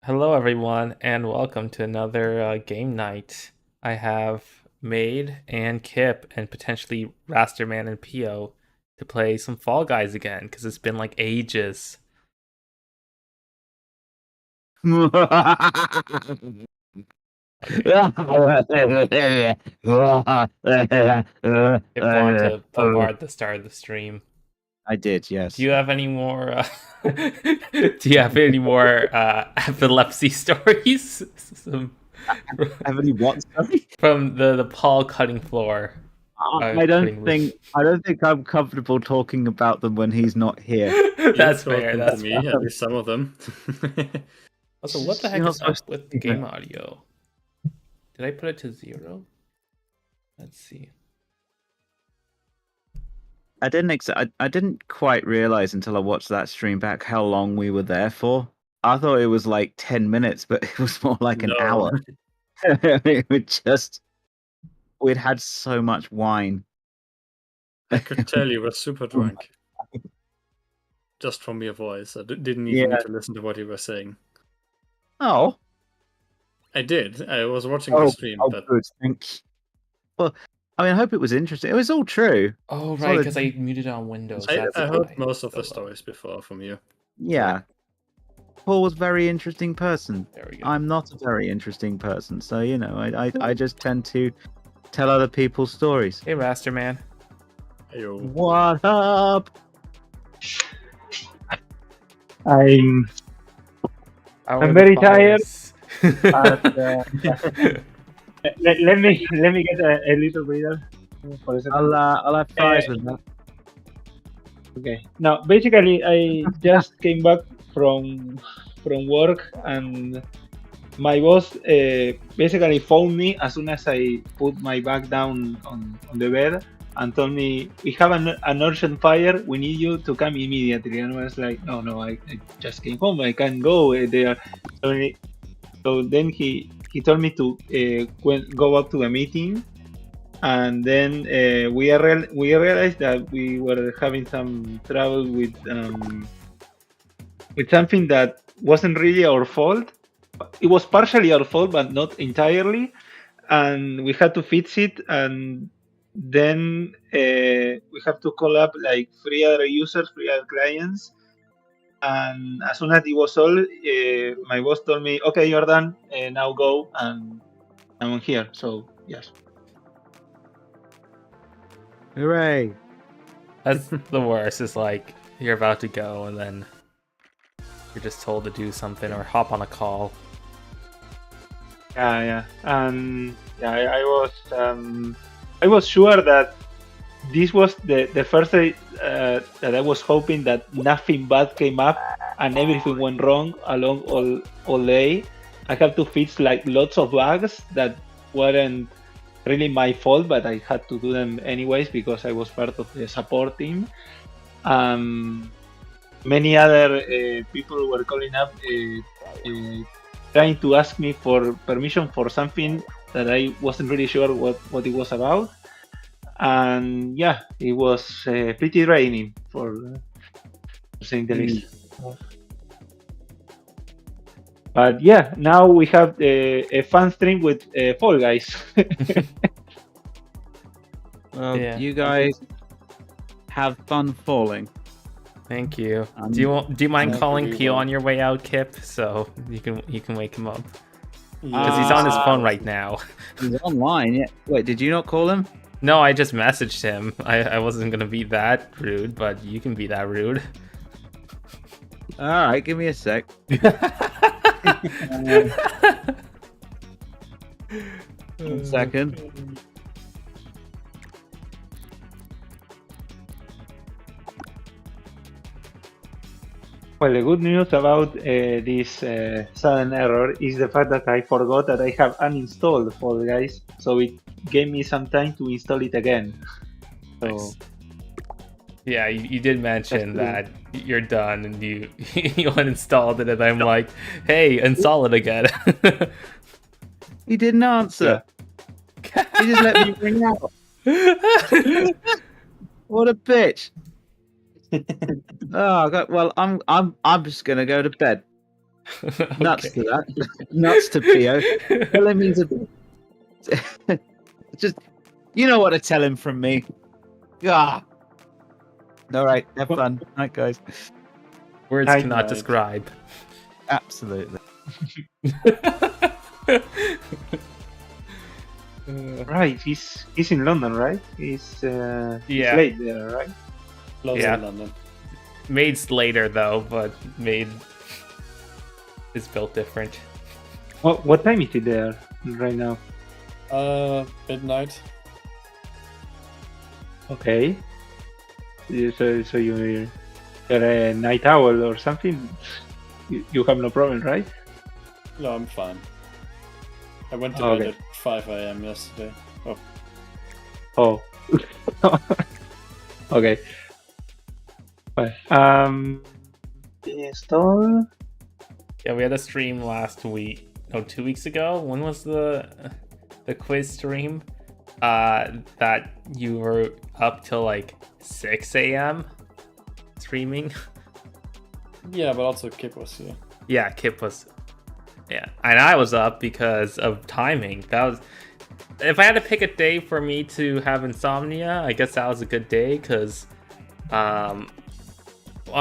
Hello, everyone, and welcome to another game night. I have Maid and Kip and potentially Rasterman and Pio to play some Fall Guys again because it's been like ages. Kip wanted to bombard the start of the stream. I did, Do yes. you have any more? Do you have any more epilepsy stories? Have any what? Sorry? From the Paul cutting floor. I don't Cutting think I'm comfortable talking about them when he's not here. That's You told fair. them That's to me, fair. at least some of them. Also, what the You're heck not is up supposed with to do game that. audio? Did I put it to 0? Let's see. I didn't quite realize until I watched that stream back how long we were there for. I thought it was like 10 minutes, but it was more like an No. hour. We'd had so much wine. I could tell you were super drunk. Just from your voice. I didn't even Yeah. need to listen to what you were saying. Oh. I did. I was watching the stream, but good. Thanks. Well, I mean, I hope it was interesting. It was all true. Oh, It's right, all because I muted it on Windows. That's I why. heard most of the Hello. stories before from you. Yeah. Paul was a very interesting person. There we go. I'm not a very interesting person, so you know, I just tend to tell other people's stories. Hey, Rasterman. Ayo. What up? I'm How I'm are very the tired. fires? let me get a little breather for a second. I'll have fries with that. Okay. Now, basically, I just came back from work, and my boss basically phoned me as soon as I put my bag down on the bed and told me, we have an urgent fire, we need you to come immediately. And I was like, no, I just came home, I can't go there. So then he told me to go up to a meeting, and then we realized that we were having some trouble with something that wasn't really our fault. It was partially our fault, but not entirely, and we had to fix it. And then we have to call up like 3 other clients. And as soon as it was all, my boss told me, "Okay, you're done. Now go." And I'm here. So yes. Hooray! That's the worst. It's like you're about to go and then you're just told to do something or hop on a call. Yeah. I was sure that this was the first day that I was hoping that nothing bad came up and everything went wrong along all day. I have to fix like lots of bugs that weren't really my fault, but I had to do them anyways because I was part of the support team. Many other people were calling up trying to ask me for permission for something that I wasn't really sure what it was about. And yeah, it was pretty draining for saying the least. But yeah, now we have a fun stream with Fall Guys. Well, Yeah. you guys have fun falling. Thank you. Do you mind Yeah, calling pretty Pio well. on your way out, Kip? So you can wake him up because he's on his phone right now. He's online. Yeah. Wait, did you not call him? No, I just messaged him. I wasn't gonna be that rude, but you can be that rude. All right, give me a sec. One second. Well, the good news about this sudden error is the fact that I forgot that I have uninstalled Fall Guys, so it gave me some time to install it again. So Nice. Yeah, you did mention that you're done and you you uninstalled it, and I'm like, hey, install it again. He didn't answer. He just let me ring out. What a bitch. Oh God. Well, I'm just gonna go to bed. Nuts Okay. to that. Nuts to Pio. Tell him he's a... Just, you know what to tell him from me. Ah. All right, have fun. Night, guys. Words Night, cannot night. describe. Absolutely. Right, he's in London, right? He's Yeah. late there, right? Loves Yeah. in London. Made's later though, but Made is built different. What time is it there right now? Midnight. Okay. So you're a night owl or something? You have no problem, right? No, I'm fine. I went to Okay. bed at 5 a.m. yesterday. Oh. Okay. Well, install. Yeah, we had a stream last week. No, 2 weeks ago. When was the quiz stream? That you were up till like 6 a.m. streaming. Yeah, but also Kip was here. Yeah, Kip was. Yeah, and I was up because of timing. That was. If I had to pick a day for me to have insomnia, I guess that was a good day because, on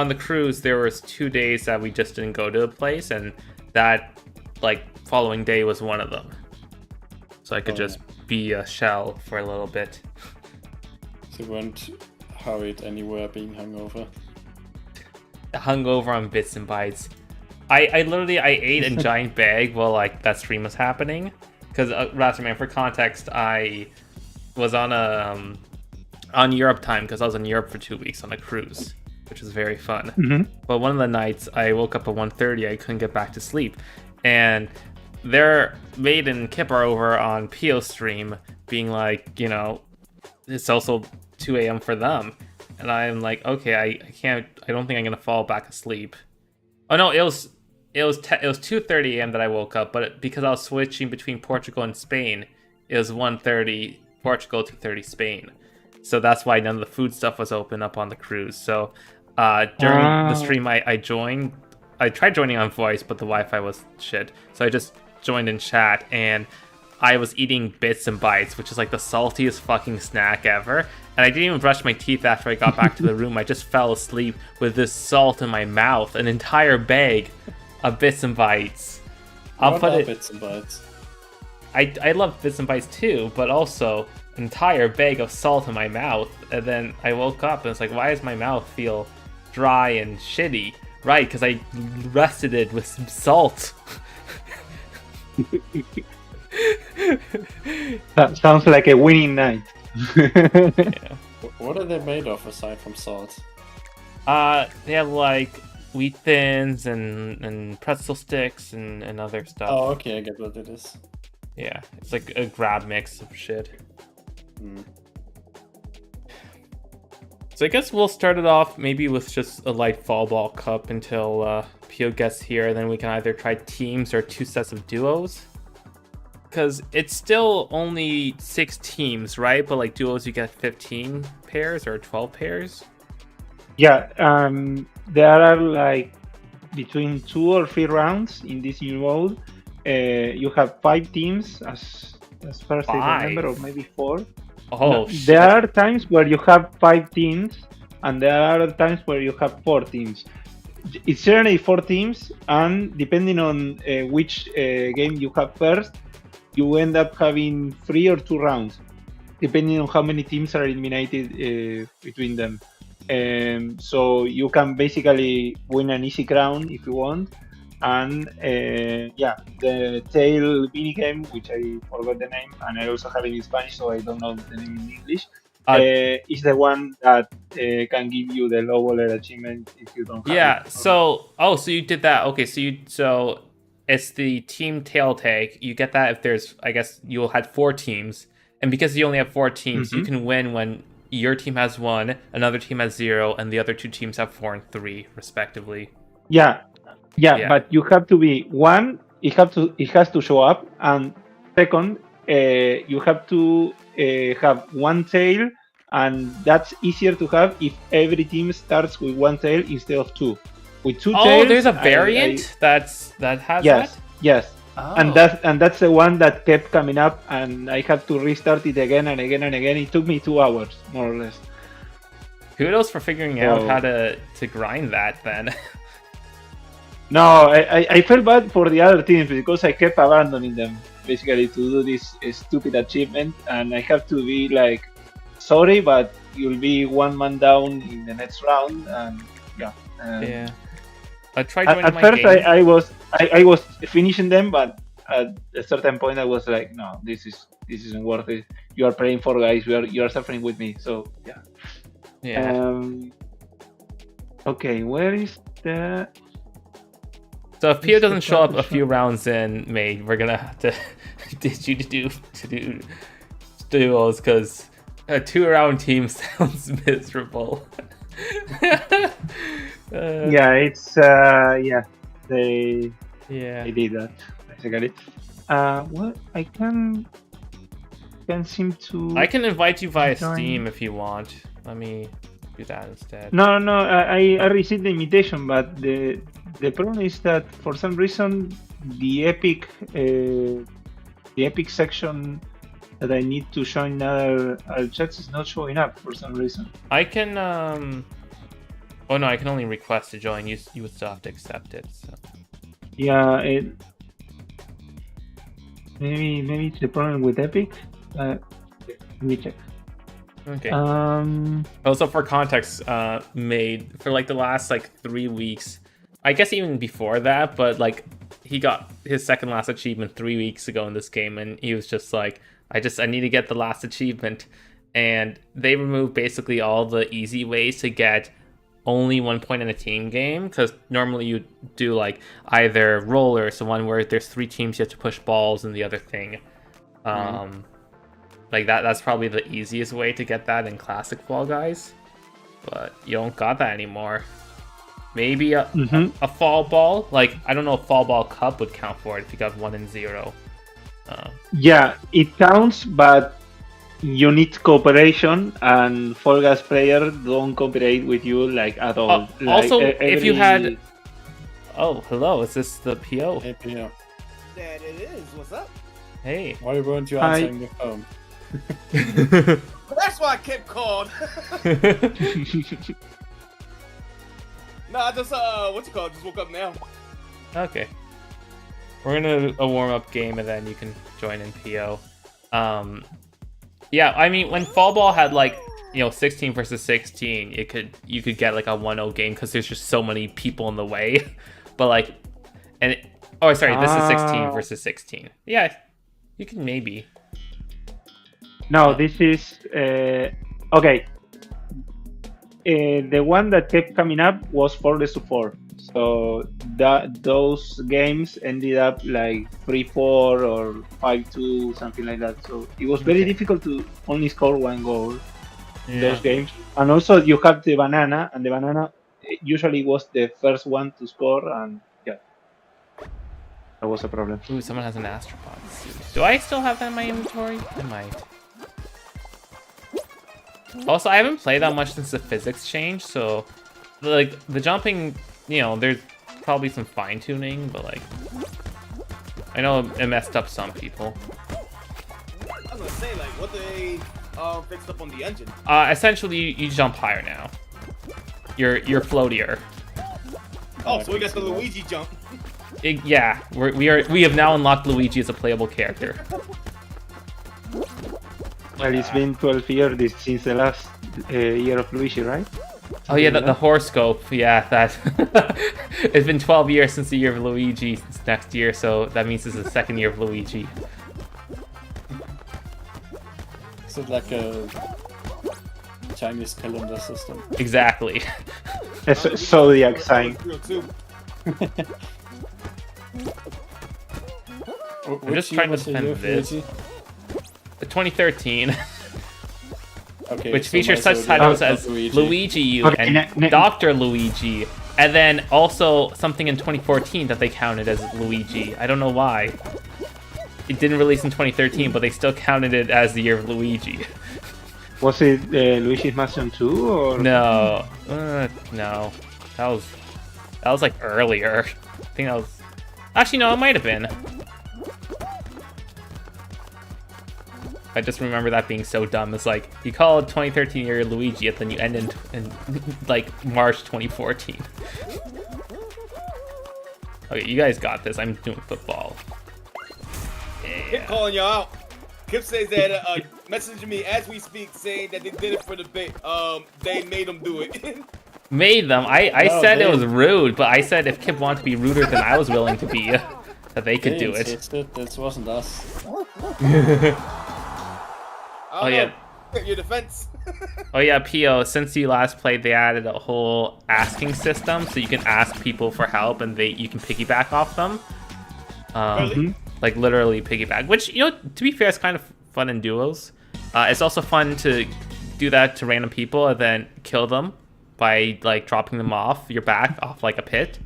the cruise there was 2 days that we just didn't go to a place, and that like following day was one of them. So I could Oh, just be a shell for a little bit. So you weren't hurried anywhere being hungover. Hungover on bits and bytes. I literally I ate a giant bag while like that stream was happening. Because Rasterman, for context, I was on on Europe time because I was in Europe for 2 weeks on a cruise, which was very fun. Mm-hmm. But one of the nights I woke up at 1:30, I couldn't get back to sleep, and their Maid and Kip are over on Pio stream, being like, you know, it's also 2 a.m. for them, and I'm like, okay, I can't, I don't think I'm gonna fall back asleep. Oh no, it was 2:30 a.m. that I woke up, but because I was switching between Portugal and Spain, it was 1:30 Portugal, 2:30 Spain. So that's why none of the food stuff was open up on the cruise. So during the stream, I joined. I tried joining on voice, but the Wi-Fi was shit. So I just joined in chat, and I was eating Bits and Bites, which is like the saltiest fucking snack ever. And I didn't even brush my teeth after I got back to the room. I just fell asleep with this salt in my mouth, an entire bag of Bits and Bites. I'll What put are it. Bits and Bytes? I love Bits and Bites too, but also an entire bag of salt in my mouth. And then I woke up and it's like, why does my mouth feel dry and shitty? Right, because I rested it with some salt. That sounds like a winning night. Yeah. What are they made of aside from salt? They have like wheat thins and pretzel sticks and other stuff. Oh, okay, I get what it is. Yeah, it's like a grab mix of shit. Hmm. So I guess we'll start it off maybe with just a light fall ball cup until Pio gets here. Then we can either try teams or 2 sets of duos. Because it's still only 6 teams, right? But like duos, you get 15 pairs or 12 pairs. Yeah, there are like between 2 or 3 rounds in this new mode. You have 5 teams as far as I remember, or 5? maybe 4. Oh, No, shit. there are times where you have 5 teams, and there are other times where you have 4 teams. It's generally 4 teams, and depending on which game you have first, you end up having 3 or 2 rounds, depending on how many teams are eliminated between them. So you can basically win an easy crown if you want. And yeah, the tail mini game, which I forgot the name, and I also have it in Spanish, so I don't know the name in English, is the one that can give you the low roller achievement if you don't have Yeah, it. so you did that. Okay, so it's the team tail tag. You get that if there's, I guess you'll have 4 teams, and because you only have 4 teams, you can win when your team has 1, another team has 0, and the other 2 teams have 4 and 3 respectively. Yeah, but you have to be one. It has to show up, and second, you have to have 1 tail, and that's easier to have if every team starts with 1 tail instead of 2. with two Oh, tails. there's a variant that has Yes, that. yes. Oh. And that's the one that kept coming up, and I had to restart it again and again and again. It took me 2 hours, more or less. Kudos for figuring out So- how to grind that then. No, I felt bad for the other teams because I kept abandoning them basically to do this stupid achievement, and I have to be like, sorry, but you'll be 1 man down in the next round, and yeah. Yeah. I tried At, joining at my first, game. I was finishing them, but at a certain point, I was like, no, this isn't worth it. You are playing for guys. You are suffering with me. So yeah. Yeah. Okay, where is the? So if Pio What's the doesn't show up a publisher? few rounds in, mate, we're gonna have to ditch you to do duos because a 2-round team sounds miserable. Yeah, it's they Yeah. did that basically. Well, I can seem to. I can invite you via Join. Steam if you want. Let me do that instead. No, I received the invitation, but the problem is that for some reason the epic section that I need to join other chats is not showing up for some reason. I can oh no, I can only request to join. You would still have to accept it. So. Yeah, maybe it's the problem with Epic. Let me check. Okay. Um, Also, for context, made for like the last like 3 weeks, I guess even before that, but like he got his second last achievement 3 weeks ago in this game, and he was just like, I need to get the last achievement, and they removed basically all the easy ways to get only 1 point in a team game, because normally you do like either roller, so one where there's 3 teams you have to push balls, and the other thing, like that's probably the easiest way to get that in classic Fall Guys, but you don't got that anymore. Maybe a fall ball, like I don't know if Fall Ball Cup would count for it if you got 1 and 0. yeah, it counts, but you need cooperation, and Fall Guys player don't cooperate with you like at all. Also, if you had, every- oh hello, is this the PO? Hey, Pio, That it is. What's up? Hey. why weren't you Hi. answering the phone? That's why I kept called. No, I just what's it called? Just woke up now. Okay. We're gonna a warm up game and then you can join in PO. Yeah, I mean when Fall Ball had like 16 versus 16, you could get like a 1-0 game because there's just so many people in the way. But like, this is 16 versus 16. Yeah, you can maybe. No, this is okay. The one that kept coming up was 4-4. So those games ended up like 3-4 or 5-2, something like that. So it was very difficult to only score 1 goal in those games. And also you have the banana, and the banana usually was the first one to score, and yeah, that was a problem. Ooh, someone has an Astropod suit. Do I still have that in my inventory? I might. Also, I haven't played that much since the physics changed, so like the jumping, there's probably some fine tuning, but like I know it messed up some people. I was gonna say like what they fixed up on the engine. Essentially, you jump higher now. You're floatier. Oh, so we got the Luigi jump. Yeah, we have now unlocked Luigi as a playable character. Well, it's been 12 years since the last year of Luigi, right? Oh yeah, the horoscope. Yeah, that. It's been 12 years since the year of Luigi. It's next year, so that means it's the second year of Luigi. Is it like a Chinese calendar system? Exactly. Zodiac sign. Real too. I'm just trying to defend this. 2013, Okay, which so features my such Zodiac titles is not as Luigi. Luigi U Okay, and Dr. Luigi, and then also something in 2014 that they counted as Luigi. I don't know why. It didn't release in 2013, but they still counted it as the year of Luigi. Was it Luigi's Mansion 2 or? No, no, that was That was like earlier. I think that was. Actually, no, it might have been. I just remember that being so dumb. It's like you call 2013 year Luigi, and then you end in like March 2014. Okay, you guys got this. I'm doing football. Kip Yeah. calling y'all out. Kip says that messaging me as we speak, saying that they did it for the bit. They made them do it. Made them. I No, said it they- was rude, but I said if Kip wanted to be ruder than I was willing to be, that they could do it. Insisted. This wasn't us. Oh yeah. Your defense. Oh yeah, Pio, since you last played, they added a whole asking system, so you can ask people for help and you can piggyback off them. Really? Like literally piggyback, which, you know, to be fair, is kind of fun in duos. It's also fun to do that to random people and then kill them by like dropping them off your back off like a pit.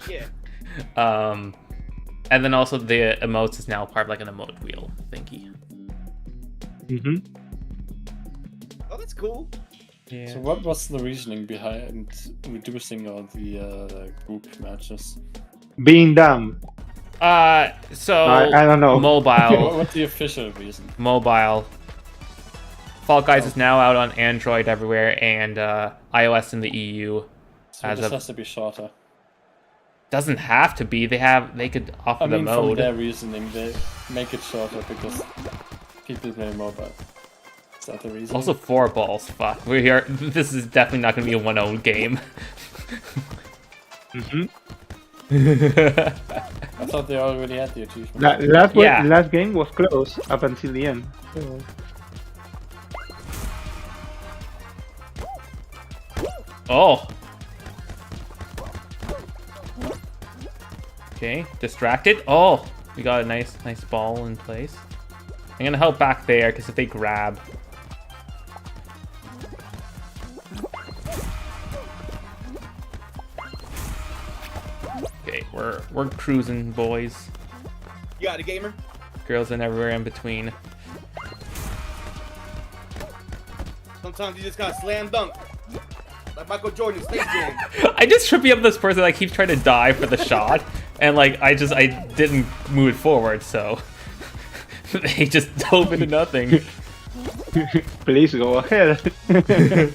Yeah. And then also the emotes is now part of like an emote wheel thingy. Oh, that's cool. Yeah. So what was the reasoning behind reducing all the group matches? Being dumb. So I don't know. Mobile. What's the official reason? Mobile. Fall Guys is now out on Android everywhere and iOS in the EU. So As this of- has to be shorter. Doesn't have to be. They could offer I mean, the from mode. their reasoning, they make it shorter because people play mobile. Is that the reason? Also 4 balls. Fuck. We're here. This is definitely not going to be a 1-0 game. I thought they already had the achievement. Yeah. Last game was close up until the end. So, Oh. Okay, distracted. Oh, we got a nice ball in place. I'm gonna help back there because if they grab. Okay, we're cruising, boys. You got it, gamer. Girls and everywhere in between. Sometimes you just gotta slam dunk. Like Michael Jordan, Space Jam. I just tripping up this person that keeps trying to dive for the shot, and like I didn't move it forward, so they just dove into nothing. please go ahead. There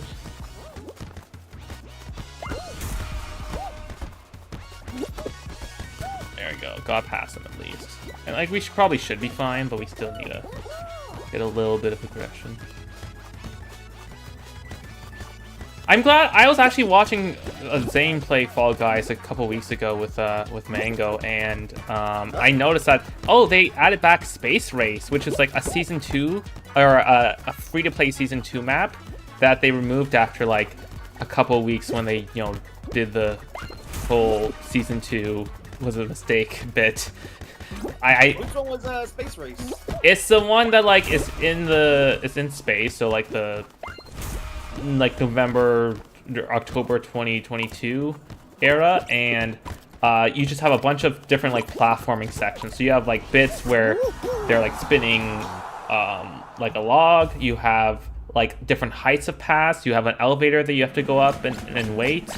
we go. Got past him at least. And like we probably should be fine, but we still need to get a little bit of aggression. I'm glad I was actually watching Zane play Fall Guys a couple weeks ago with Mango, and I noticed that they added back Space Race, which is like a season 2 or a free-to-play season 2 map that they removed after like a couple weeks when they did the whole season 2 was a mistake bit. Which one was Space Race? It's the one that like is it's in space, so like the November, October 2022 era, and you just have a bunch of different like platforming sections. So you have like bits where they're like spinning like a log. You have like different heights of paths. You have an elevator that you have to go up and wait.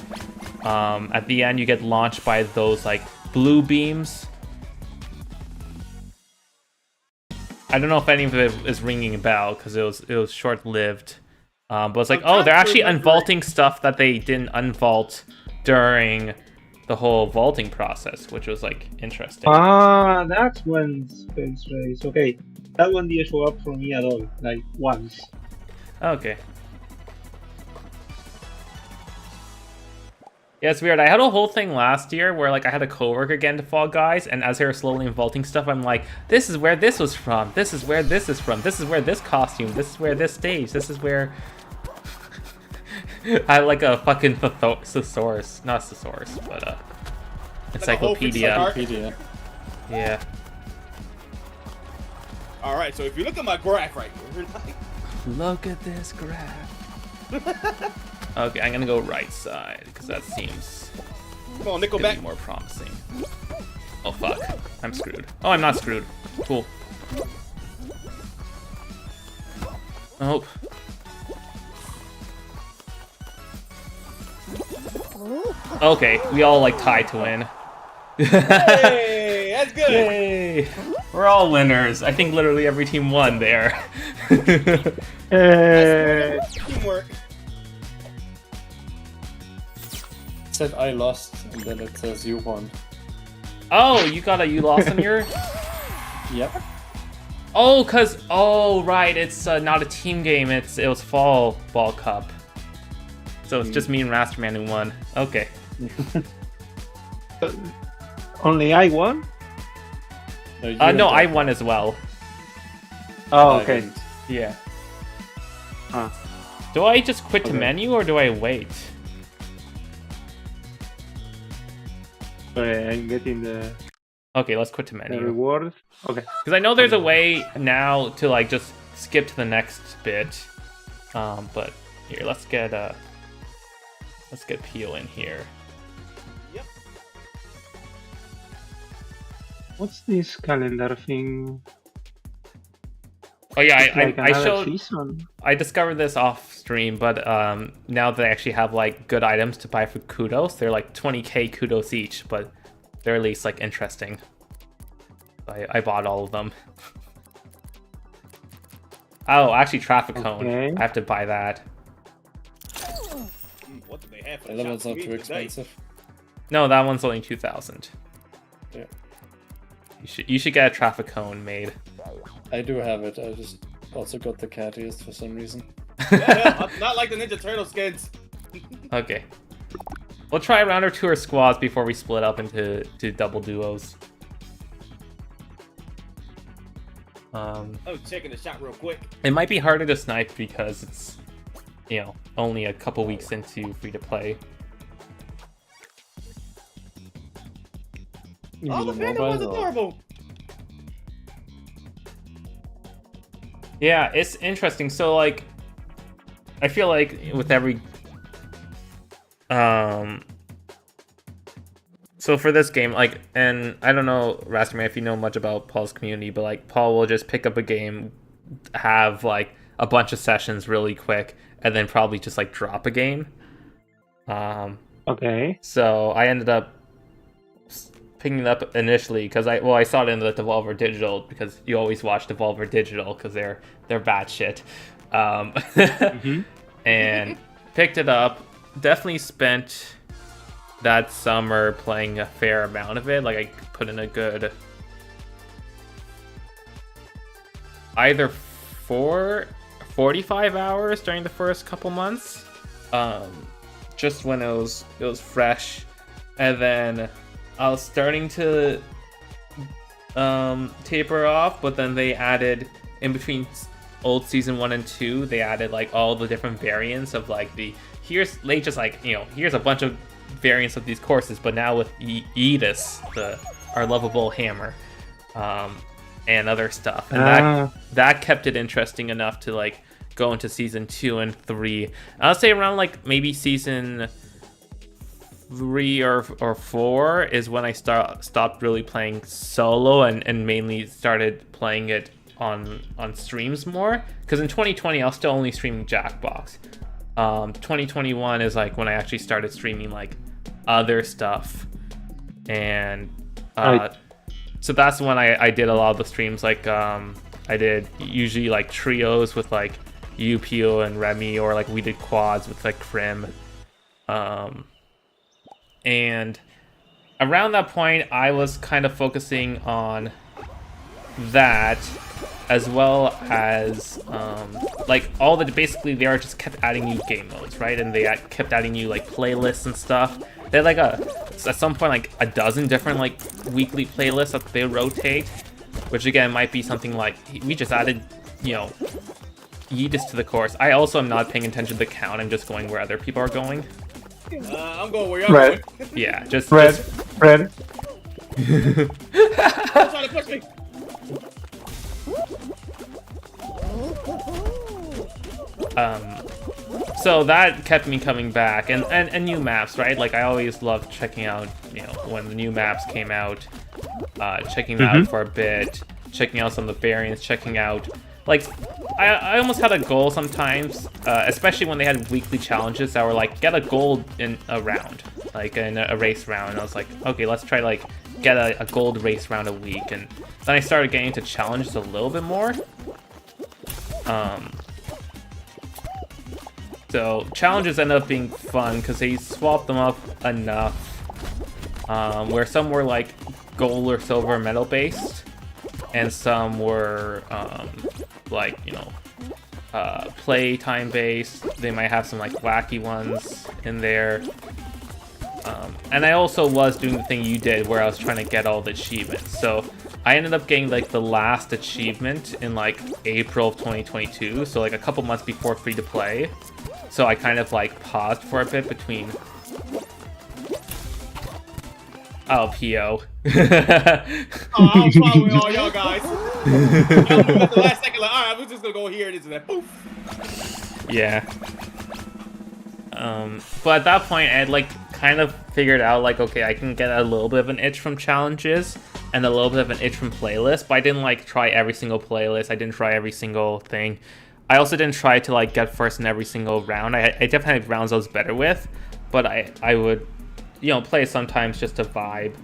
At the end, you get launched by those like blue beams. I don't know if any of it is ringing a bell because it was short-lived. But it's like, they're actually unvaulting stuff that they didn't unvault during the whole vaulting process, which was like interesting. That's when Space Race. Okay, that one didn't show up for me at all. Like once. Okay. Yeah, it's weird. I had a whole thing last year where like I had a coworker get into Fall Guys, and as they were slowly vaulting stuff, I'm like, this is where this was from. This is where this is from. This is where this costume. This is where this stage. This is where. I had like a fucking thesaurus, not thesaurus, but encyclopedia. Wikipedia. Yeah. All right, so if you look at my graph right here, Look at this graph. Okay, I'm gonna go right side because that seems come on, gonna be Nickelback. more promising. Oh fuck, I'm screwed. Oh, I'm not screwed. Cool. Oh. Okay, we all like tied to win. Hey, that's good. Yay! We're all winners. I think literally every team won there. Teamwork. It said I lost, and then it says you won. Oh, you lost on your. Yep. Oh, right, it's not a team game. It was Fall Ball Cup. So it's just me and Rasterman who won. Okay. Only I won? No, I won as well. Oh, okay. Yeah. Huh. Do I just quit to Okay. menu or do I wait? Okay, I'm getting the Okay, let's quit to menu. rewards. Okay. Because I know there's a way now to like just skip to the next bit. But here, let's get Pio in here. Yep. What's this calendar thing? Oh yeah, It's like I another showed. season. I discovered this off stream, but now they actually have like good items to buy for kudos. They're like 20k kudos each, but they're at least like interesting. I bought all of them. Oh, actually, traffic cone. Okay. I have to buy that. What do they have for That the one's shop not meat too today? expensive. No, that one's only 2,000. Yeah. You should get a traffic cone made. I do have it. I just also got the cattiest for some reason. Yeah, not like the Ninja Turtle skins. Okay. We'll try round or two or squads before we split up into double duos. Oh, checking the shot real quick. It might be harder to snipe because it's, only a couple weeks into free to play. Oh, the panda was adorable. Yeah, it's interesting. So like, I feel like with every, so for this game, like, and I don't know, Rasterman, if you know much about Paul's community, but like Paul will just pick up a game, have like a bunch of sessions really quick, and then probably just like drop a game. Okay. So I ended up picking it up initially because I saw it in the Devolver Digital, because you always watch Devolver Digital because they're bad shit. And picked it up. Definitely spent that summer playing a fair amount of it. Like I put in a good either 45 hours during the first couple months. Just when it was fresh, and then I was starting to taper off, but then they added in between old season 1 and 2, they added like all the different variants of like here's a bunch of variants of these courses, but now with Edis, our lovable hammer, and other stuff, and that kept it interesting enough to like go into season 2 and 3. I'll say around like maybe season 3 or 4 is when I stopped really playing solo and mainly started playing it on streams more, because in 2020 I was still only streaming Jackbox. 2021 is like when I actually started streaming like other stuff, and so that's when I did a lot of the streams. Like I did usually like trios with like Upio and Remy, or like we did quads with like Krim. And around that point, I was kind of focusing on that, as well as like all the basically they just kept adding new game modes, right? And they kept adding new like playlists and stuff. They had like at some point like a dozen different like weekly playlists that they rotate, which again might be something like we just added, Yeetus to the course. I also am not paying attention to the count. I'm just going where other people are going. I'm going where y'all Red. going. Yeah, just Red. Don't try to push me. So that kept me coming back, and new maps, right? Like I always loved checking out, when the new maps came out, checking them out for a bit, checking out some of the variants, checking out like I almost had a goal sometimes, especially when they had weekly challenges that were like get a gold in a round, like in a race round. And I was like, okay, let's try like get a gold race round a week, and then I started getting into challenges a little bit more. So challenges ended up being fun because they swapped them up enough, where some were like gold or silver medal based, and some were like, you know, play time based. They might have some like wacky ones in there. And I also was doing the thing you did where I was trying to get all the achievements. So I ended up getting like the last achievement in like April of 2022, so like a couple months before free to play. So I kind of like paused for a bit between. Oh, PO. Oh, I was following all y'all guys. I was at the last second, like, all right, we're just gonna go here and this and that. Poof. Yeah. But at that point, I had like kind of figured out like, okay, I can get a little bit of an itch from challenges and a little bit of an itch from playlists, but I didn't like try every single playlist. I didn't try every single thing. I also didn't try to like get first in every single round. I definitely had rounds I was better with, but I would, you know, play sometimes just to vibe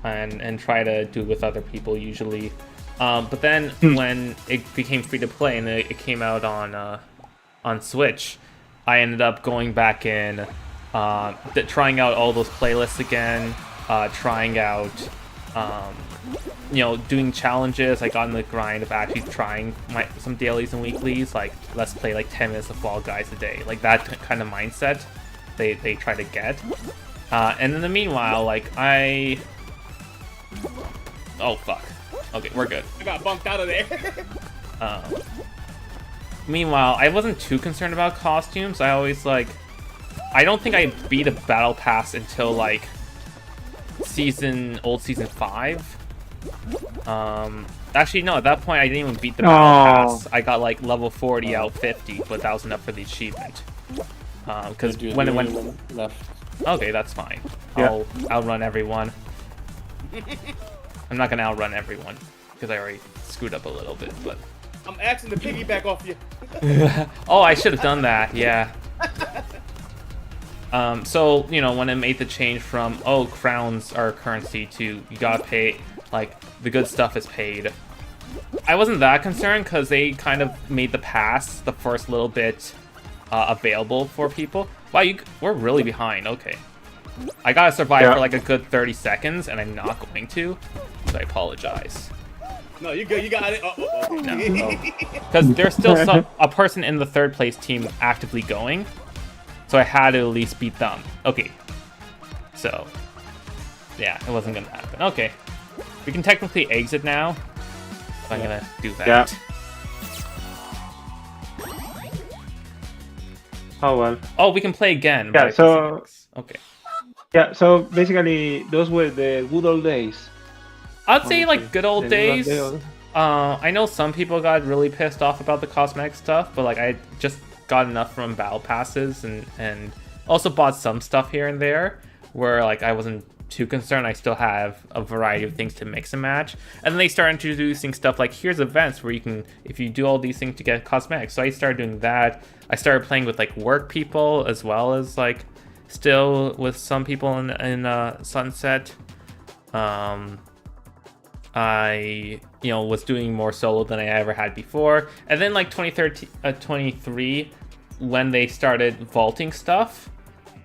and try to do it with other people usually. But then when it became free to play and it came out on Switch, I ended up going back in, trying out all those playlists again, trying out, you know, doing challenges. I got in the grind of actually trying some dailies and weeklies, like let's play like 10 minutes of Fall Guys a day, like that kind of mindset they try to get. And in the meanwhile, like oh fuck, okay, we're good. I got bumped out of there. Meanwhile, I wasn't too concerned about costumes. I always like, I don't think I beat a battle pass until like season 5. Actually no, at that point I didn't even beat the battle pass. I got like level 40 out 50, but that was enough for the achievement. Because when it went left. Okay, that's fine. Yeah. I'll outrun everyone. I'm not gonna outrun everyone because I already screwed up a little bit, but. I'm asking to piggyback off you. Oh, I should have done that. Yeah. So you know, when it made the change from crowns are currency to you gotta pay, like the good stuff is paid, I wasn't that concerned because they kind of made the pass the first little bit available for people. Wow, we're really behind. Okay, I gotta survive for like a good 30 seconds, and I'm not going to, so I apologize. No, you good. You got it. No, because there's still a person in the third place team actively going, so I had to at least beat them. Okay, so yeah, it wasn't gonna happen. Okay, we can technically exit now. So I'm gonna do that. Yeah. Oh well. Oh, we can play again. Yeah, by so- PC. Okay. Yeah, so basically those were the good old days. I'd say like Honestly, good old the days. good old- I know some people got really pissed off about the cosmetic stuff, but like I just got enough from battle passes and also bought some stuff here and there where like I wasn't too concerned. I still have a variety of things to mix and match. And then they started introducing stuff like here's events where you can, if you do all these things to get cosmetics. So I started doing that. I started playing with like work people as well as like still with some people in Sunset. I, you know, was doing more solo than I ever had before. And then like 23, when they started vaulting stuff,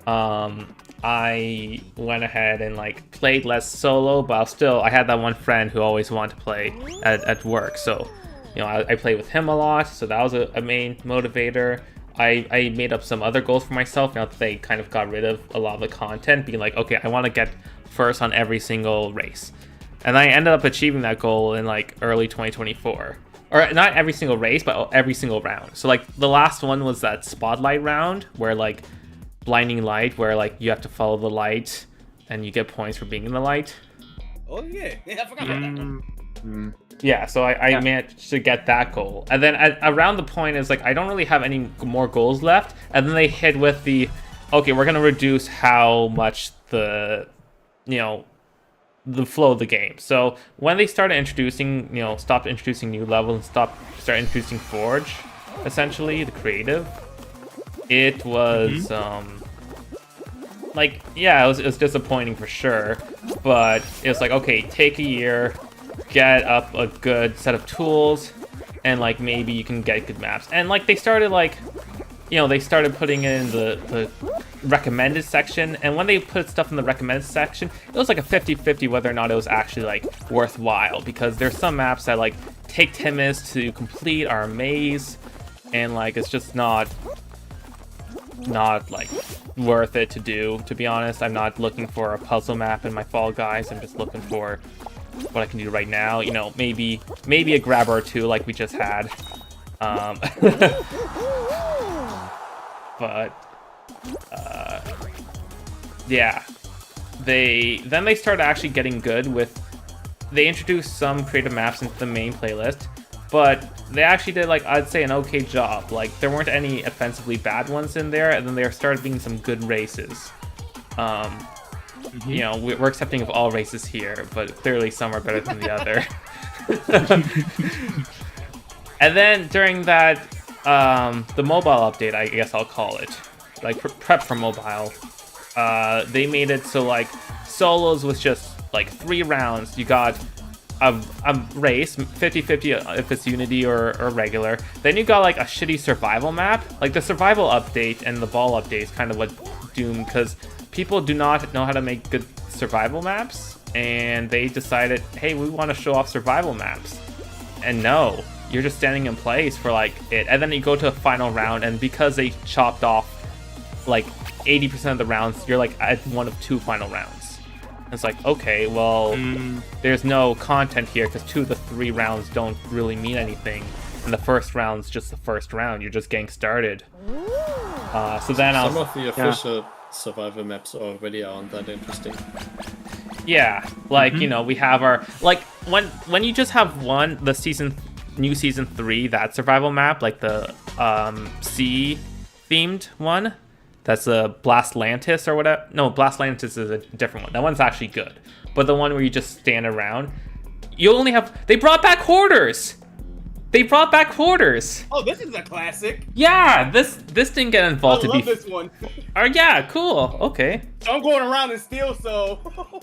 I went ahead and like played less solo, but I had that one friend who always wanted to play at work. So, you know, I played with him a lot. So that was a main motivator. I made up some other goals for myself now that they kind of got rid of a lot of the content, being like, okay, I want to get first on every single race. And I ended up achieving that goal in like early 2024. Or not every single race, but every single round. So like the last one was that spotlight round where like blinding light, where like you have to follow the light and you get points for being in the light. Oh yeah, I forgot about that one. Yeah, so I managed to get that goal. And then around the point is like I don't really have any more goals left. And then they hit with the, okay, we're going to reduce how much the, you know, the flow of the game. So when they started introducing, stopped introducing new levels and started introducing Forge, essentially the creative, it was it was disappointing for sure. But it was like, okay, take a year, get up a good set of tools, and like maybe you can get good maps. And like they started they started putting it in the recommended section, and when they put stuff in the recommended section, it was like a 50-50 whether or not it was actually like worthwhile, because there's some maps that like take 10 minutes to complete, are a maze, and like it's just not like worth it to do, to be honest. I'm not looking for a puzzle map in my Fall Guys. I'm just looking for what I can do right now. Maybe a grabber or two like we just had. But yeah, they started actually getting good with. They introduced some creative maps into the main playlist, but they actually did, like, I'd say, an okay job. Like, there weren't any offensively bad ones in there, and then there started being some good races. We're accepting of all races here, but clearly some are better than the other. And then during that, the mobile update, I guess I'll call it, like prep for mobile, they made it so like solos was just like 3 rounds. You got a race, 50-50 if it's Unity or regular. Then you got like a shitty survival map. Like the survival update and the ball update is kind of what doomed, because people do not know how to make good survival maps, and they decided, hey, we want to show off survival maps. And no, you're just standing in place for like it. And then you go to a final round, and because they chopped off like 80% of the rounds, you're like at one of 2 final rounds. It's like, okay, well, there's no content here because 2 of the 3 rounds don't really mean anything, and the first round's just the first round. You're just getting started. So then some of the official survival maps already aren't that interesting. Yeah, like we have our when you just have the new season 3, that survival map, like the sea themed one. That's a Blastlantis or whatever. No, Blastlantis is a different one. That one's actually good. But the one where you just stand around, you only have... They brought back Hoarders! Oh, this is a classic. Yeah, this didn't get involved. I love this one. Oh, yeah, cool. Okay. So I'm going around and steal, so...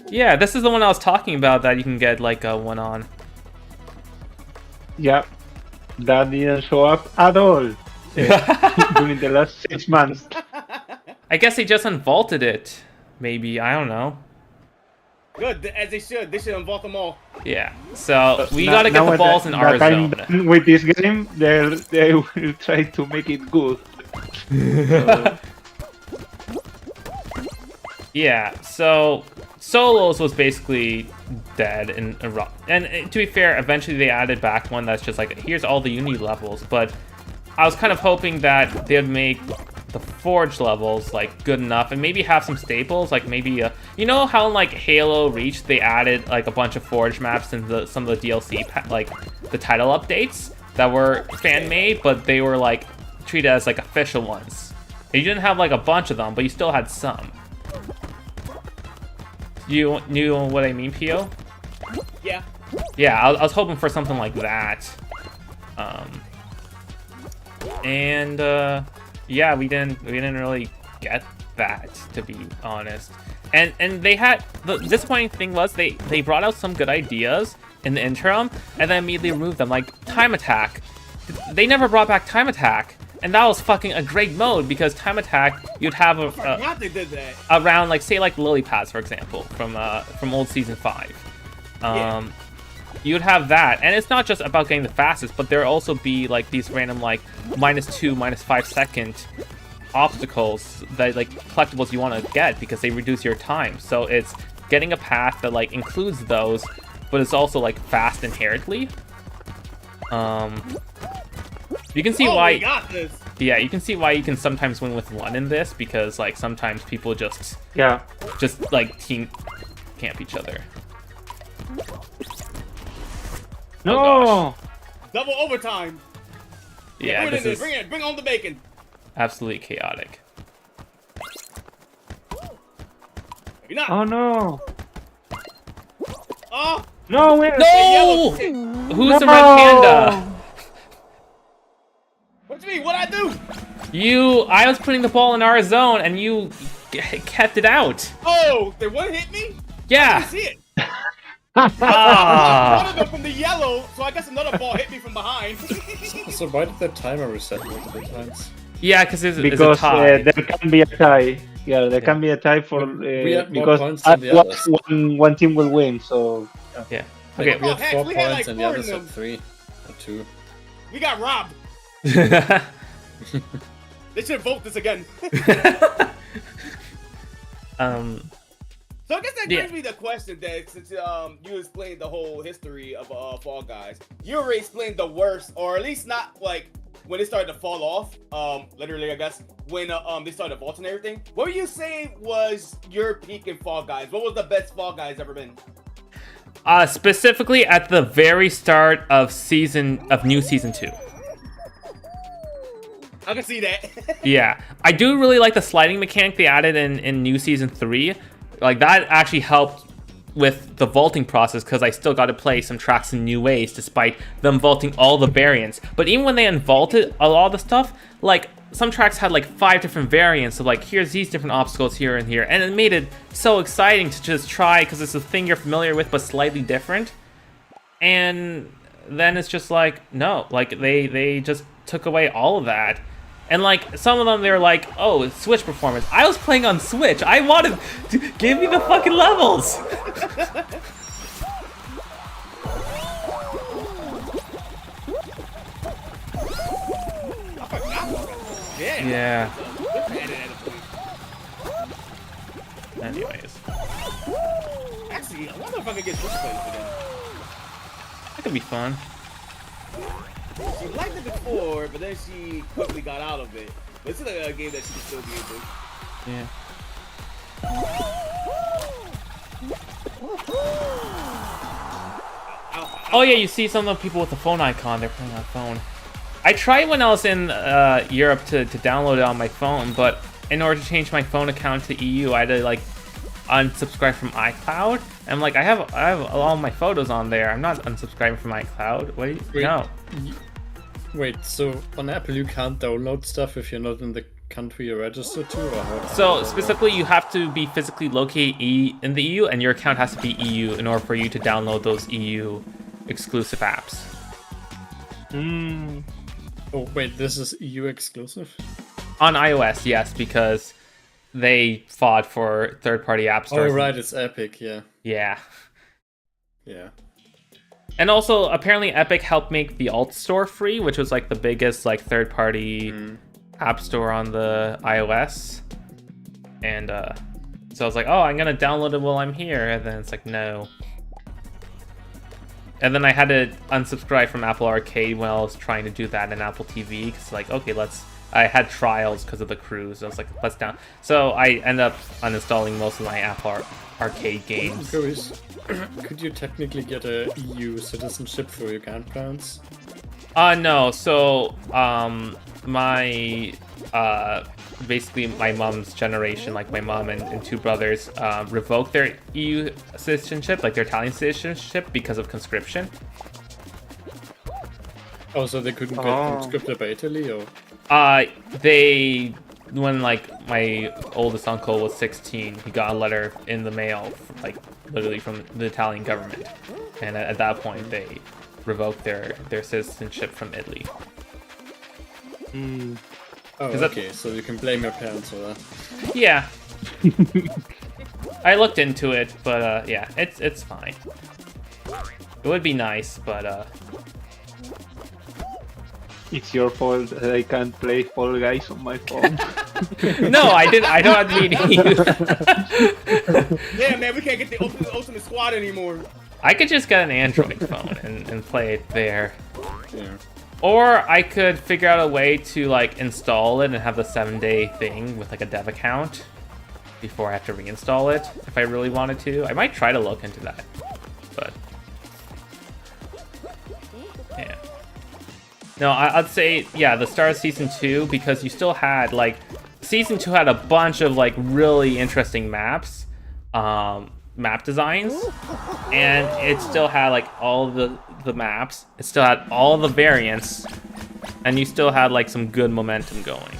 Yeah, this is the one I was talking about that you can get like a one on. Yeah, that didn't show up at all during the last 6 months. I guess they just unvaulted it. Maybe, I don't know. Good, as they should. They should unvault them all. Yeah, so we gotta get the balls in our zone. With this game, they will try to make it good. Yeah, so solos was basically dead in Iraq. And to be fair, eventually they added back one that's just like, here's all the Unity levels, but I was kind of hoping that they'd make the Forge levels like good enough and maybe have some staples, like maybe you know how in like Halo Reach they added like a bunch of Forge maps in some of the DLC like the title updates that were fan made, but they were like treated as like official ones. And you didn't have like a bunch of them, but you still had some. You knew what I mean, Pio? Yeah. Yeah, I was hoping for something like that. Yeah, we didn't really get that, to be honest. And they had the disappointing thing was they brought out some good ideas in the interim and then immediately removed them, like Time Attack. They never brought back Time Attack, and that was fucking a great mode because Time Attack you'd have they did that. around like say like lily pads, for example, from old season 5. You'd have that, and it's not just about getting the fastest, but there'll also be like these random like -2, -5 second obstacles that like collectibles you want to get because they reduce your time. So it's getting a path that like includes those, but it's also like fast inherently. You can see why. We got this. Yeah, you can see why you can sometimes win with 1 in this, because like sometimes people just like team camp each other. No! Oh, Double overtime. Yeah, this is bring on the bacon. absolutely chaotic. Maybe not. Oh no! Oh, No, wait. No! Who's the red panda? what do you mean? What I do? I was putting the ball in our zone and you kept it out. Oh, they one hit me? I Yeah. didn't see it. Ah. One of them from the yellow, so I guess another ball hit me from behind. So why did the timer reset multiple times? Yeah, because it's a Because tie. there can be a tie. Yeah, there can be a tie for We had more because points than the others. one team will win. So Yeah. Like, Okay. we had Oh, heck, 4 we had, points like, and the 4 others in had them. 3 or 2. We got robbed. They should vote this again. So I guess that brings me the question, Dad, since you explained the whole history of Fall Guys. You already explained the worst, or at least not like when it started to fall off. Literally, I guess when they started vaulting and everything. What were you saying was your peak in Fall Guys? What was the best Fall Guys ever been? Specifically at the very start of new season 2. I can see that. Yeah, I do really like the sliding mechanic they added in new season 3. Like that actually helped with the vaulting process because I still got to play some tracks in new ways despite them vaulting all the variants. But even when they unvaulted a lot of the stuff, like some tracks had like 5 different variants. So like here's these different obstacles here and here, and it made it so exciting to just try because it's a thing you're familiar with but slightly different. And then it's just like no, like they just took away all of that. And like some of them, they're like, "Oh, it's Switch performance." I was playing on Switch. I wanted to give me the fucking levels. Yeah. Anyways, Actually, I wonder if I could get Switch players again. that could be fun. She liked it before, but then she quickly got out of it. But it's still a game that she can still be into. Yeah. Oh yeah, you see some of the people with the phone icon, they're playing on phone. I tried when I was in Europe to download it on my phone, but in order to change my phone account to EU, I had to like unsubscribe from iCloud. I'm like, I have all of my photos on there. I'm not unsubscribing from iCloud. What do you? Wait. No. Wait, so on Apple you can't download stuff if you're not in the country you're registered to, or how? So specifically, you have to be physically located in the EU, and your account has to be EU in order for you to download those EU exclusive apps. Oh wait, this is EU exclusive? On iOS, yes, because they fought for third-party app Oh stores. right, it's Epic, yeah. Yeah. Yeah. And also, apparently Epic helped make the Alt Store free, which was like the biggest like third-party app store on the iOS. And so I was like, oh, I'm gonna download it while I'm here, and then it's like, no. And then I had to unsubscribe from Apple Arcade when I was trying to do that in Apple TV, because like, okay, I had trials because of the cruise. I was like, let's down. So I end up uninstalling most of my Apple Arcade games. Curious, could you technically get a EU citizenship for your grandparents? No. So, my basically my mom's generation, like my mom and 2 brothers, revoked their EU citizenship, like their Italian citizenship, because of conscription. Oh, so they couldn't get conscripted by Italy, or? When like my oldest uncle was 16, he got a letter in the mail, like literally from the Italian government, and at that point they revoked their citizenship from Italy. Oh, Is that- okay, so you can blame your parents for that. Yeah. I looked into it, but yeah, it's fine. It would be nice, but it's your fault that I can't play Fall Guys on my phone. no, I don't mean you. Yeah, man, we can't get the Ultimate Squad anymore. I could just get an Android phone and play it there. Yeah. Or I could figure out a way to like install it and have the 7-day thing with like a dev account before I have to reinstall it if I really wanted to. I might try to look into that, but yeah. No, I'd say yeah, the start of season 2, because you still had like season 2 had a bunch of like really interesting maps, map designs, and it still had like all the maps. It still had all the variants, and you still had like some good momentum going.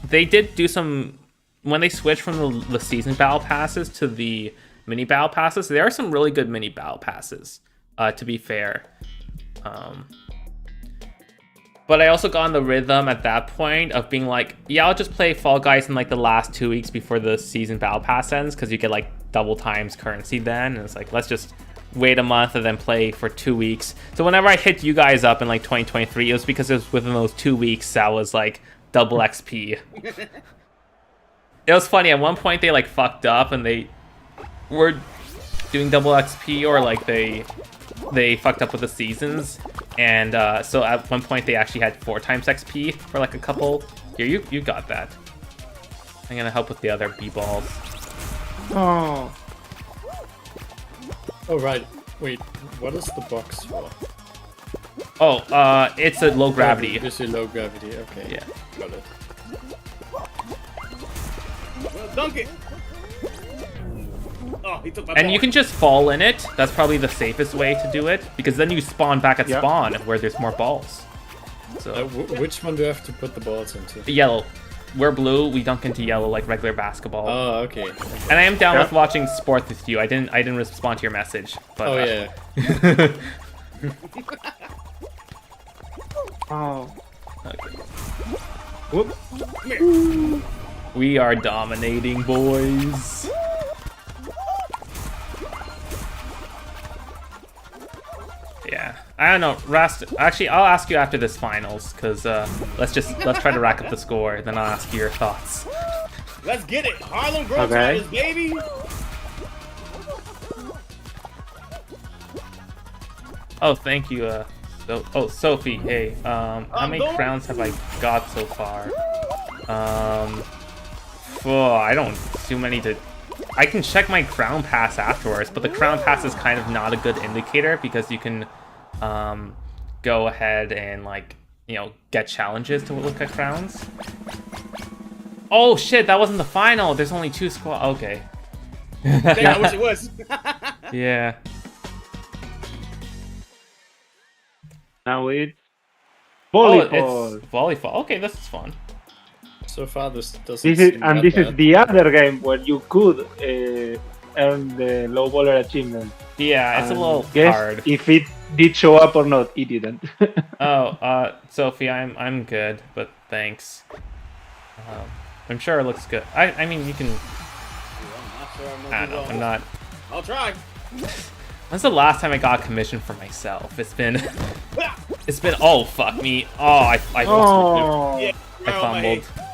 They did do some when they switched from the season battle passes to the mini battle passes. There are some really good mini battle passes, to be fair. But I also got in the rhythm at that point of being like, yeah, I'll just play Fall Guys in like the last 2 weeks before the season battle pass ends, because you get like double times currency then, and it's like, let's just wait a month and then play for 2 weeks. So whenever I hit you guys up in like 2023, it was because it was within those 2 weeks that was like double XP. It was funny, at one point they like fucked up and they were doing double XP, or like they fucked up with the seasons, and so at one point they actually had 4 times XP for like a couple. Here, you got that. I'm gonna help with the other B-balls. Oh. Oh right. Wait, what is the box for? Oh, it's a low gravity. This is low gravity. Okay. Yeah. Got it. Well, dunk it. Oh, he took my And ball. you can just fall in it. That's probably the safest way to do it, because then you spawn back at spawn where there's more balls. So Which one do I have to put the balls into? yellow. We're blue. We dunk into yellow like regular basketball. Oh, okay. And I am down with watching sports with you. I didn't respond to your message. But, Oh yeah. Oh. Okay. Whoop. We are dominating, boys. Yeah, I don't know, Rast. Actually, I'll ask you after this finals, cause let's try to rack up the score. Then I'll ask you your thoughts. Let's get it. Harlem Globetrotters, baby. Oh, thank you. Sophie. Hey, how many Go. crowns have I got so far? I don't too many to. I can check my crown pass afterwards, but the crown pass is kind of not a good indicator, because you can go ahead and like, get challenges to look at crowns. Oh shit, that wasn't the final. There's only 2 squad. Okay. Dang, I wish it was. Yeah. Now it's Oh, volleyball. it's volleyball. Okay, this is fun. So far this doesn't This is seem that this is bad. the other game where you could earn the low baller achievement. Yeah, it's a And little guess hard. if it did show up or not. It didn't. Oh, Sophie, I'm good, but thanks. I'm sure it looks good. I mean, you can. I'm not sure I'm I gonna don't know. do I'm well. not. I'll try. When's the last time I got a commission for myself? It's been. It's been. Oh fuck me. Oh, I Oh. Yeah, I right on my fumbled. head.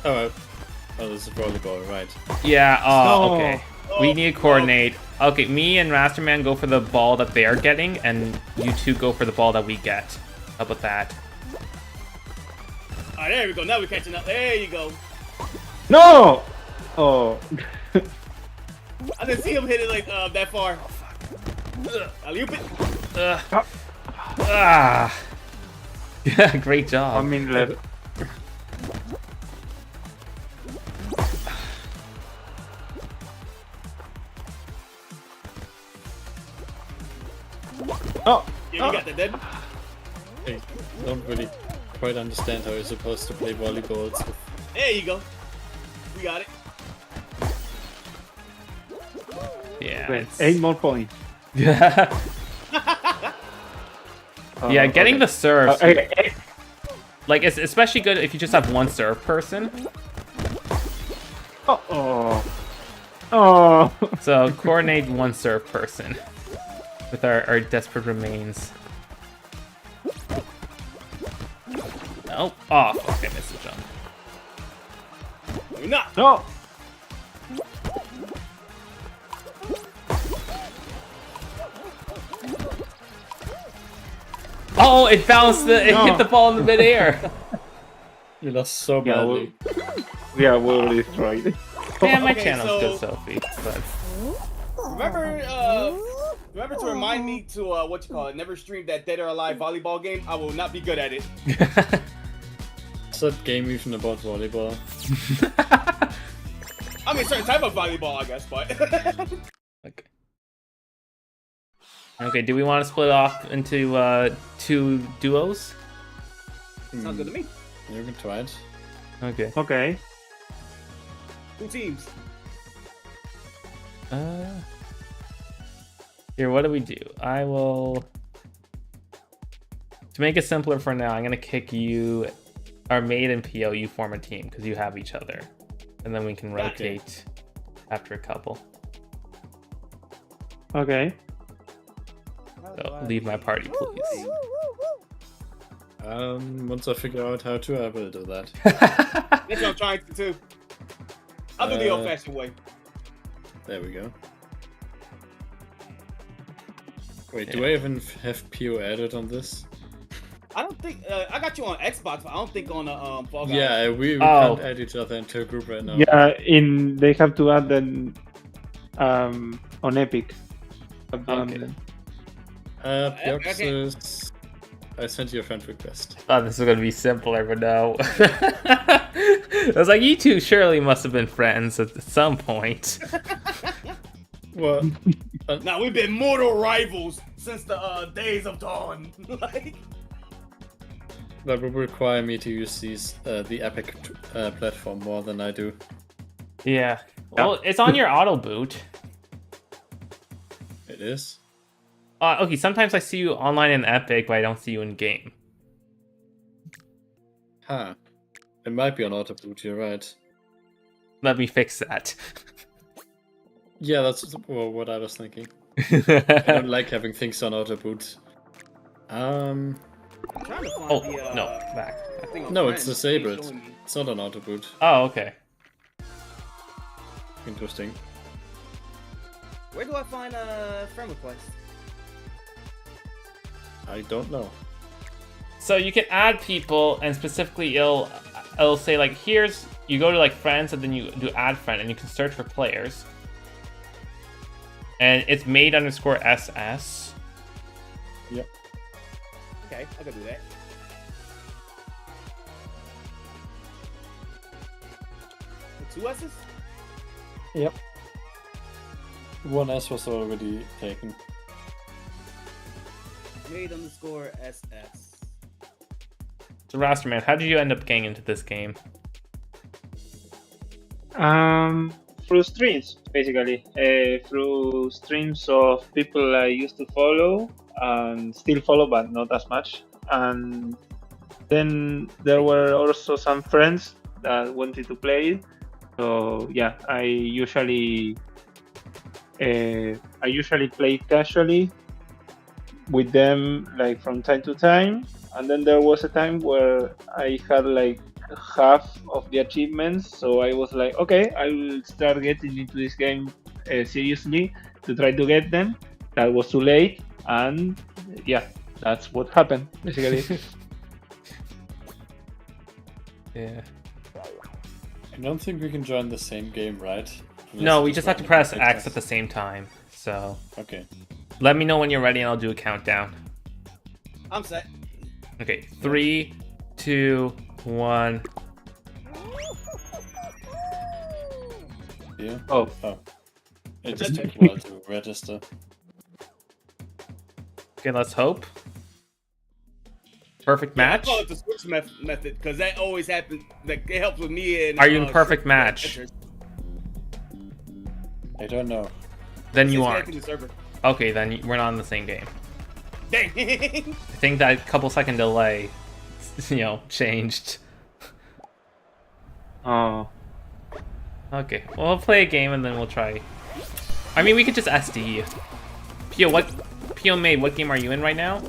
Oh, this is volleyball, right? Yeah. Oh, No. okay. We need to coordinate. Okay, me and Rasterman go for the ball that they're getting, and you two go for the ball that we get. How about that? All right, there we go. Now we're catching up. There you go. No. Oh. I didn't see him hit it like that far. Alley-oop it. Ah. Yeah, great job. 1 minute left. Oh. Yeah, you got that, dead. I don't really quite understand how you're supposed to play volleyballs. There you go. We got it. Yeah. Wait, it's- 8 more points. Yeah. Yeah, getting okay. the serves, Okay. like, it's especially good if you just have one serve person. Oh. Oh. Oh. So coordinate one serve person with our desperate remains. Nope. Oh, fuck, I missed the jump. Maybe not. No. Oh, it bounced it hit the ball in the midair. You lost so Yeah, badly. we are well destroyed. Damn, my Okay, channel's so- good, Sophie. But Remember to remind me to never stream that Dead or Alive volleyball game. I will not be good at it. Is that game even about volleyball? I mean, certain type of volleyball, I guess, but. Okay. Okay, do we want to split off into 2 duos? Sounds good to me. You can try it. Okay. Okay. 2 teams. Here, what do we do? I will... To make it simpler for now, I'm going to kick you... Our Maid and PO, you form a team, because you have each other. And then we can rotate after a couple. Okay. So, leave my party, please. Once I figure out how to, I will do that. That's what I'm trying to do. I'll do the old-fashioned way. There we go. Wait, do I even have PO added on this? I don't think I got you on Xbox, but I don't think on Fall Guys. Yeah, we can't add each other into a group right now. Yeah, they have to add them on Epic. Okay. Pioxis, I sent you a friend request. Thought this was going to be simpler, but no. I was like, you two surely must have been friends at some point. Well, Now we've been mortal rivals since the days of dawn. Like, that would require me to use the Epic platform more than I do. Yeah. Well, it's on your auto boot. It is? Okay, sometimes I see you online in Epic, but I don't see you in game. Huh. It might be on auto boot, you're right. Let me fix that. Yeah, that's what I was thinking. I don't like having things on auto boot. I'm trying to find Oh, the, no, back. thing on No, it's Friends. disabled. Showing me. It's not on auto boot. Oh, okay. Interesting. Where do I find a friend request? I don't know. So you can add people, and specifically it'll say like, here's, you go to like friends, and then you do add friend, and you can search for players. And it's Maid_SS. Yep. Okay, I can do that. With 2 S's? Yep. 1S was already taken. Maid_SS. So Rasterman, how did you end up getting into this game? Through streams, basically. Through streams of people I used to follow and still follow, but not as much. And then there were also some friends that wanted to play it. So yeah, I usually play casually with them, like from time to time. And then there was a time where I had like half of the achievements, so I was like, okay, I will start getting into this game seriously to try to get them. That was too late, and yeah, that's what happened basically. Yeah. I don't think we can join the same game, right? No, we just have to press Unless X at the same time. So Okay. let me know when you're ready, and I'll do a countdown. I'm set. Okay, 3, 2, 1. Yeah. Oh, It just took a while to register. Okay, let's hope. Perfect match. I call it the switch method because that always happens. Like, it helps with me. And, Are you in perfect match? I don't know. Then you Since aren't. connecting the server. Okay, then we're not in the same game. Dang. I think that couple second delay, changed. oh, Okay, well, we'll play a game and then we'll try. I mean, we could just SD. Pio Maid, what game are you in right now?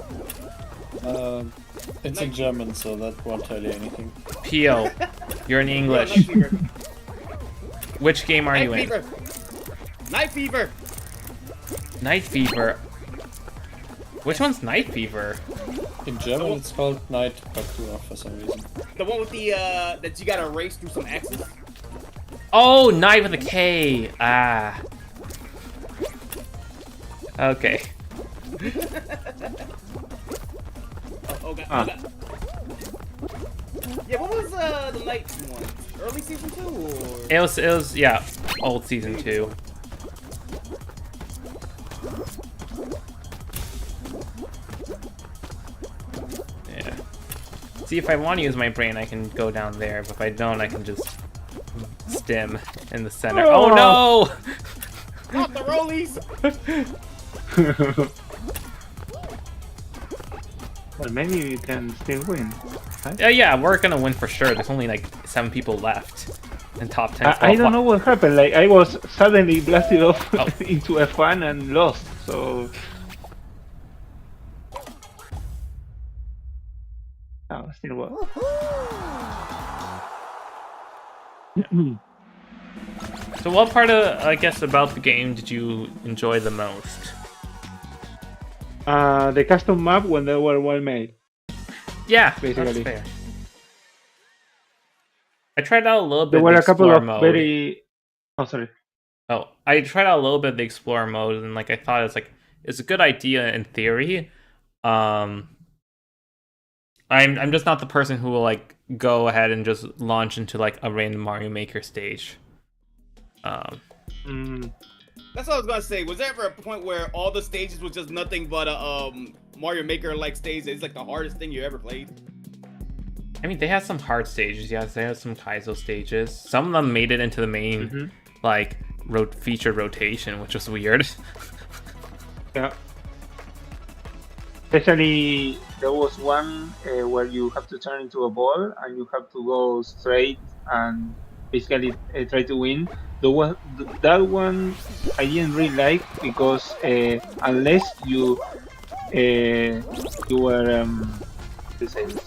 It's in German, so that won't tell you anything. Pio, you're in English. Night Fever. Which game are you Night in? Fever. Night Fever. Night Fever. Which one's Night Fever? In German, it's called Night Parkour for some reason. The one with the that you gotta race through some axes. Oh, Night with a K. Ah. Okay. Oh god. Oh, god. Yeah, what was the night one? Early season 2 or? It was yeah. old season 2. Yeah. See, if I want to use my brain, I can go down there, but if I don't, I can just stim in the center. Oh no! Not the rollies! Well, maybe you can still win. Yeah, we're gonna win for sure. There's only like 7 people left in top 10. I don't know what happened. Like I was suddenly blasted off Oh. into a fan and lost. So. Oh, still well. So what part of, I guess, about the game did you enjoy the most? The custom map when they were well made. Yeah, Basically. that's fair. I tried out a little bit There were the a couple Explorer of mode. very. Oh, sorry. Oh, I tried out a little bit of the Explorer mode, and like I thought it's a good idea in theory. I'm just not the person who will like go ahead and just launch into like a random Mario Maker stage. That's what I was gonna say. Was there ever a point where all the stages was just nothing but a Mario Maker like stage? It's like the hardest thing you ever played. I mean, they had some hard stages. Yes, they had some Kaizo stages. Some of them made it into the main like featured rotation, which was weird. Yeah. Especially, there was one where you have to turn into a ball and you have to go straight and basically try to win. That one I didn't really like because unless you were how to say this?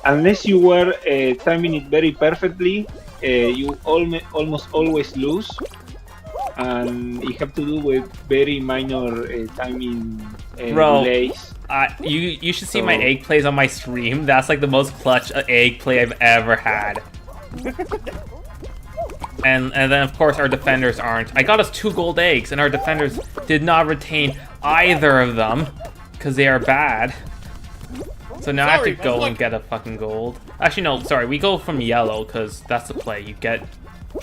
Unless you were timing it very perfectly, you almost always lose. And you have to do with very minor timing Bro, delays. You should see my egg plays on my stream. That's like the most clutch egg play I've ever had. And then of course our defenders aren't. I got us 2 gold eggs, and our defenders did not retain either of them because they are bad. So now I have to go and get a fucking gold. Actually, no, sorry. We go from yellow because that's the play. You get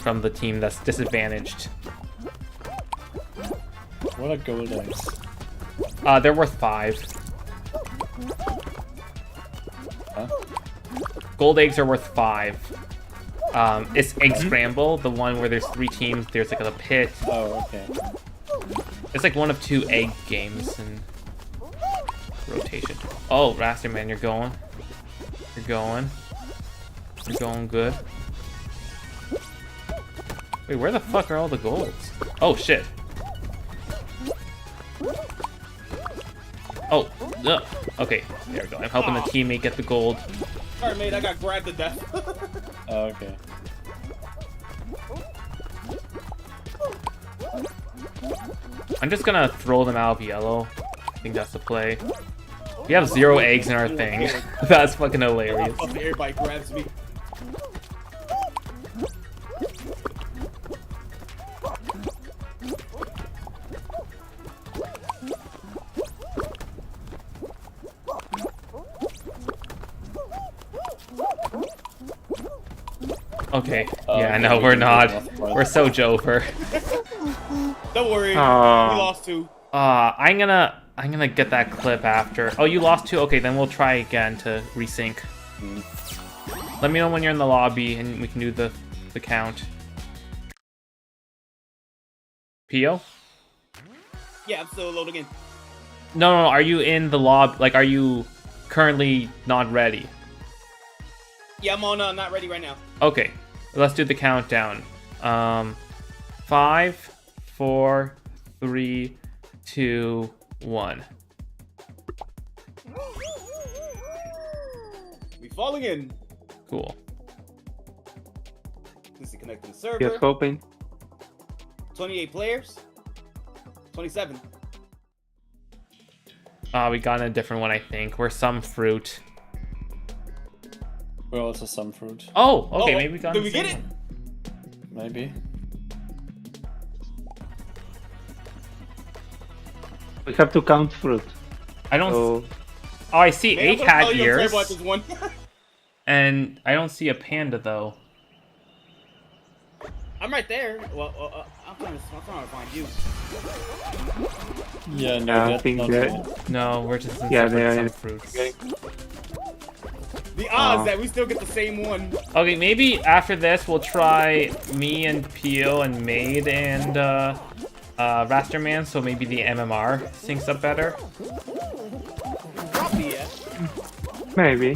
from the team that's disadvantaged. What are gold eggs? They're worth 5. Huh? Gold eggs are worth 5. It's Egg Scramble, the one where there's 3 teams. There's like a pit. Oh, okay. It's like one of 2 egg games in rotation. Oh, Raster Man, you're going. You're going. You're going good. Wait, where the fuck are all the golds? Oh, shit. Oh, ugh. Okay, there we go. I'm helping the teammate get the gold. Sorry, mate, I got grabbed to death. Oh, okay. I'm just gonna throw them out of yellow. I think that's the play. We have 0 eggs in our thing. That's fucking hilarious. Everybody grabs me. Okay, yeah, I know, we're not. We're so Jover. Don't worry, we Aw. lost 2. I'm gonna get that clip after. Oh, you lost 2? Okay, then we'll try again to resync. Let me know when you're in the lobby and we can do the count. Pio? Yeah, I'm still loading in. No, are you in the lobby? Like, are you currently not ready? Yeah, I'm on not ready right now. Okay, let's do the countdown. 5, 4, 3, 2, 1. We falling in. Cool. This is connecting the server. Just hoping. 28 players. 27. We got a different one, I think. We're some fruit. We're also some fruit. Oh, okay, Oh, maybe we got did the we get same it? one. Maybe. We have to count fruit. I don't. So Oh, I see Man, a I'm gonna cat tell you I'm ears, terrible at this one. and I don't see a panda though. I I'm right there. Well, I'm trying to find you. Yeah, no, Yeah, I that's think not that- all. No, we're just in Yeah, separate they are- fruits. okay. The odds Oh. that we still get the same one. Okay, maybe after this we'll try me and Pio and Maid and Rasterman, so maybe the MMR syncs up better. Probably, yeah. Maybe.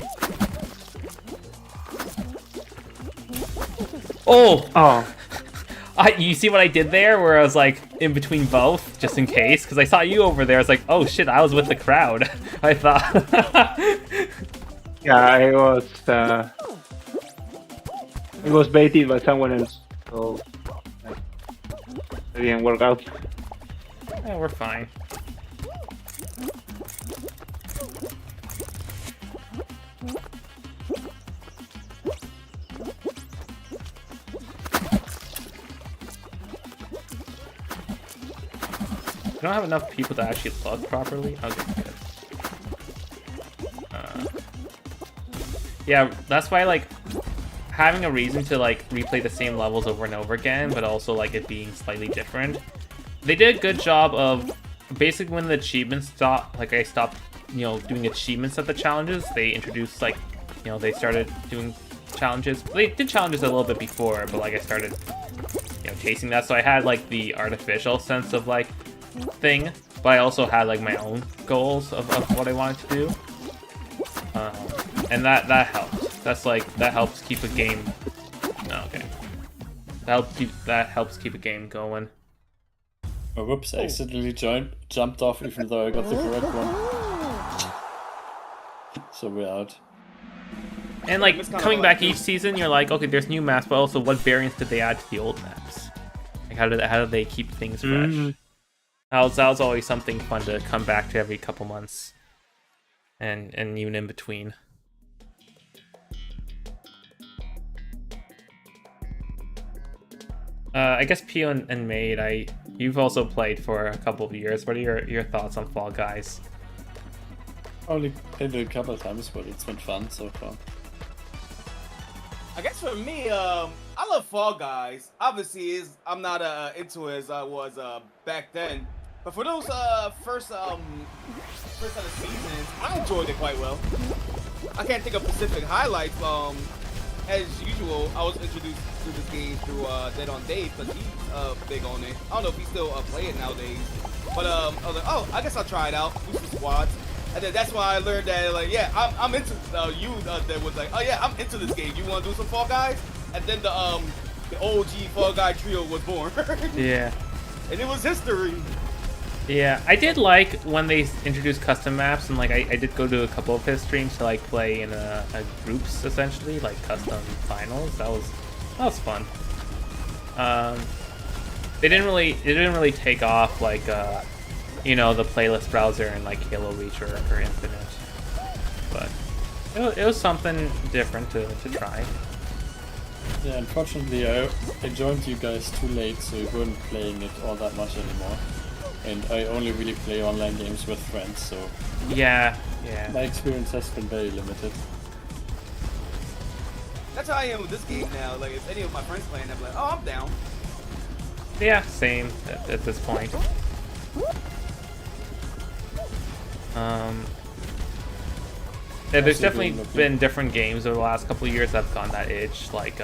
Oh, Oh, you see what I did there, where I was like in between both, just in case, because I saw you over there. I was like, oh shit, I was with the crowd. I thought. yeah, it was baited by someone else, so it didn't work out. Yeah, we're fine. I don't have enough people to actually look properly. Okay, good. Yeah, that's why like having a reason to like replay the same levels over and over again, but also like it being slightly different. They did a good job of basically when the achievements stopped, like I stopped, you know, doing achievements at the challenges. They introduced like, you know, they started doing challenges. They did challenges a little bit before, but like I started, you know, chasing that. So I had like the artificial sense of like thing, but I also had like my own goals of what I wanted to do, and that helps. That's like that helps keep a game. Oh, okay, that helps keep a game going. Oh, whoops! I accidentally jumped off, even though I got the correct one. So we're out. And like It's kinda coming like back each season, you're like, okay, there's new maps, but also what variants did they add to the old maps? Like how do they keep things fresh? Mhm. That was always something fun to come back to every couple months, and even in between. I guess Pio and Maid, you've also played for a couple of years. What are your thoughts on Fall Guys? Only played it a couple of times, but it's been fun so far. I guess for me, I love Fall Guys. Obviously, I'm not into it as I was back then. But for those first set of seasons, I enjoyed it quite well. I can't think of specific highlights. As usual, I was introduced to this game through Dead on Dave because he's big on it. I don't know if he still play it nowadays. But I was like, oh, I guess I'll try it out. Do some squads. And then that's why I learned that, like, yeah, I'm into you that was like, oh yeah, I'm into this game. You want to do some Fall Guys? And then the OG Fall Guy trio was born. Yeah. And it was history. Yeah, I did like when they introduced custom maps, and like I did go to a couple of his streams to like play in a groups essentially, like custom finals. That was fun. It didn't really take off like you know, the playlist browser and like Halo Reach or Infinite, but it was something different to try. Yeah, unfortunately, I joined you guys too late, so you weren't playing it all that much anymore. And I only really play online games with friends, so Yeah. my experience has been very limited. That's how I am with this game now. Like, if any of my friends playing, I'm like, oh, I'm down. Yeah, same at this point. Yeah, there's Also definitely doing okay. been different games over the last couple of years that have gone that itch. Like,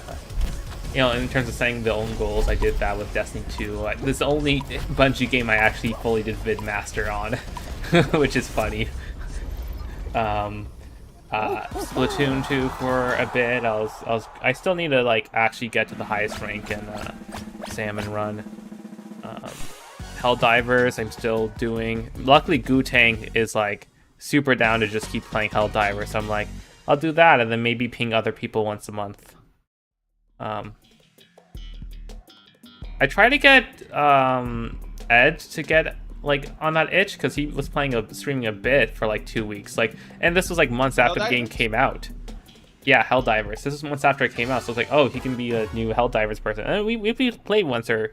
you know, in terms of setting the own goals, I did that with Destiny 2. This is the only Bungie game I actually fully did VidMaster on, which is funny. Splatoon 2 for a bit. I still need to like actually get to the highest rank in Salmon Run. Helldivers I'm still doing. Luckily Gutang is like super down to just keep playing Helldivers, so I'm like, I'll do that and then maybe ping other people once a month. I try to get Ed to get like on that itch because he was streaming a bit for like 2 weeks, like, and this was like months after the game came out. Yeah, Helldivers. This is months after it came out, so I was like, oh, he can be a new Helldivers person. And we played once and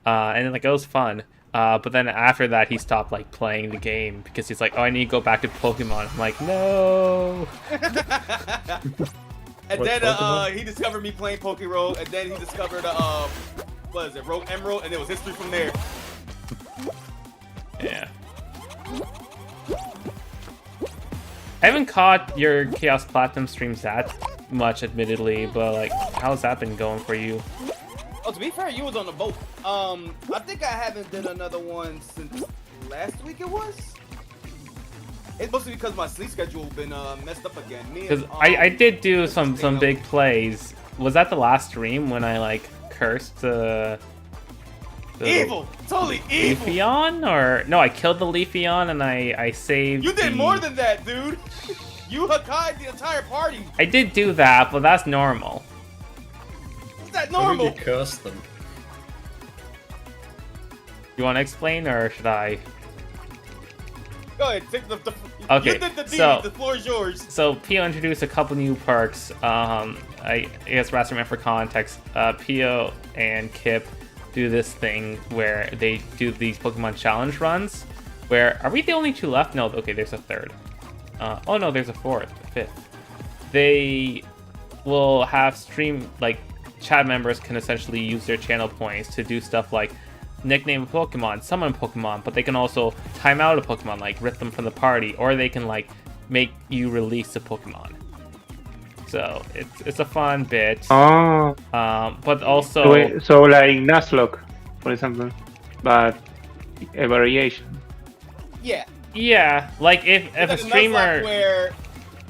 then like it was fun. But then after that, he stopped like playing the game because he's like, oh, I need to go back to Pokemon. I'm like, no. And What then Pokemon? he discovered me playing Pokéroll, and then he discovered what is it, Rogue Emerald, and it was history from there. Yeah. I haven't caught your Chaos Platinum streams that much, admittedly, but like, how's that been going for you? Oh, to be fair, you was on the boat. I think I haven't done another one since last week. It was. It's mostly because my sleep schedule been messed up again. Because I did do some big plays. Was that the last stream when I like cursed the evil, totally evil. Leafeon? Or no, I killed the Leafeon and I saved. You did the... more than that, dude. You Hakai'd the entire party. I did do that, but that's normal. Is that How did normal? you curse them? You want to explain, or should I? Go ahead, take the Okay, you did the deed. so- The floor is yours. So Pio introduced a couple new perks. I guess Rasterman for context. Pio and Kip do this thing where they do these Pokemon challenge runs. Where are we the only two left? No, okay, there's a third. Oh no, there's a fourth, a fifth. They will have stream like chat members can essentially use their channel points to do stuff like nickname a Pokemon, summon a Pokemon, but they can also time out a Pokemon, like rip them from the party, or they can like make you release a Pokemon. So it's a fun bit. Oh, But also so like Nuzlocke, for example, but a variation. Yeah. yeah, like if It's a like streamer Nuzlocke where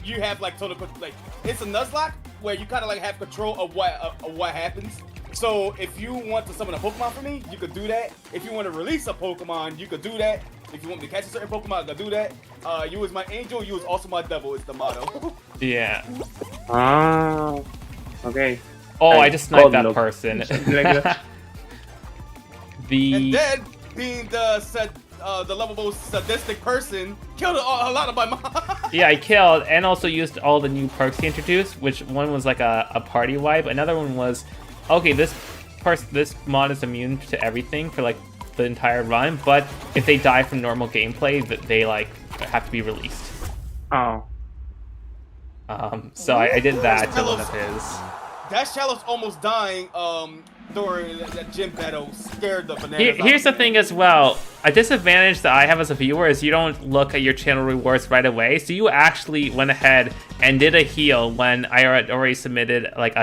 you have like total like it's a Nuzlocke where you kind of like have control of what happens. So if you want to summon a Pokemon for me, you could do that. If you want to release a Pokemon, you could do that. If you want me to catch a certain Pokemon, I could do that. You was my angel, you was also my devil is the motto. yeah. Ah, okay. Oh, I Like just sniped that Godlock. person. Something like that. And then being the lovable sadistic person, killed a lot of my mom. Yeah, I killed and also used all the new perks he introduced, which one was like a party wipe. Another one was, okay, this mod is immune to everything for like the entire run, but if they die from normal gameplay, that they like have to be released. Oh, So I did that to one of his. Dash Shallow's almost dying during that gym battle scared the bananas. Here's the thing as well. A disadvantage that I have as a viewer is you don't look at your channel rewards right away. So you actually went ahead and did a heal when I had already submitted like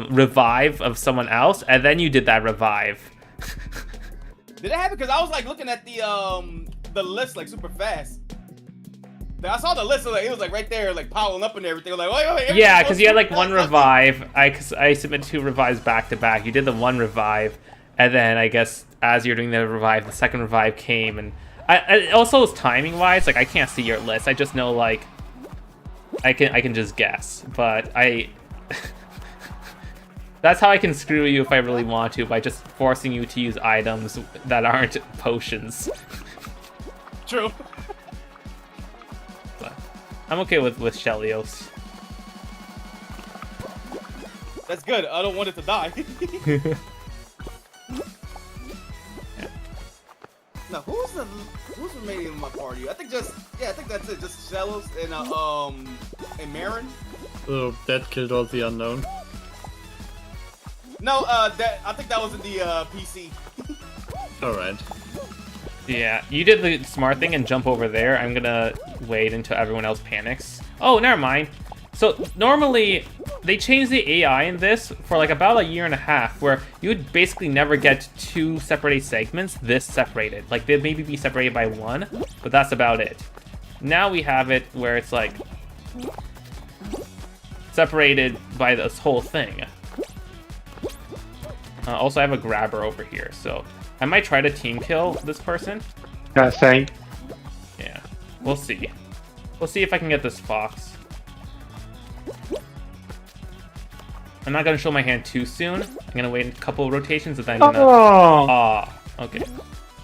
revive of someone else, and then you did that revive. Did it happen? Because I was like looking at the list like super fast. Like, I saw the list, like it was like right there, like piling up and everything. Like, wait, Yeah, because you had like one revive. I submitted 2 revives back to back. You did the 1 revive, and then I guess as you're doing the revive, the second revive came, and I also timing wise, like I can't see your list. I just know like I can just guess, but that's how I can screw you if I really want to, by just forcing you to use items that aren't potions. True. But I'm okay with Shelios. That's good. I don't want it to die. Now, who's remaining in my party? I think that's it. Just Shellos and Marin. So that killed all the unknown. No, I think that was in the PC. Alright. Yeah, you did the smart thing and jump over there. I'm gonna wait until everyone else panics. Oh, never mind. So normally they changed the AI in this for like about a year and a half, where you would basically never get 2 separated segments this separated. Like they'd maybe be separated by 1, but that's about it. Now we have it where it's like separated by this whole thing. Also, I have a grabber over here, so I might try to team kill this person. yeah, same. Yeah, we'll see. We'll see if I can get this fox. I'm not gonna show my hand too soon. I'm gonna wait a couple of rotations and then I'm gonna... Oh, okay.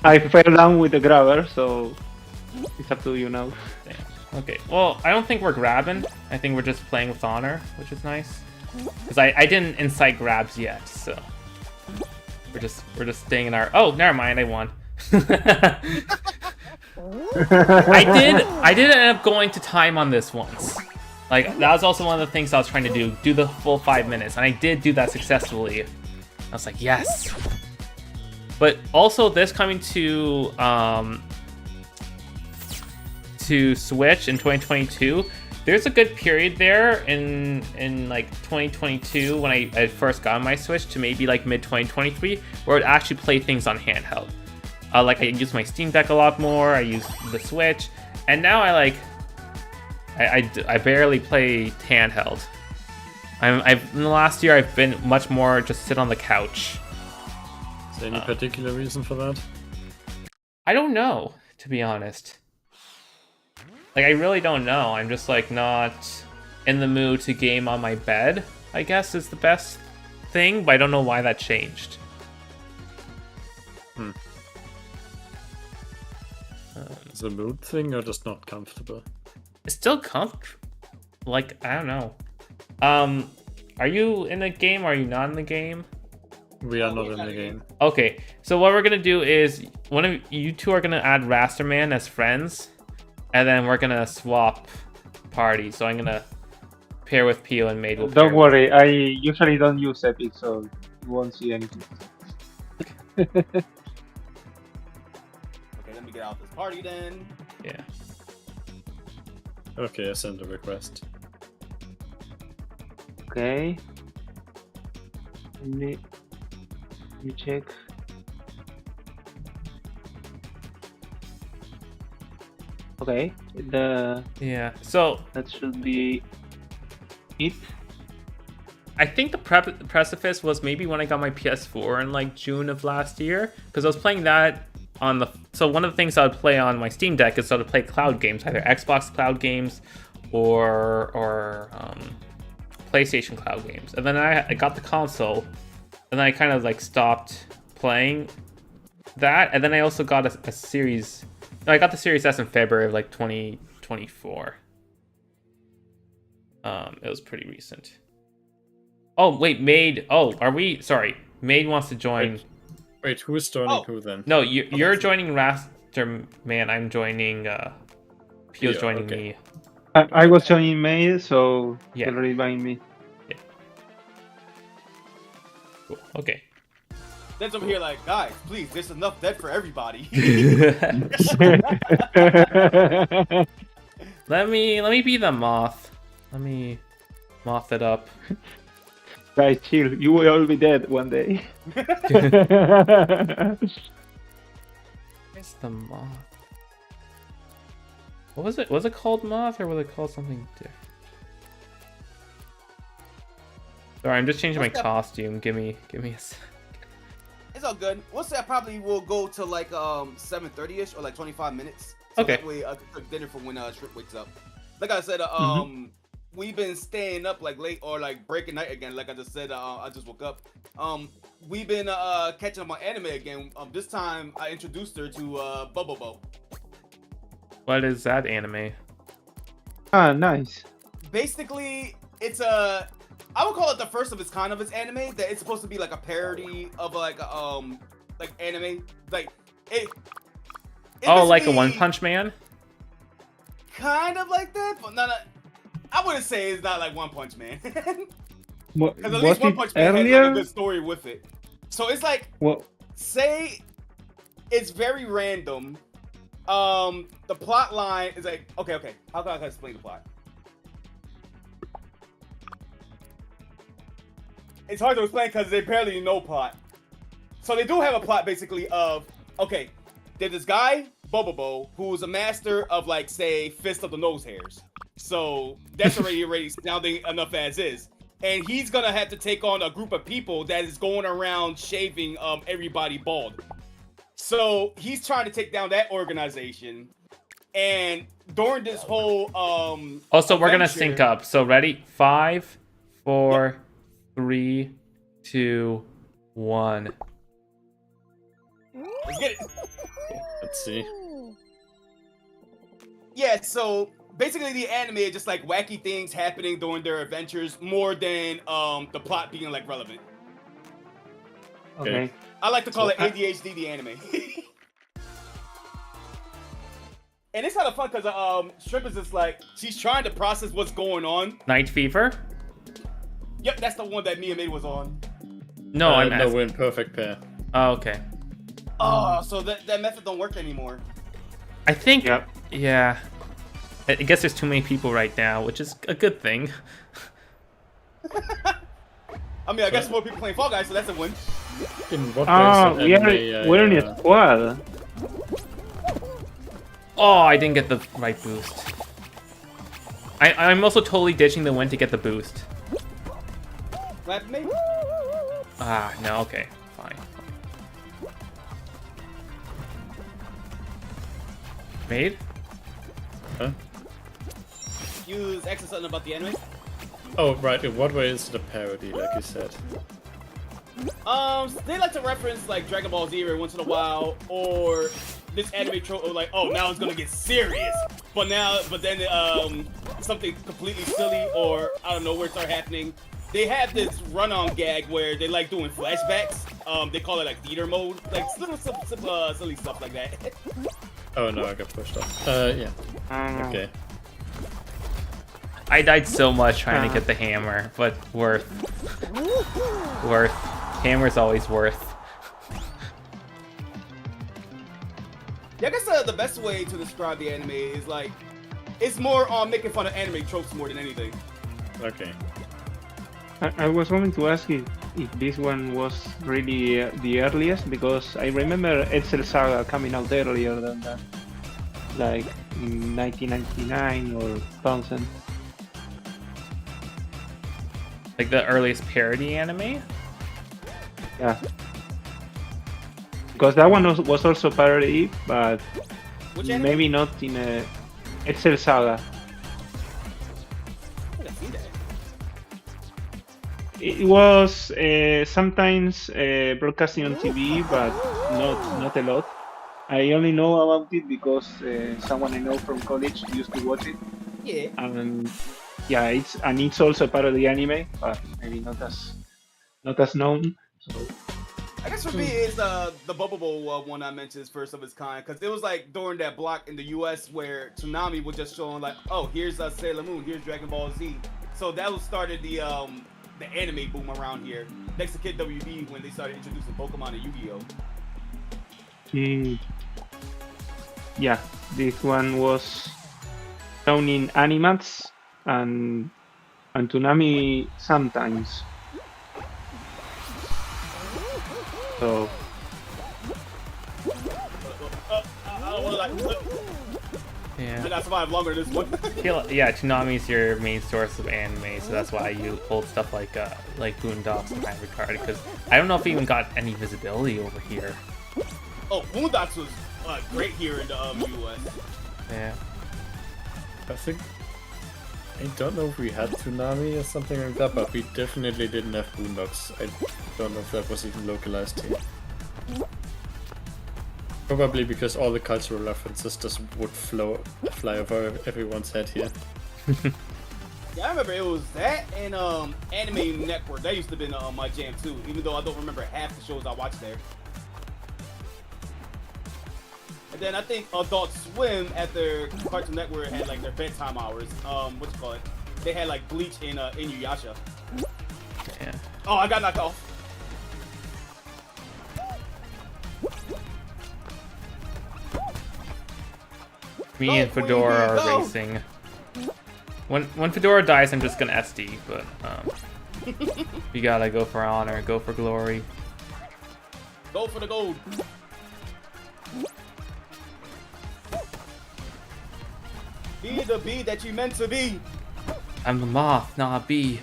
I fell down with the grabber, so it's up to you now. Damn. Okay, well, I don't think we're grabbing. I think we're just playing with honor, which is nice. Because I didn't incite grabs yet, so... We're just staying in our... Oh, never mind, I won. I did end up going to time on this once. Like, that was also one of the things I was trying to do the full 5 minutes, and I did do that successfully. I was like, yes. But also, this coming to Switch in 2022, there's a good period there in like 2022 when I first got my Switch to maybe like mid 2023, where I'd actually play things on handheld. Like, I use my Steam Deck a lot more. I use the Switch, and now I barely play handheld. In the last year, I've been much more just sit on the couch. Is there any particular reason for that? I don't know, to be honest. Like, I really don't know. I'm just like not in the mood to game on my bed, I guess is the best thing, but I don't know why that changed. Is it a mood thing or just not comfortable? It's still comfortable. Like, I don't know. Are you in the game or are you not in the game? We are not in the game. Okay, so what we're gonna do is one of you two are gonna add Rasterman as friends, and then we're gonna swap parties. So I'm gonna pair with Pio and Maid will pair Don't worry, I usually don't use Epic, so you won't see anything. Okay, let me get out this party then. Yeah. Okay, I send a request. Okay. Let me check. Okay, Yeah. So that should be it. I think the precipice was maybe when I got my PS4 in like June of last year, because I was playing that on the. So one of the things I would play on my Steam Deck is to play cloud games, either Xbox cloud games or PlayStation cloud games. And then I got the console, and then I kind of like stopped playing that. And then I also got a series. I got the Series S in February of like 2024. It was pretty recent. Oh wait, Maid. Oh, are we? Sorry, Maid wants to join. Wait, who's joining who then? No, you're joining Rasterman. I'm joining. Pio's joining okay. me. I was joining May, so Yeah. already invite me. Cool. Okay. Then over here like, guys, please, there's enough dead for everybody. Let me be the moth. Let me moth it up. Guys, chill. You will all be dead one day. Where's the moth? What was it? Was it called moth or was it called something different? Sorry, I'm just changing my What's that? costume. Give me a sec. It's all good. We'll say I probably will go to like 7:30ish or like 25 minutes. So Okay. That way I can cook dinner for when Trip wakes up. Like I said, we've been staying up like late or like breaking night again. Like I just said, I just woke up. We've been catching up on anime again. This time I introduced her to Bobobo. What is that anime? Ah, nice. Basically, it's I would call it the first of its kind of its anime. That it's supposed to be like a parody of like anime. Like it Oh, like a basically- One Punch Man? Kind of like that, but not. I wouldn't say it's not like One Punch Man. Because What, at was least One it Punch Man has like earlier? a good story with it. So it's like, Well, say it's very random. The plot line is like, okay. How can I explain the plot? It's hard to explain because they barely know plot. So they do have a plot basically of, okay, there's this guy, Bobobo, who's a master of like, say, Fist of the Nose Hairs. So that's already sounding enough as is. And he's gonna have to take on a group of people that is going around shaving everybody bald. So he's trying to take down that organization. And during this whole Also, we're gonna adventure- sync up. So ready? 5, 4, 3, 2, 1. Let's get it. Let's see. Yeah, so basically the anime is just like wacky things happening during their adventures more than the plot being like relevant. okay. I like to call So it ADHD the anime. And it's kind of fun because Shrimp is just like she's trying to process what's going on. Night Fever? Yep, that's the one that me and May was on. No, I'm no, asking. we're in perfect pair. Oh, okay. Oh, so that method don't work anymore. I think. Yep. Yeah. I guess there's too many people right now, which is a good thing. I mean, I guess more people playing Fall Guys, so that's a win. In what Oh, ways in we're in anime, a squad. Oh, I didn't get the right boost. I'm also totally ditching the win to get the boost. Clap me. Ah, no, okay. Fine. Made? Huh? Use X or something about the anime. Oh, right. In what way is it a parody, like you said? They like to reference like Dragon Ball Z every once in a while, or this anime trope, or like, oh, now it's gonna get serious. But then something completely silly, or I don't know where it started happening. They have this run-on gag where they like doing flashbacks. They call it like theater mode, like little silly stuff like that. Oh no, I got pushed off. Yeah. Okay. I died so much trying to get the hammer, but worth. Worth. Hammer's always worth. Yeah, I guess the best way to describe the anime is like, it's more on making fun of anime tropes more than anything. Okay. I was going to ask if this one was really the earliest, because I remember Edsel Saga coming out earlier than that, like in 1999 or 2000. Like the earliest parody anime? Yeah. Because that one was also parody, but Which anime? maybe not in a Edsel Saga. I think I've seen that. It was sometimes broadcasting on TV, but not a lot. I only know about it because someone I know from college used to watch it, Yeah. and yeah, it's also part of the anime, but maybe not as known. So I guess for me, it's the Bubble Bowl one I mentioned is first of its kind, because it was like during that block in the U.S. where Toonami was just showing like, oh, here's Sailor Moon, here's Dragon Ball Z. So that was started the anime boom around here. Next to Kid WB when they started introducing Pokemon and Yu-Gi-Oh. yeah, this one was shown in Animats and Toonami sometimes. So I don't want to like. I Yeah. gotta survive longer than this one. Yeah, Toonami's your main source of anime, so that's why you hold stuff like Boondocks in high regard, because I don't know if it even got any visibility over here. Oh, Boondocks was great here in the U.S. Yeah. I think I don't know if we had Toonami or something like that, but we definitely didn't have Boondocks. I don't know if that was even localized here. Probably because all the cultural references just would fly over everyone's head here. Yeah, I remember it was that and Anime Network. That used to be my jam too, even though I don't remember half the shows I watched there. And then I think Adult Swim at their Cartoon Network had like their bedtime hours. What's it called? They had like Bleach and Inuyasha. Yeah. Oh, I got knocked off. Me Go, and Fedora Queenie, are go! racing. When Fedora dies, I'm just gonna SD, but you gotta go for honor, go for glory. Go for the gold. Be the bee that you meant to be. I'm the moth, not a bee.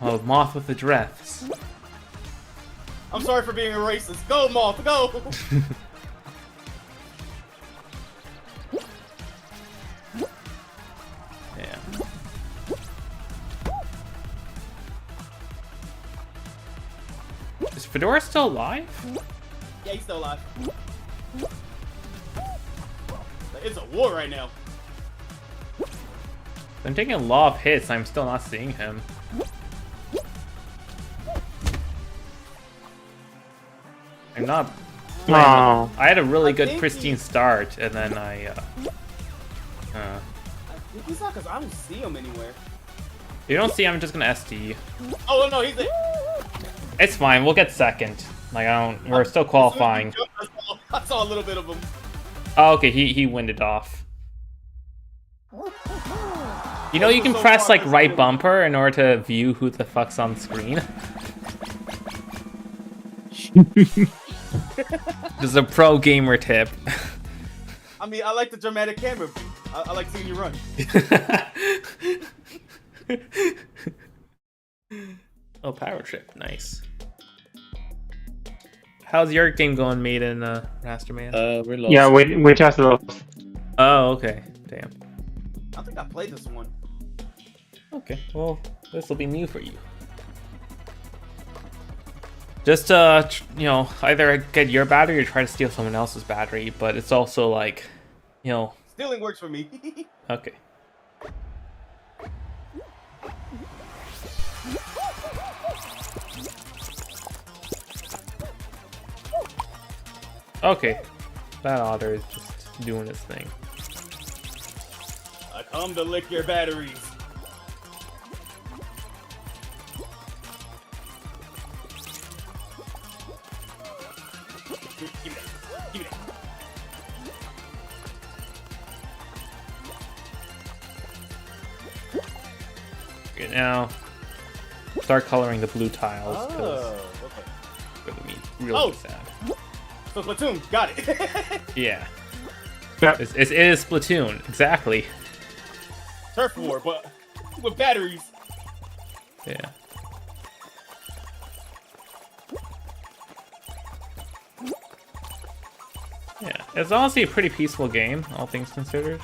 Oh, moth with the dress. I'm sorry for being a racist. Go, Moth, go! Yeah. Is Fedora still alive? Yeah, he's still alive. It's a war right now. I'm taking a lot of hits, I'm still not seeing him. I'm not No. I had a really I good think pristine he- start, and then I He's not because I don't see him anywhere. you don't see, I'm just gonna SD. Oh no, he's like. It's fine. We'll get second. Like we're still qualifying. I saw a little bit of him. Oh, okay. He winded off. You know, you can So press far, like this right is- bumper in order to view who the fuck's on screen. This is a pro gamer tip. I mean, I like the dramatic camera. I like seeing you run. Oh, power trip, nice. How's your game going, mate and Rasterman? We lost. Yeah, we just lost. Oh, okay. Damn. I think I played this one. Okay, well, this will be new for you. Just you know, either get your battery or try to steal someone else's battery, but it's also like, you know, Stealing works for me. okay. Okay, that otter is just doing its thing. I come to lick your batteries. Give me that. Give me that. Okay, now start coloring the blue tiles because Oh, okay. it's gonna be really Oh. sad. So Platoon, got it. Yeah, Yeah. it is Splatoon, exactly. Turf war, but with batteries. Yeah. Yeah, it's honestly a pretty peaceful game, all things considered.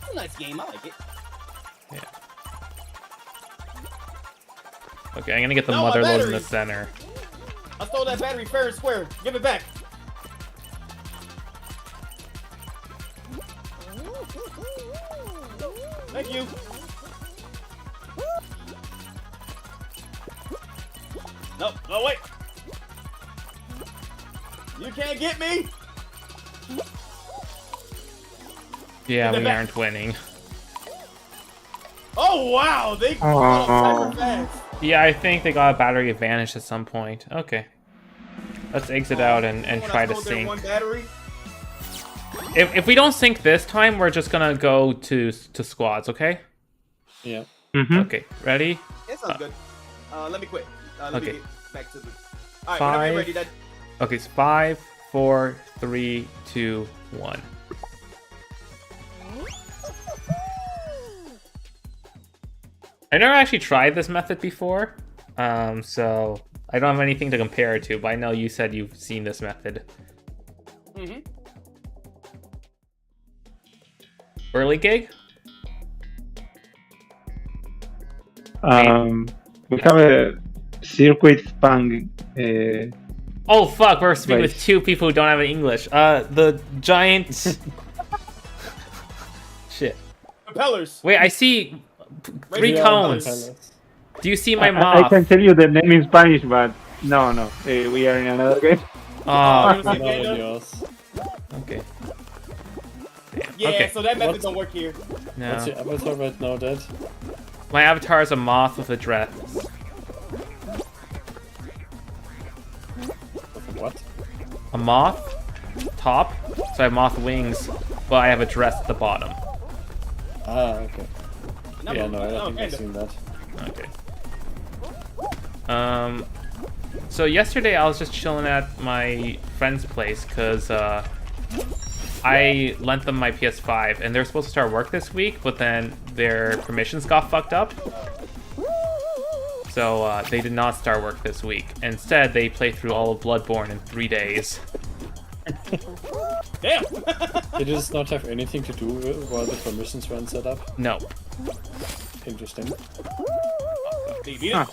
It's a nice game. I like it. Yeah. Okay, I'm gonna get the No, my mother load in the batteries! center. I stole that battery fair and square. Give it back. Thank you. No, no, wait. You can't get me. Yeah, Give it we back. aren't winning. Oh, wow. They Oh. got up super fast. Yeah, I think they got a battery advantage at some point. Okay. Let's exit out and When I try to stole their sync. one battery. If we don't sync this time, we're just gonna go to squads, okay? Yeah. Mm-hmm. Okay, ready? It sounds good. Let me quit. Let Okay. me get back to the. All right, whenever Five. you're ready, Dad. Okay, it's 5, 4, 3, 2, 1. I never actually tried this method before, so I don't have anything to compare it to, but I know you said you've seen this method. Mm-hmm. Early gig? We have a circuit span. Oh fuck, we're speaking with Right. two people who don't have English. The giant... Shit. Propellers. Wait, I see three Yeah, cones. Do you see my I moth? can tell you the name in Spanish, but no, we are in another game. Oh, You wanna see Not Data? yours. okay. Damn. Yeah, Okay. so that method What's- don't work here. What's No. your avatar right now, Dad? My avatar is a moth with a dress. What? A moth top, so I have moth wings, but I have a dress at the bottom. Ah, okay. Yeah, no, I don't think I've kinda. seen that. Okay. So yesterday I was just chilling at my friend's place because I lent them my PS5 and they're supposed to start work this week, but then their permissions got fucked up. So they did not start work this week. Instead, they played through all of Bloodborne in 3 days. Damn. It does not have anything to do with while the permissions weren't set up. No. Interesting. They beat it.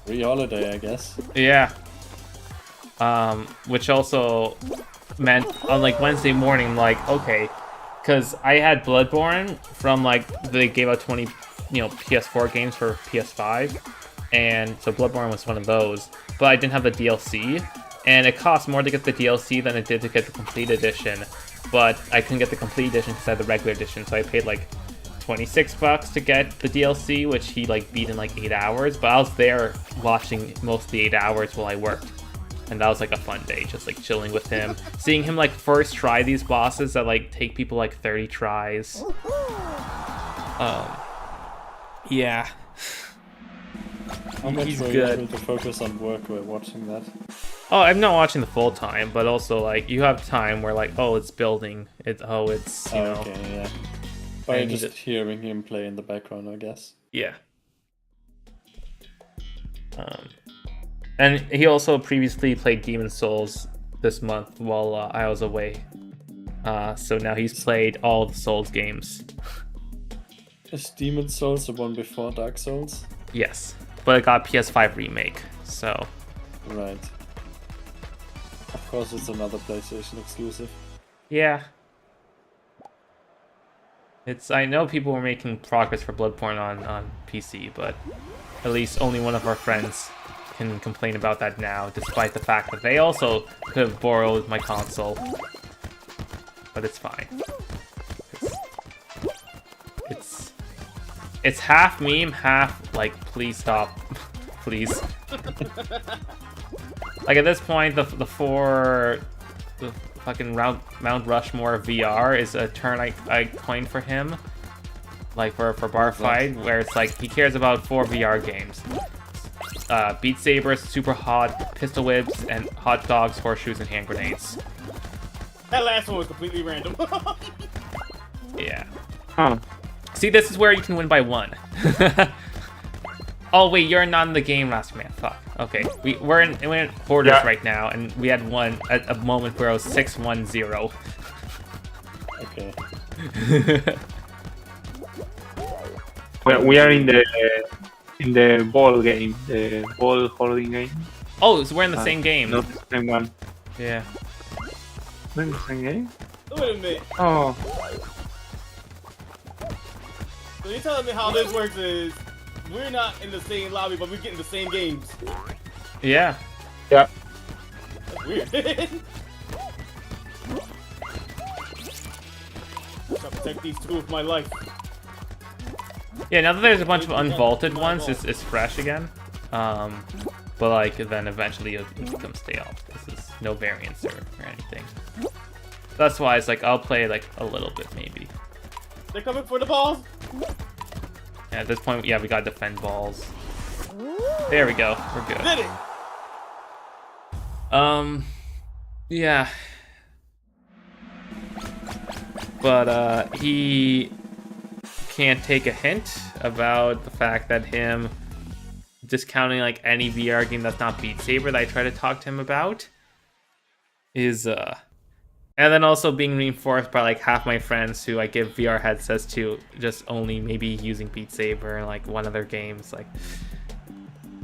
Free holiday, I guess. Yeah. Which also meant on like Wednesday morning, like, okay, because I had Bloodborne from like they gave out 20, PS4 games for PS5, and so Bloodborne was one of those. But I didn't have the DLC, and it cost more to get the DLC than it did to get the complete edition. But I couldn't get the complete edition because I had the regular edition, so I paid like $26 to get the DLC, which he like beat in like 8 hours. But I was there watching most of the 8 hours while I worked, and that was like a fun day, just like chilling with him, seeing him like first try these bosses that like take people like 30 tries. Yeah. How much He's were you good. able to focus on work while watching that? Oh, I'm not watching the full time, but also like you have time where like, oh, it's building. It's you know. Okay, yeah. By And just hearing him play in the background, I guess. Yeah. And he also previously played Demon Souls this month while I was away. So now he's played all the Souls games. Is Demon Souls the one before Dark Souls? Yes, but it got PS5 remake. So Right. Of course, it's another PlayStation exclusive. yeah. I know people were making progress for Bloodborne on PC, but at least only one of our friends can complain about that now, despite the fact that they also could have borrowed my console. But it's fine. It's half meme, half like, please stop, please. Like at this point, the fucking Mount Rushmore VR is a term I coined for him, like for bar fight, where it's like he cares about 4 VR games: Beat Saber, Super Hot, Pistol Whips, and Hot Dogs, Horseshoes, and Hand Grenades. That last one was completely random. Yeah. Huh. See, this is where you can win by 1. Oh wait, you're not in the game, Last Man. Fuck. Okay, we're in quarters right now, and we had a moment where it was 6-1-0. Okay. Well, we are in the ball game, the ball holding game. Oh, so we're in the same game. Not the same one. Yeah. Not in the same game? Wait a minute. Oh, So you're telling me how this works is we're not in the same lobby, but we're getting the same games. Yeah. yeah. That's weird. I'll protect these two with my life. Yeah, now that there's a bunch of unvaulted ones, it's fresh again. But like, then eventually it'll become stale. This is no variance or anything. That's why it's like, I'll play like a little bit maybe. They're coming for the balls. Yeah, at this point, yeah, we gotta defend balls. There we go. We're good. Did it. Yeah. But he can't take a hint about the fact that him discounting like any VR game that's not Beat Saber that I try to talk to him about is and then also being reinforced by like half my friends who I give VR headsets to just only maybe using Beat Saber and like one other game. It's like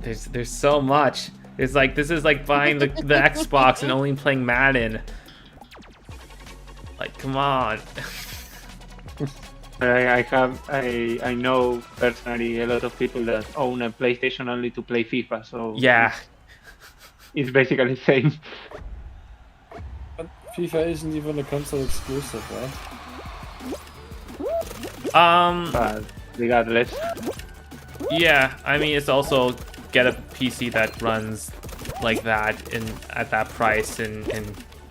there's so much. It's like this is like buying the Xbox and only playing Madden. Like, come on. I know personally a lot of people that own a PlayStation only to play FIFA, so Yeah. it's basically the same. But FIFA isn't even a console exclusive, right? But regardless, Yeah, I mean, it's also get a PC that runs like that at that price in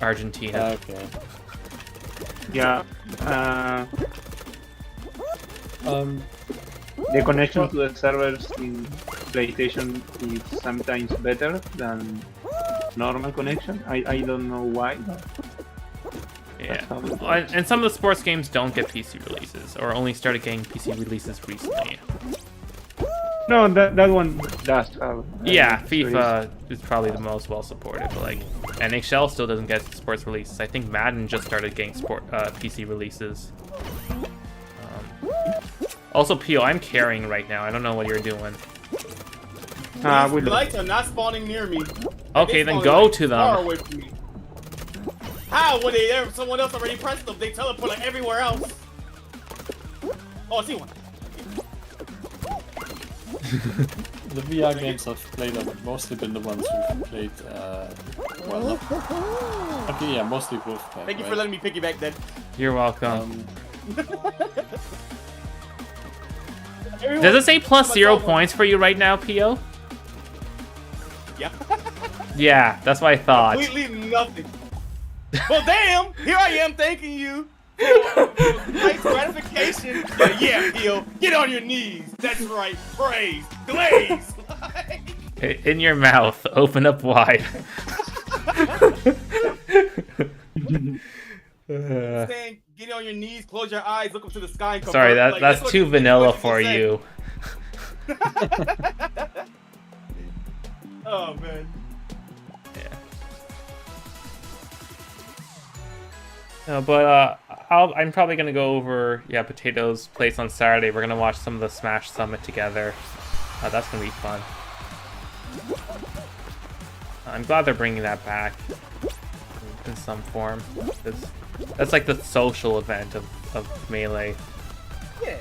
Argentina. Okay. yeah. The connection to the servers in PlayStation is sometimes better than normal connection. I don't know why. But Yeah. that's how it works. And some of the sports games don't get PC releases, or only started getting PC releases recently. No, that one does have. Yeah, release. FIFA is probably the most well supported, but like NHL still doesn't get sports releases. I think Madden just started getting PC releases. Also, Pio, I'm carrying right now. I don't know what you're doing. These lights are not spawning near me. Okay, They then spawn, go like, to far them. away from me. How? When someone else already pressed them, they teleport like everywhere else. Oh, I see one. The VR games I've played have mostly been the ones we've played. Well, okay, yeah, mostly Wolfpack. Thank you for right? letting me piggyback then. You're welcome. Everyone- Does it say plus 0 myself- points for you right now, Pio? Yeah. Yeah, that's what I thought. Completely nothing. Well, damn! Here I am thanking you for nice gratification. Yeah, Pio, get on your knees. That's right. Praise, glaze. In your mouth, open up wide. Saying, get on your knees, close your eyes, look up to the sky. And Sorry, convert. Like, that's what too you- vanilla what for say. you. Oh man. But I'm probably gonna go over Potato's place on Saturday. We're gonna watch some of the Smash Summit together. That's gonna be fun. I'm glad they're bringing that back in some form. That's like the social event of Melee. Yeah.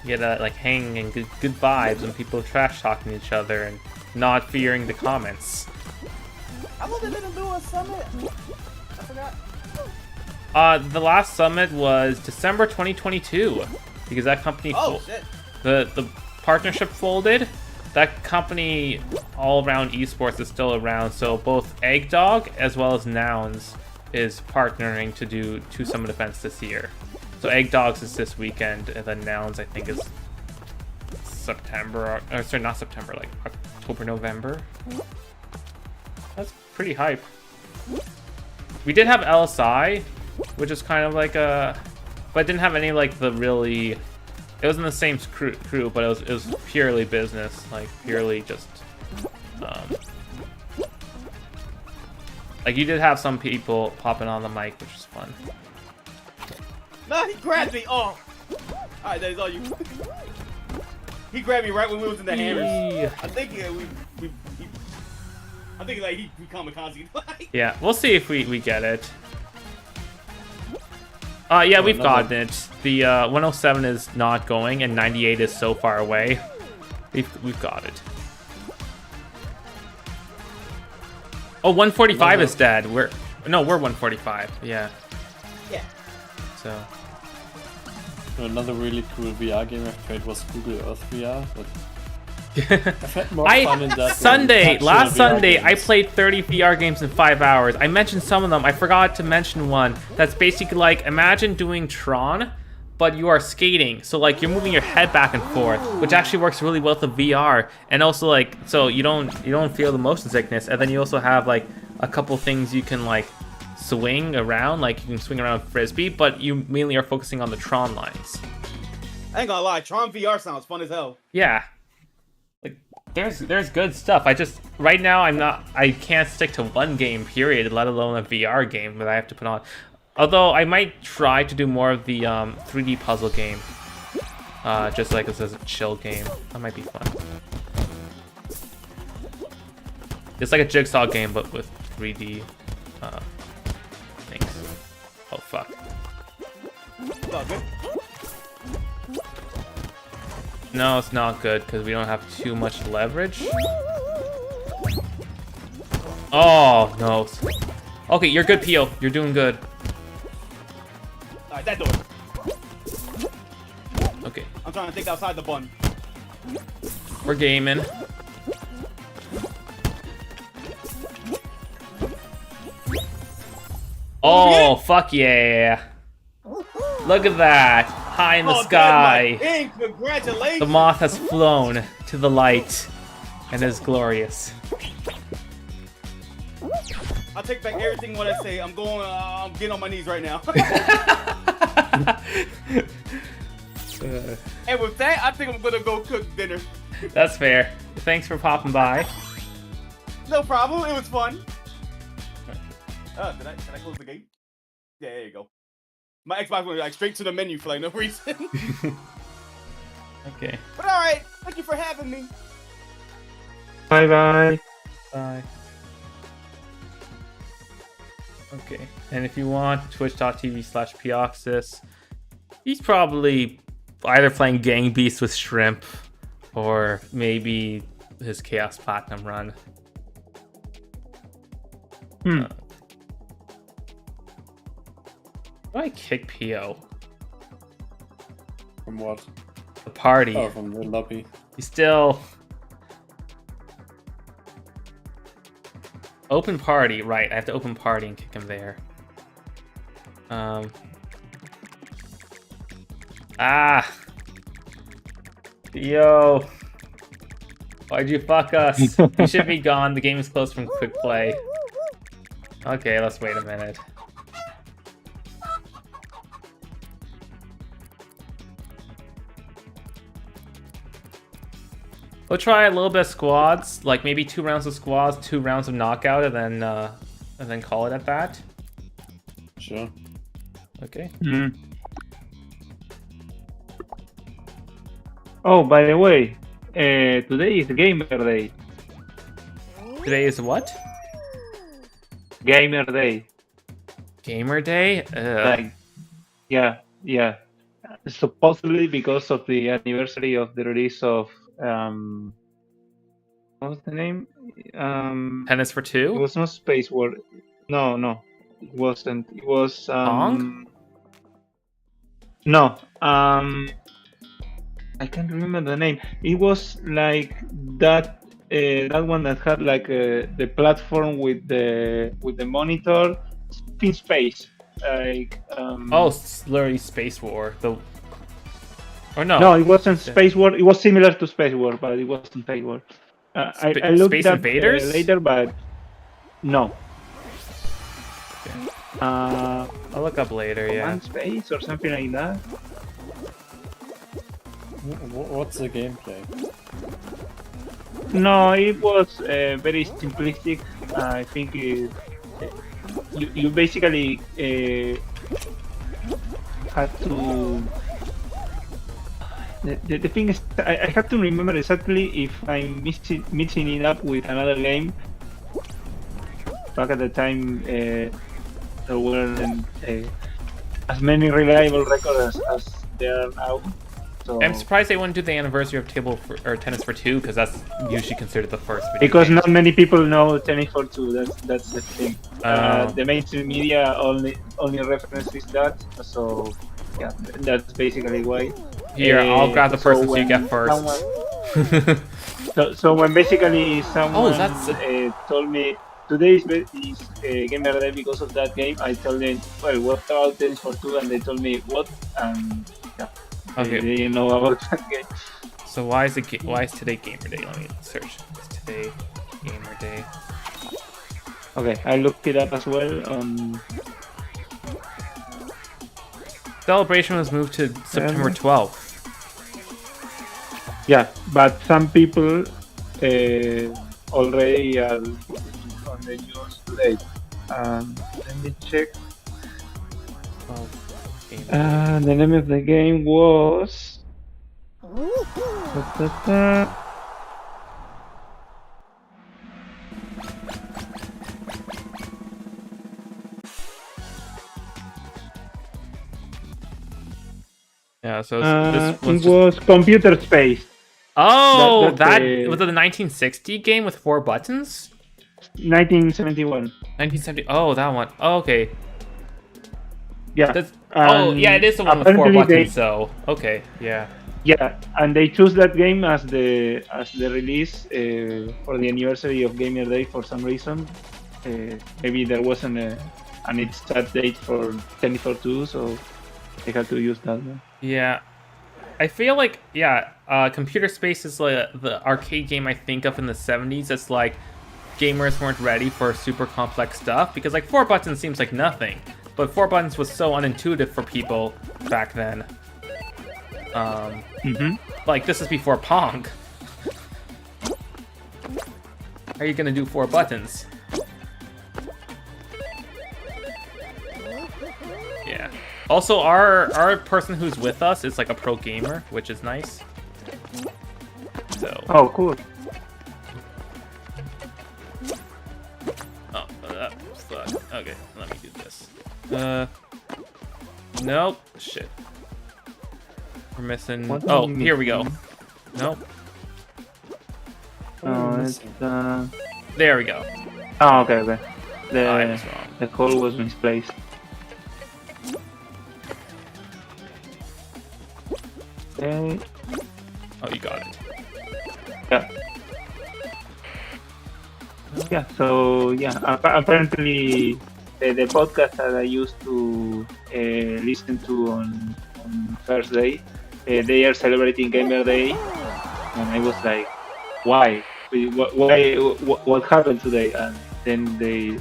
You get like hang and good vibes and people trash talking each other and not fearing the comments. How long did they do a summit? I forgot. The last summit was December 2022 because that company Oh shit. the partnership folded. That company all around esports is still around, so both Eggdog as well as Nouns is partnering to do 2 summit events this year. So Eggdogs is this weekend, and then Nouns I think is September, or sorry, not September, like October, November. That's pretty hype. We did have LSI, which is kind of like a, but it didn't have any like the really. It was in the same crew, but it was purely business, like purely just. Like you did have some people popping on the mic, which was fun. No, he grabbed me. Oh. Alright, that is all you. He grabbed me right when we was in the hammers. I think I think like he kamikaze. Like, Yeah, we'll see if we get it. Yeah, we've another- gotten it. The 107 is not going, and 98 is so far away. We've got it. Oh, 145 is dead. We're 145. Yeah. yeah. So Another really cool VR game I've played was Google Earth VR, but I've had more fun in that than Sunday, actual last VR Sunday, I games. played 30 VR games in 5 hours. I mentioned some of them. I forgot to mention one. That's basically like, imagine doing Tron, but you are skating. So like you're moving your head back and forth, which actually works really well with the VR. And also like, so you don't feel the motion sickness. And then you also have like a couple things you can like swing around, like you can swing around Frisbee, but you mainly are focusing on the Tron lines. I ain't gonna lie, Tron VR sounds fun as hell. Yeah. Like there's good stuff. I just right now I can't stick to one game period, let alone a VR game that I have to put on. Although I might try to do more of the 3D puzzle game. Just like as a chill game. That might be fun. It's like a jigsaw game but with 3D things. Oh fuck. It's all good. No, it's not good because we don't have too much leverage. Oh, no. Okay, you're good, Pio. You're doing good. Alright, that door. Okay, I'm trying to think outside the bun. we're gaming. Oh, fuck yeah. Look at that. High in the Oh, sky. that's my king. Congratulations. The moth has flown to the light and is glorious. I'll take back everything what I say. I'm going. I'm getting on my knees right now. And with that, I think I'm gonna go cook dinner. That's fair. Thanks for popping by. No problem. It was fun. Did I close the gate? Yeah, there you go. My Xbox went like straight to the menu for like no reason. Okay. But all right, thank you for having me. Bye bye. Bye. Okay, and if you want, twitch.tv/Pioxis. He's probably either playing Gang Beast with Shrimp, or maybe his Chaos Platinum run. Hmm. Why kick Pio? From what? The party. Oh, from the lobby. He's still open party, right? I have to open party and kick him there. Yo, why'd you fuck us? You should be gone. The game is closed from quick play. Okay, let's wait a minute. We'll try a little bit of squads, like maybe 2 rounds of squads, 2 rounds of knockout, and then call it at that. Sure. Okay. Hmm. Oh, by the way, today is Gamer Day. Today is what? Gamer Day. Gamer Day? Like, yeah. Supposedly because of the anniversary of the release of what was the name? Tennis for It 2? was not Space War. No, it wasn't. It was Pong? No, I can't remember the name. It was like that one that had like the platform with the monitor in space. Like Oh, it's literally Space War. Or no. no, it wasn't Space War. It was similar to Space War, but it wasn't Space War. I looked Space it up Invaders? later, but no. I'll look up later, yeah. Command Space or something like that. What's the gameplay? No, it was very simplistic. I think you basically had to. The thing is, I have to remember exactly if I'm mixing it up with another game. Back at the time, there weren't as many reliable records as there are now. So, I'm surprised they wouldn't do the anniversary of or Tennis for 2, because that's usually considered the first video because game. not many people know Tennis for 2. That's the thing. Oh. The mainstream media only references that. So yeah, that's basically why. Here, I'll grab the so person so you when get first. So when basically someone that's told me today is Gamer Day because of that game, I told them, well, what about Tennis for 2? And they told me what, and yeah, Okay. they didn't know about that game. So why is today Gamer Day? Let me search. Is today Gamer Day? Okay, I looked it up as well. Celebration was moved to September 12th. Yeah, but some people already are on the news today. Let me check. Gamer Day. The name of the game was. Yeah, so this was It was Computer Space. Oh, that's was it the 1960 game with 4 buttons? 1971. 1970. Oh, that one. Oh, okay. Yeah. Yeah, it is the one with 4 apparently buttons. So okay, yeah. Yeah, and they chose that game as the release for the anniversary of Gamer Day for some reason. Maybe there wasn't an its start date for Tennis for 2, so they had to use that one. Yeah, I feel like Computer Space is like the arcade game I think of in the 70s. It's like gamers weren't ready for super complex stuff because like 4 buttons seems like nothing, but 4 buttons was so unintuitive for people back then. Like this is before Pong. How are you gonna do 4 buttons? Yeah. Also, our person who's with us is like a pro gamer, which is nice. So. Oh, cool. Oh, fuck. Okay, let me do this. Nope. Shit. We're missing. What Oh, are we here we go. missing? Nope. No, it's There we go. oh, okay, okay. I The was wrong. the code was misplaced. Okay. Oh, you got it. Yeah. Yeah. So yeah, apparently the podcast that I used to listen to on Thursday, they are celebrating Gamer Day, and I was like, why? Why? What happened today? And then they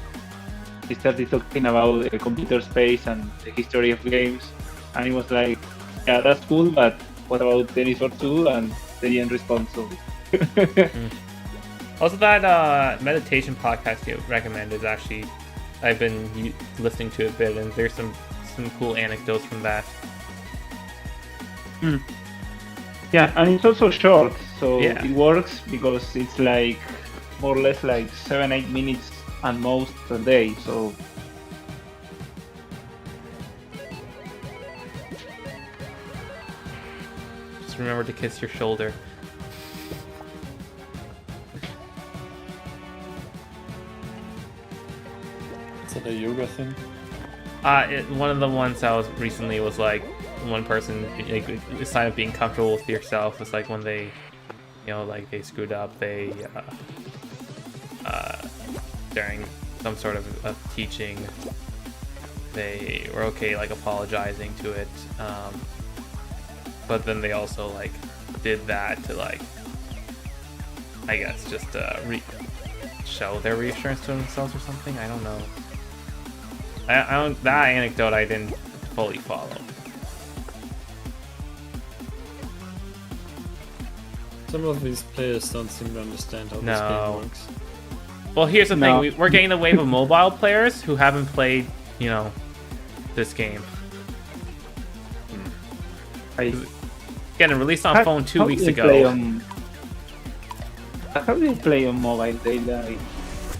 started talking about computer space and the history of games, and it was like, yeah, that's cool, but what about Tennis for Two? And they didn't respond. So. Also, that meditation podcast you recommended is actually, I've been listening to a bit, and there's some cool anecdotes from that. Yeah, and it's also short, so Yeah. it works because it's like more or less like 7-8 minutes at most per day. So Just remember to kiss your shoulder. Is that a yoga thing? One of the ones I was recently was like one person, like, a sign of being comfortable with yourself was like when they, you know, like they screwed up, they during some sort of teaching, they were okay like apologizing to it, but then they also like did that to like, I guess, just show their reassurance to themselves or something. I don't know. I don't. That anecdote I didn't fully follow. Some of these players don't seem to understand how this No. game works. Well, here's the No. thing: we're getting the wave of mobile players who haven't played, you know, this game. Getting released on phone 2 weeks ago. How do they play on mobile? They like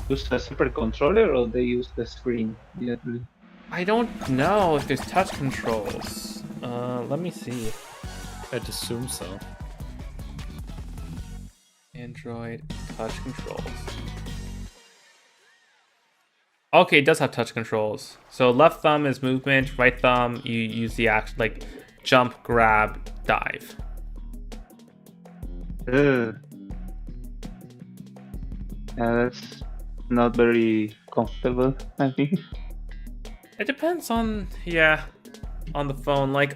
use a separate controller or they use the screen directly? I don't know if there's touch controls. Let me see. I'd assume so. Android touch controls. Okay, it does have touch controls. So left thumb is movement, right thumb you use the action like jump, grab, dive. Yeah, that's not very comfortable, I think. It depends on on the phone. Like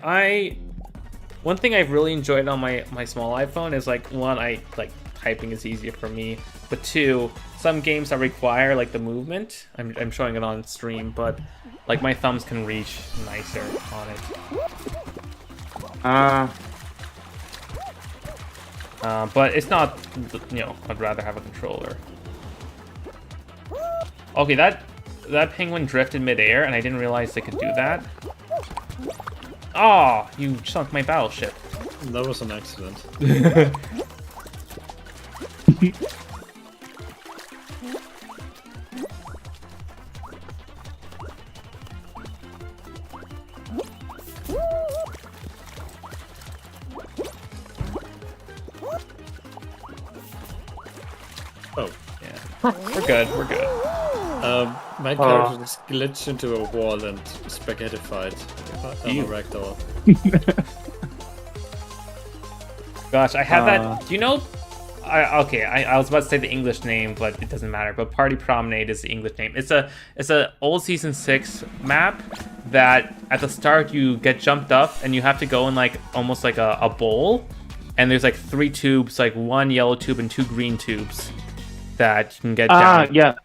one thing I've really enjoyed on my small iPhone is like one, I like typing is easier for me, but two, some games that require like the movement. I'm showing it on stream, but like my thumbs can reach nicer on it. But it's not, you know, I'd rather have a controller. Okay, that penguin drifted midair, and I didn't realize they could do that. Oh, you sunk my battleship. That was an accident. Oh, Yeah, we're good. We're good. my character just glitched into a wall and spaghettified on a Ew. ragdoll. Gosh, I have that. Do you know? I was about to say the English name, but it doesn't matter. But Party Promenade is the English name. It's a old season 6 map that at the start you get jumped up and you have to go in like almost like a bowl, and there's like 3 tubes, like 1 yellow tube and 2 green tubes that you can get down. Yeah.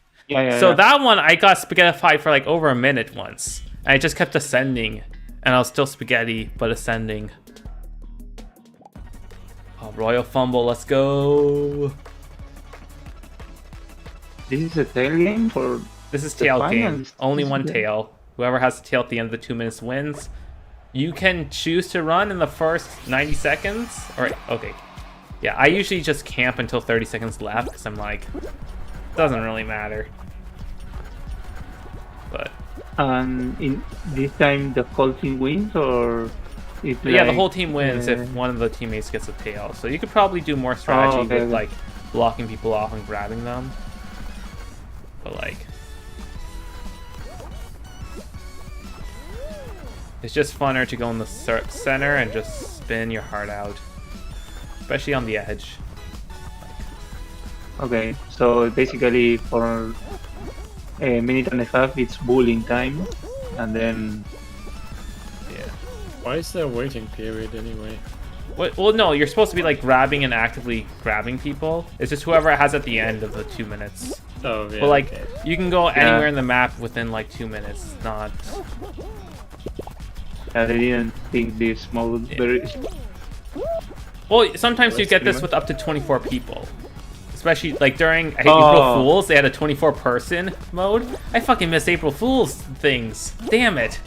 So that one I got spaghettified for like over a minute once. And I just kept ascending, and I was still spaghetti but ascending. Oh, Royal Fumble, let's go. This is a tail game for. This is The tail game. finals. Only one Yeah. tail. Whoever has the tail at the end of the 2 minutes wins. You can choose to run in the first 90 seconds. Or, okay. Yeah, I usually just camp until 30 seconds left because I'm like, doesn't really matter. But In this time, the whole team wins, or it's yeah, the like, whole team wins if uh, one of the teammates gets a tail. So you could probably do more strategy okay, with okay. like blocking people off and grabbing them. But like, it's just funner to go in the center and just spin your heart out, especially on the edge. Okay, so basically for a minute and a half it's bullying time, and then Yeah. Why is there a waiting period anyway? Well, no, you're supposed to be like grabbing and actively grabbing people. It's just whoever it has at the end of the 2 minutes. Oh yeah. But like, okay. you can go anywhere in the map within like 2 minutes. It's not. they didn't think this mode very. Well, sometimes you Let's get do this it. with up to 24 people. Especially like during I hate Oh. April Fools, they had a 24 person mode. I fucking miss April Fools things. Damn it.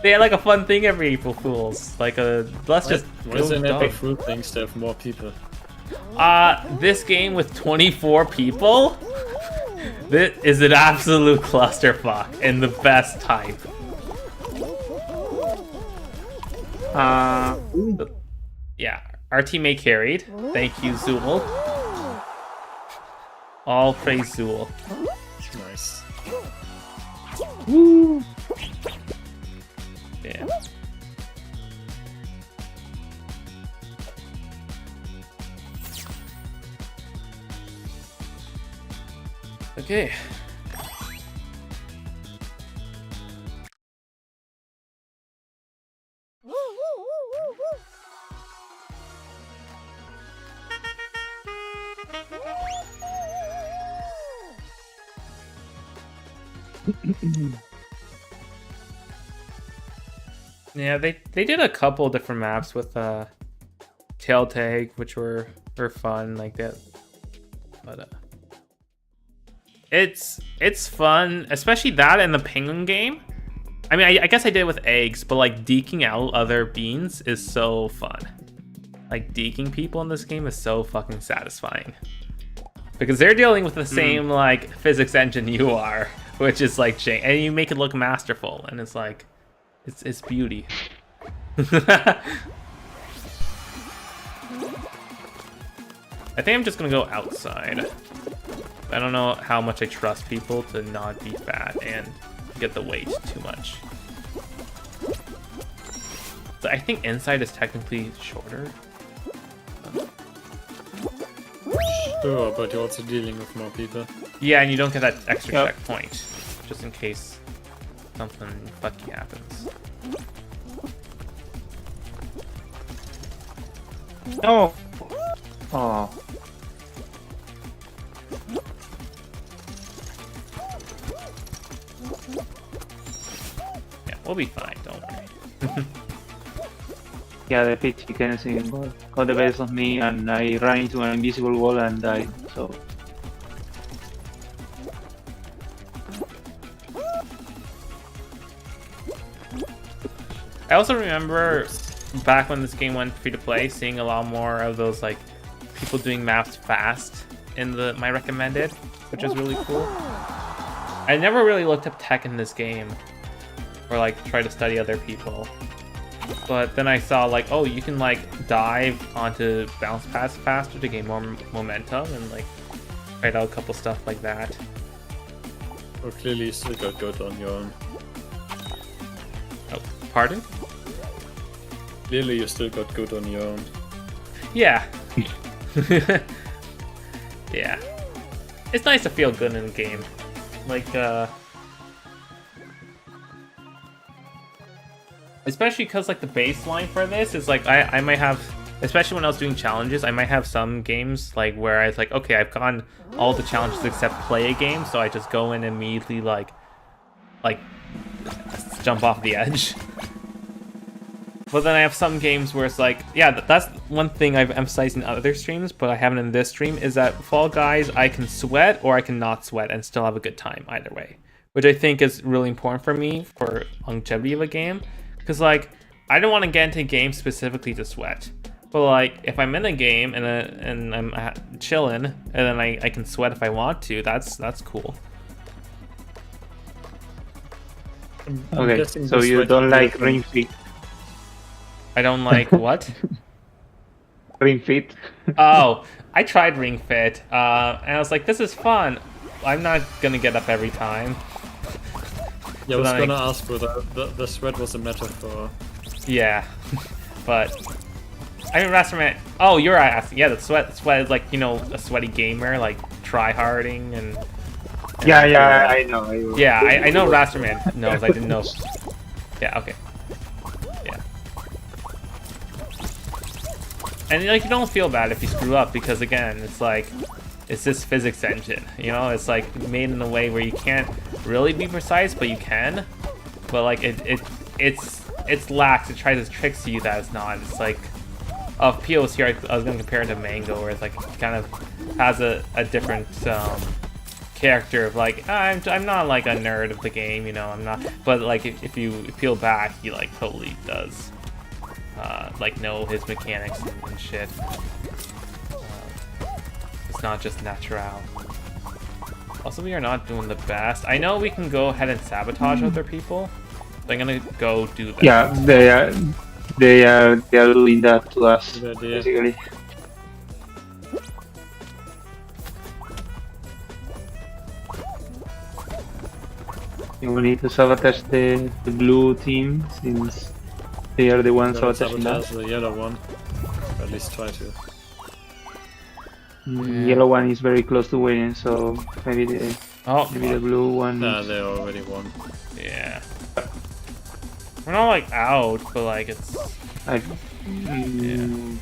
They had like a fun thing every April Fools. Like let's just Why is go an April dumb. Fool things to have more people? This game with 24 people, this is an absolute clusterfuck in the best type. Yeah, our teammate carried. Thank you, Zool. All praise Zool. Nice. Yeah. Okay. Yeah, they did a couple different maps with tail tag, which were fun like that. But it's fun, especially that and the penguin game. I mean, I guess I did it with eggs, but like deking out other beans is so fun. Like deking people in this game is so fucking satisfying. Because they're dealing with the same like physics engine you are, which is like and you make it look masterful, and it's like it's beauty. I think I'm just gonna go outside. I don't know how much I trust people to not be fat and get the weight too much. So I think inside is technically shorter. Sure, but you're also dealing with more people. Yeah, and you don't get that extra Yep. checkpoint, just in case something fucky happens. No. Oh. Yeah, we'll be fine, don't worry. Yeah, the pit chickens got the best of me, and I ran into an invisible wall and died. So I also remember back when this game went free to play, seeing a lot more of those like people doing maps fast in my recommended, which is really cool. I never really looked up tech in this game or like try to study other people. But then I saw like, oh, you can like dive onto bounce pads faster to gain more momentum, and like tried out a couple stuff like that. Well, clearly you still got good on your own. Oh, pardon? Clearly you still got good on your own. Yeah. Yeah. It's nice to feel good in a game. Like, especially because like the baseline for this is like I might have, especially when I was doing challenges, I might have some games like where I was like, okay, I've gone all the challenges except play a game, so I just go in and immediately like jump off the edge. But then I have some games where it's like, yeah, that's one thing I've emphasized in other streams, but I haven't in this stream, is that Fall Guys, I can sweat or I can not sweat and still have a good time either way. Which I think is really important for me for longevity of a game. Because, like, I don't want to get into a game specifically to sweat. But, like, if I'm in a game and I'm chilling, and then I can sweat if I want to, that's cool. I'm okay, guessing so the you sweating don't like thing- Ring Fit? I don't like what? Ring Fit? Oh, I tried Ring Fit, and I was like, this is fun. I'm not gonna get up every time. Yeah, I So was then gonna ask whether the sweat was a metaphor. Yeah, but I mean, Rasterman. Oh, you're asking. Yeah, the sweat is like, you know, a sweaty gamer, like try-harding and Yeah, I know. yeah, I know Rasterman knows. I didn't know. Yeah, okay. Yeah. And like, you don't feel bad if you screw up because again, it's like it's this physics engine, you know. It's like made in a way where you can't really be precise, but you can. But like it's lax. It tries to tricks you that it's not. It's like PO's here. I was gonna compare it to Mango, where it's like it kind of has a different character of like I'm not like a nerd of the game, you know. I'm not. But like if you peel back, he like totally does like know his mechanics and shit. It's not just natural. Also, we are not doing the best. I know we can go ahead and sabotage other people. So I'm gonna go do that. Yeah, they are doing that to us, Good idea. basically. And we need to sabotage the blue team since they are the ones Don't sabotaging sabotage us. the yellow one. Or at least try to. Yellow one is very close to winning, so maybe the Oh, blue one. Nah, they already won. yeah. We're not like out, but like it's I,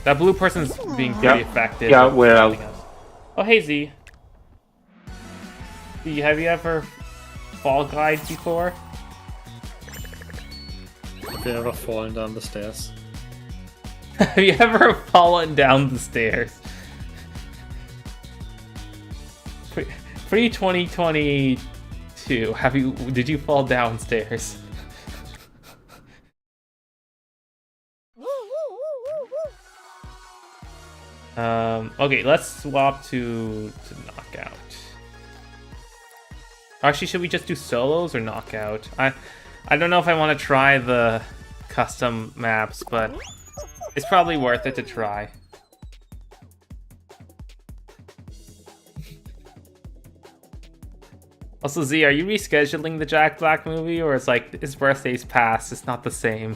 that blue person's being pretty Yeah. effective. Yeah, at we're out. finding us. Oh, hey Z. Z, have you ever Fall Guide before? Have you ever fallen down the stairs? Have you ever fallen down the stairs? Pre 2022, did you fall downstairs? Okay, let's swap to knockout. Actually, should we just do solos or knockout? I don't know if I want to try the custom maps, but it's probably worth it to try. Also, Z, are you rescheduling the Jack Black movie, or it's like his birthday's passed? It's not the same.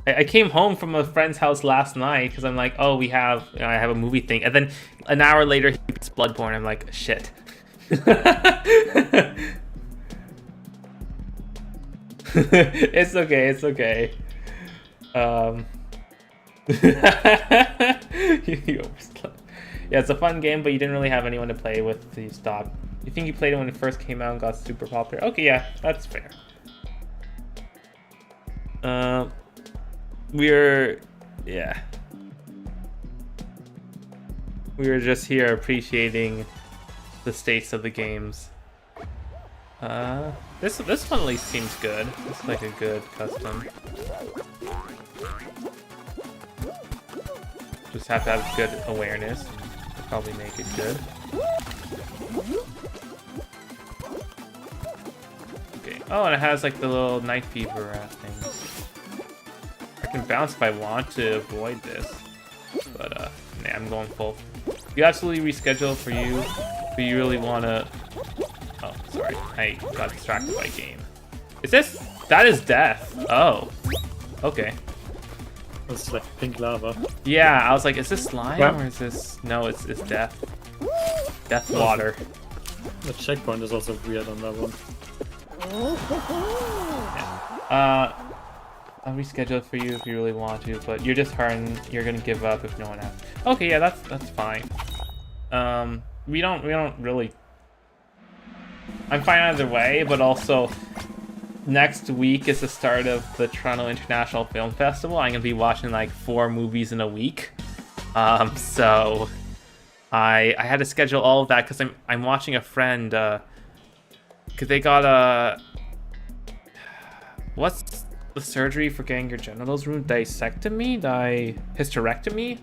I came home from a friend's house last night because I'm like, oh, I have a movie thing, and then an hour later he beats Bloodborne. I'm like, shit. It's okay. It's okay. You overslept. Yeah, it's a fun game, but you didn't really have anyone to play with, so you stopped. You think you played it when it first came out and got super popular? Okay, yeah, that's fair. We're just here appreciating the states of the games. This one at least seems good. It's like a good custom. Just have to have good awareness to probably make it good. Okay. Oh, and it has like the little night fever things. I can bounce if I want to avoid this, but nah, I'm going full. You absolutely reschedule for you if you really want to. Oh, sorry, I got distracted by game. Is this? That is death. Oh, okay. It's like pink lava. Yeah, I was like, is this slime Yeah. or is this? No, it's death. Death water. The checkpoint is also weird on that one. I'll reschedule it for you if you really want to, but you're just hurting. You're gonna give up if no one asks. Okay, yeah, that's fine. We don't really. I'm fine either way, but also next week is the start of the Toronto International Film Festival. I'm gonna be watching like 4 movies in a week. So I had to schedule all of that because I'm watching a friend. Because they got a. What's the surgery for getting your genitals removed? Hysterectomy.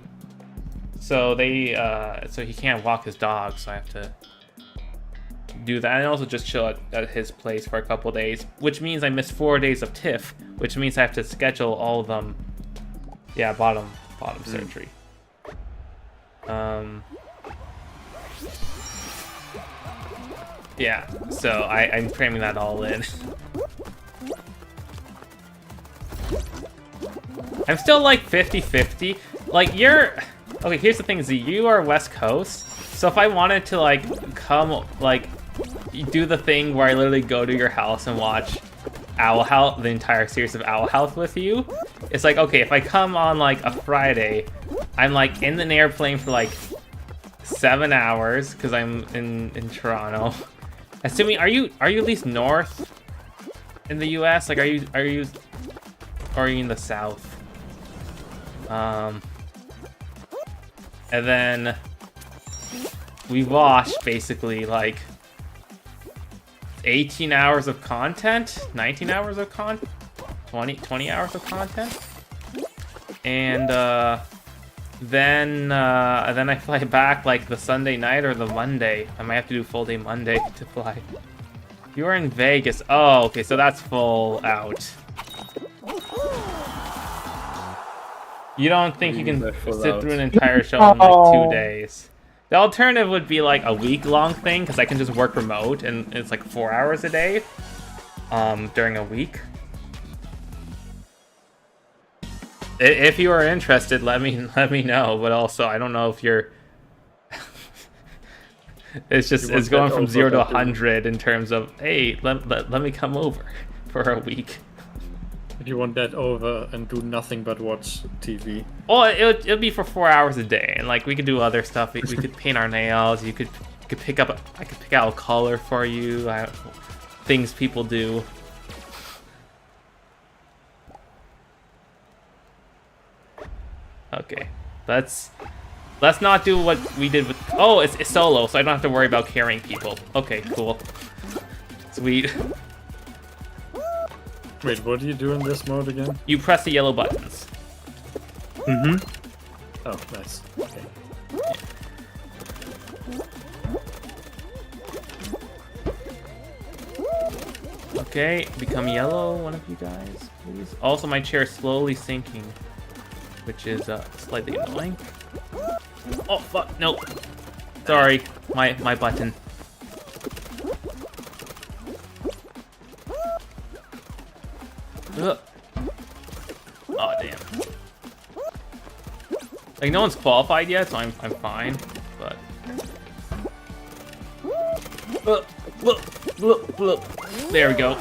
So so he can't walk his dog, so I have to do that, and also just chill at his place for a couple days, which means I missed 4 days of TIFF, which means I have to schedule all of them Yeah, bottom surgery. Yeah, so I'm cramming that all in. I'm still like 50-50. Like okay, here's the thing, Z, you are West Coast. So if I wanted to like come like do the thing where I literally go to your house and watch Owl House, the entire series of Owl House with you, it's like, okay, if I come on like a Friday, I'm like in an airplane for like 7 hours because I'm in Toronto. Assuming, are you at least north in the US? Like, or are you in the south? And then we watched basically like 18 hours of content, 19 hours of content, 20 hours of content, and then I fly back like the Sunday night or the Monday. I might have to do full day Monday to fly. You are in Vegas. Oh, okay, so that's full out. You don't think you can sit through an entire show in like 2 days? The alternative would be like a week-long thing, because I can just work remote and it's like 4 hours a day during a week. If you are interested, let me know. But also, I don't know if you're. It's going from 0 to 100 in terms of, hey, let me come over for a week. If you want that over and do nothing but watch TV. Well, it'll be for 4 hours a day, and like we could do other stuff. We could paint our nails. I could pick out a color for you. Things people do. Okay, let's not do what we did with. Oh, it's solo, so I don't have to worry about carrying people. Okay, cool, sweet. Wait, what do you do in this mode again? You press the yellow buttons. Oh, nice. Okay. Okay, become yellow, one of you guys, please. Also, my chair is slowly sinking, which is slightly annoying. Oh fuck, nope. Sorry, my button. Ugh. Oh damn. Like no one's qualified yet, so I'm fine. But there we go.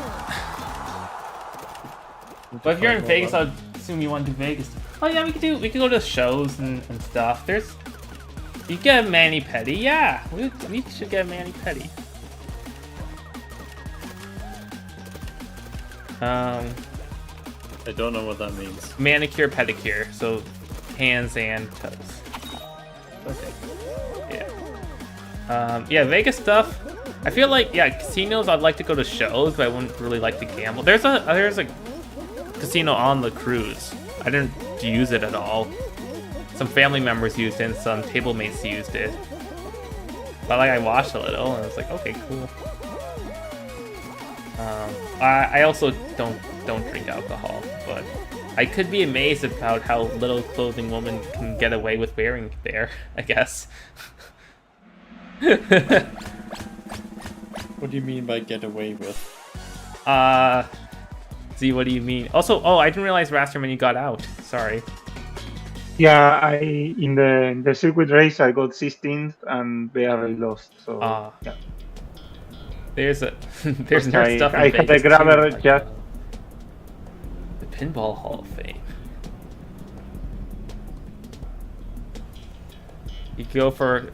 But if you're in Vegas, I'd assume you want to do Vegas. Oh yeah, we could go to shows and stuff. You get a mani-pedi, yeah. We should get a mani-pedi. I don't know what that means. Manicure, pedicure, so hands and toes. Okay. Yeah. Yeah, Vegas stuff. I feel like, yeah, casinos. I'd like to go to shows, but I wouldn't really like to gamble. There's a casino on the cruise. I didn't use it at all. Some family members used it, and some table mates used it. But like I watched a little, and I was like, okay, cool. I also don't drink alcohol, but I could be amazed about how little clothing women can get away with wearing there, I guess. What do you mean by get away with? Z, what do you mean? Also, oh, I didn't realize Rasterman, you got out. Sorry. Yeah, in the circuit race I got 16th and barely lost. So yeah. There's nerd stuff in I had Vegas a grabber too. just. The Pinball Hall of Fame. You go for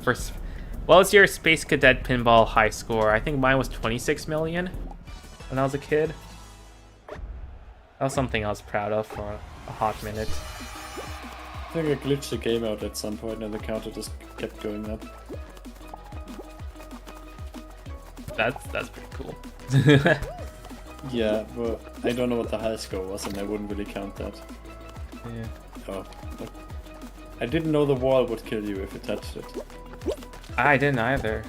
what was your Space Cadet Pinball high score? I think mine was 26 million when I was a kid. That was something I was proud of for a hot minute. I think I glitched the game out at some point and the counter just kept going up. That's pretty cool. Yeah, but I don't know what the high score was and I wouldn't really count that. Yeah. Oh. I didn't know the wall would kill you if you touched it. I didn't either.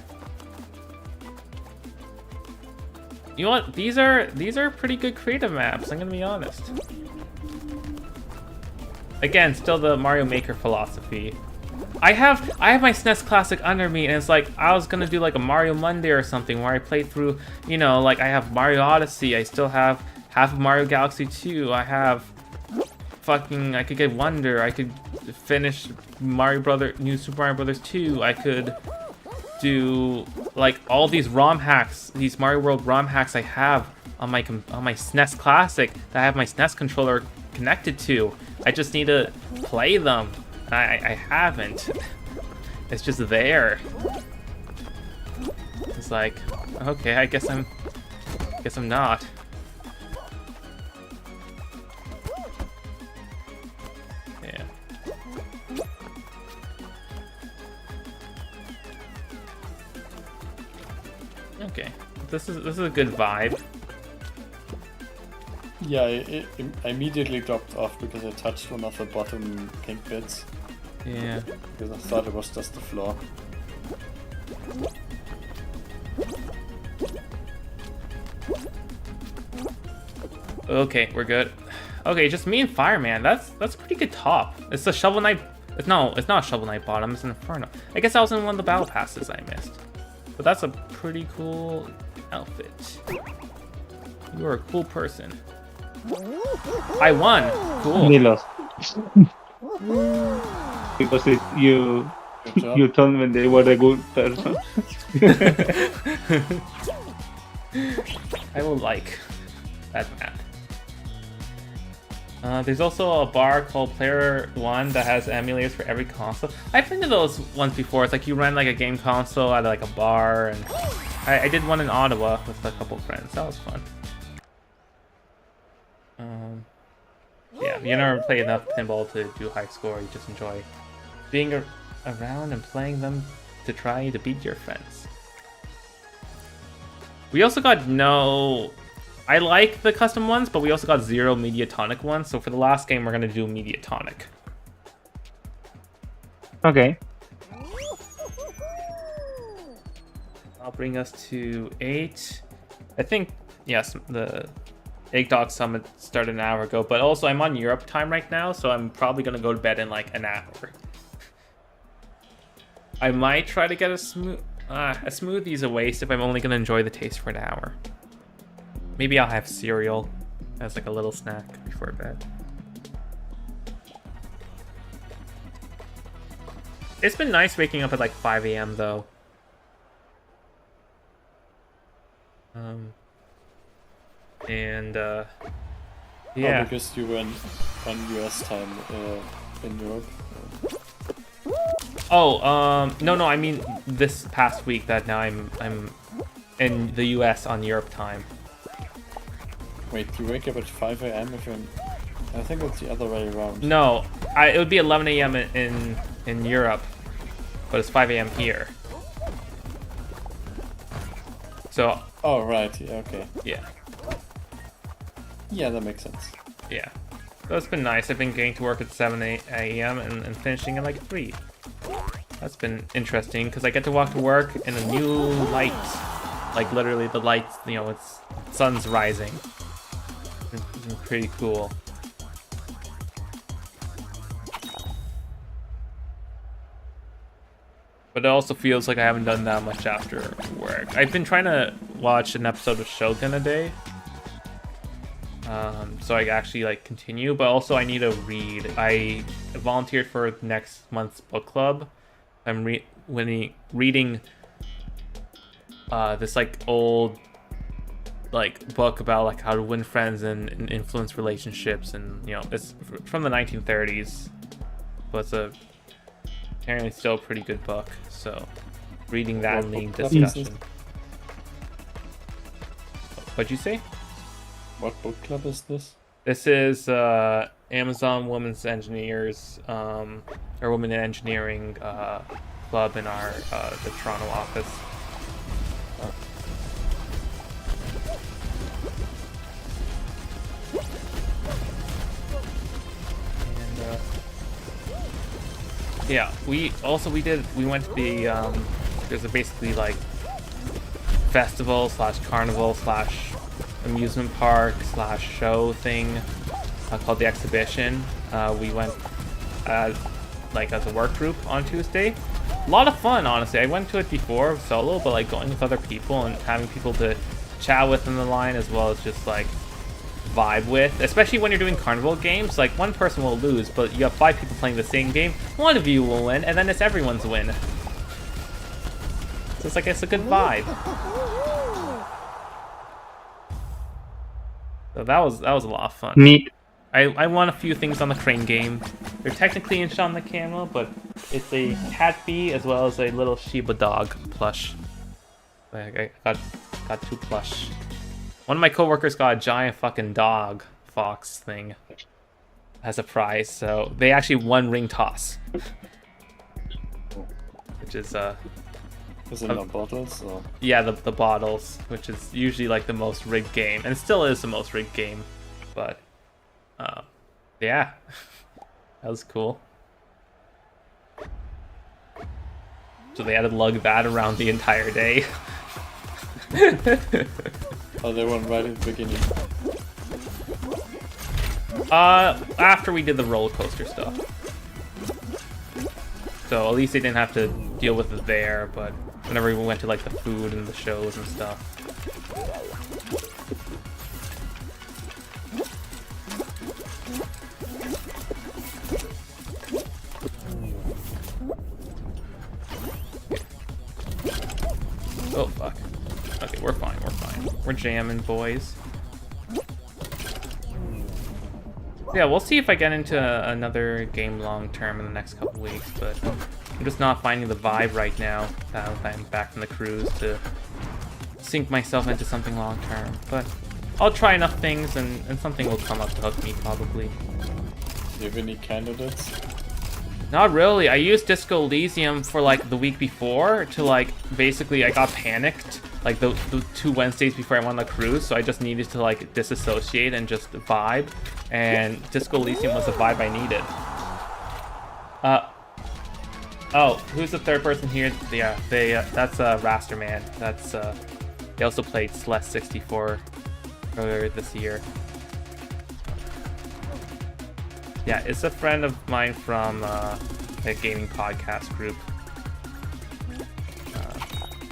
You know what? These are pretty good creative maps, I'm gonna be honest. again, still the Mario Maker philosophy. I have my SNES Classic under me, and it's like I was gonna do like a Mario Monday or something where I play through, you know, like I have Mario Odyssey, I still have half of Mario Galaxy 2, I have fucking, I could get Wonder, I could finish New Super Mario Brothers 2, I could do like all these ROM hacks, these Mario World ROM hacks I have on my SNES Classic that I have my SNES controller connected to. I just need to play them. I haven't. It's just there. It's like, okay, I guess I'm not. Yeah. Okay. This is a good vibe. Yeah, I immediately dropped off because I touched one of the bottom pink bits. Yeah. Because I thought it was just the floor. Okay, we're good. Okay, just me and Fireman. That's a pretty good top. It's the Shovel Knight. It's not Shovel Knight bottom. It's an Inferno. I guess that was in one of the battle passes I missed. But that's a pretty cool outfit. You are a cool person. I won. Cool. He lost. Because you Good job. you told me they were a good person. I will like that map. There's also a bar called Player One that has emulators for every console. I've been to those ones before. It's like you rent like a game console at like a bar, and I did one in Ottawa with a couple friends. That was fun. Yeah, you never play enough pinball to do high score. You just enjoy being around and playing them to try to beat your friends. We also got I like the custom ones, but we also got 0 Mediatonic ones. So for the last game, we're gonna do Mediatonic. Okay. I'll bring us to 8. I think, yes, the Egg Dog Summit started an hour ago, but also I'm on Europe time right now, so I'm probably gonna go to bed in like an hour. I might try to get a smoothie's a waste if I'm only gonna enjoy the taste for an hour. Maybe I'll have cereal as like a little snack before bed. It's been nice waking up at like 5 a.m. though. Yeah. Oh, because you were on US time in Europe. Oh, no, I mean this past week that now I'm in the US on Europe time. Wait, you wake up at 5 a.m. if you're in... I think it's the other way around. No, it would be 11 a.m. in Europe, but it's 5 a.m. here. So. Oh, right, yeah, okay. Yeah. Yeah, that makes sense. Yeah. So it's been nice. I've been getting to work at 7 a.m. and finishing at like 3. That's been interesting because I get to walk to work in a new light. Like literally the lights, you know, it's sun's rising. It's pretty cool. But it also feels like I haven't done that much after work. I've been trying to watch an episode of Shogun a day. So I actually like continue, but also I need to read. I volunteered for next month's book club. I'm reading this like old like book about like how to win friends and influence relationships, and you know it's from the 1930s, but it's apparently still a pretty good book. So reading that and leading discussion. What'd you say? What book club is this? This is Amazon Women's Engineers or Women in Engineering club in our the Toronto office. And yeah, we went to the there's a basically like festival / carnival / amusement park / show thing called the Exhibition. We went like as a work group on Tuesday. A lot of fun, honestly. I went to it before solo, but like going with other people and having people to chat with in the line as well as just like vibe with, especially when you're doing carnival games. Like one person will lose, but you have 5 people playing the same game. One of you will win, and then it's everyone's win. So it's like it's a good vibe. So that was a lot of fun. Neat. I won a few things on the crane game. They're technically in on the camera, but it's a cat bee as well as a little Shiba dog plush. I got 2 plush. One of my coworkers got a giant fucking dog fox thing as a prize, so they actually won ring toss, which is Is it no bottles? Or? yeah, the bottles, which is usually like the most rigged game, and it still is the most rigged game, but yeah, that was cool. So they had to lug that around the entire day. Oh, they won right at the beginning. After we did the roller coaster stuff. So at least they didn't have to deal with it there, but whenever we went to like the food and the shows and stuff. Oh fuck. Okay, we're fine, we're fine. We're jamming, boys. Yeah, we'll see if I get into another game long term in the next couple weeks, but I'm just not finding the vibe right now that I'm back from the cruise to sink myself into something long term. But I'll try enough things and something will come up to hook me probably. Do you have any candidates? Not really. I used Disco Elysium for like the week before to like basically I got panicked like the 2 Wednesdays before I went on the cruise, so I just needed to like disassociate and just vibe, and Disco Elysium was the vibe I needed. Oh, who's the third person here? Yeah, that's Rasterman. That's they also played Celeste 64 earlier this year. Yeah, it's a friend of mine from a gaming podcast group.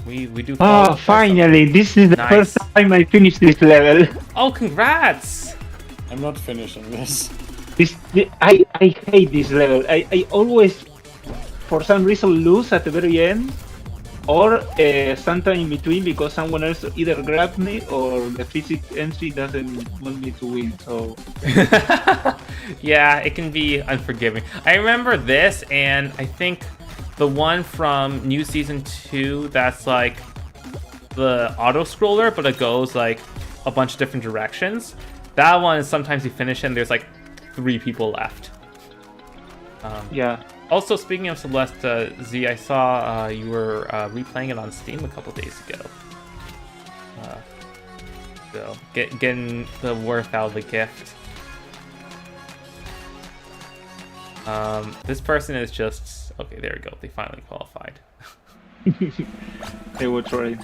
We do. Oh, finally! This is the Nice. first time I finished this level. Oh, congrats! I'm not finishing this. I hate this level. I always, for some reason, lose at the very end, or sometime in between because someone else either grabbed me or the physics entry doesn't want me to win. So Yeah, it can be unforgiving. I remember this, and I think the one from New Season 2 that's like the auto-scroller, but it goes like a bunch of different directions. That one, sometimes you finish and there's like 3 people left. yeah. Also, speaking of Celeste, Z, I saw you were replaying it on Steam a couple days ago. So, getting the worth out of the gift. This person is just... Okay, there we go. They finally qualified. They were trying.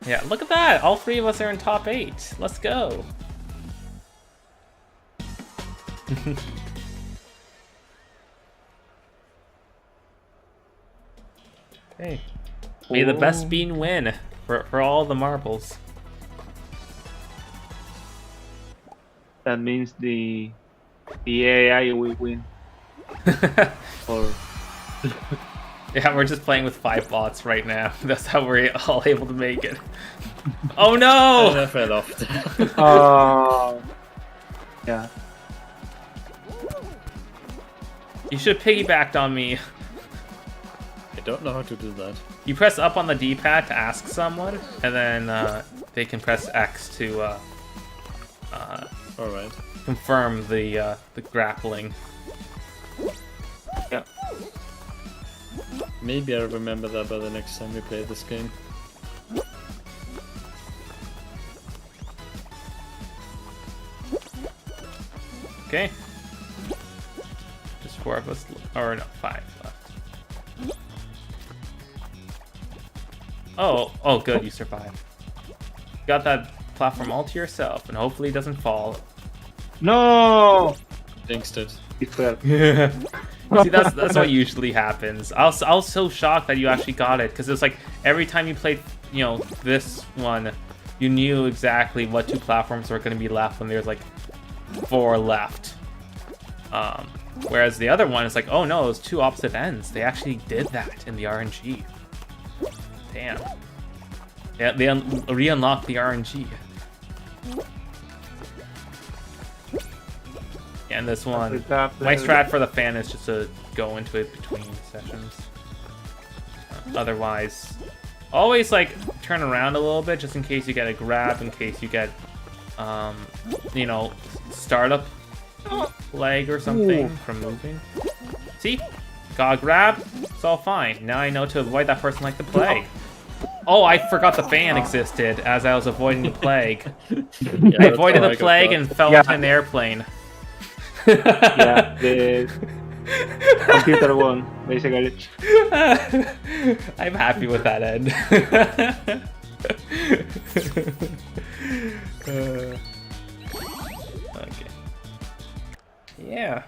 Yeah, look at that! All 3 of us are in top 8. Let's go! Hey. May the best bean win for all the marbles. That means the AI will win. Or Yeah, we're just playing with 5 bots right now. That's how we're all able to make it. Oh no! I fell off. yeah. You should have piggybacked on me. I don't know how to do that. You press up on the D-pad to ask someone, and then they can press X to Alright. confirm the grappling. Yeah. Maybe I'll remember that by the next time we play this game. Okay. Just 4 of us, or no, 5 left. Oh, good, you survived. Got that platform all to yourself, and hopefully it doesn't fall. No! jinxed it. It's fair. See, that's what usually happens. I was so shocked that you actually got it, because it's like every time you played, you know, this one, you knew exactly what 2 platforms were going to be left when there's like 4 left. Whereas the other one is like, oh no, it was 2 opposite ends. They actually did that in the RNG. Damn. Yeah, they re-unlocked the RNG. And this one, my strat for the fan is just to go into it between sessions. Otherwise, always like turn around a little bit just in case you get a grab, in case you get, you know, startup leg or something from moving. See? Got a grab, it's all fine. Now I know to avoid that person like the plague. Oh, I forgot the fan existed as I was avoiding the plague. I avoided the plague and fell into an airplane. Yeah, the computer won, basically. I'm happy with that end. Okay. Yeah.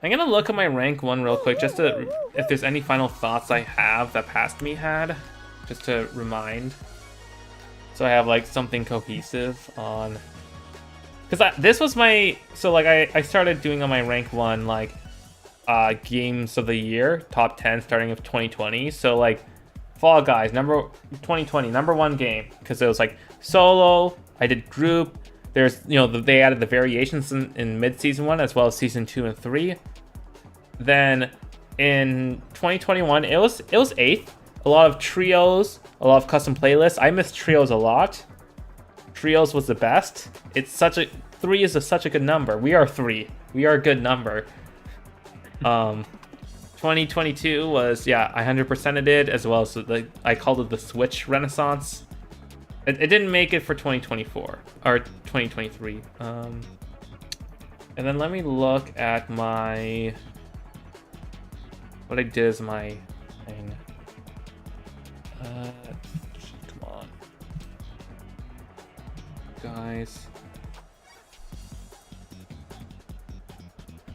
I'm gonna look at my rank 1 real quick, just to if there's any final thoughts I have that past me had, just to remind. So I have like something cohesive on. Because this was my, so like I started doing on my rank 1 like games of the year, top 10 starting with 2020. So like Fall Guys, 2020, number 1 game, because it was like solo, I did group, there's, you know, they added the variations in mid-season 1 as well as season 2 and 3. Then in 2021, it was 8th. A lot of trios, a lot of custom playlists. I missed trios a lot. Trios was the best. It's such a 3 is such a good number. We are 3. We are a good number. 2022 was, yeah, I 100%ed it, as well as I called it the Switch Renaissance. It didn't make it for 2024 or 2023. And then let me look at my what I did as my thing. Come on, guys.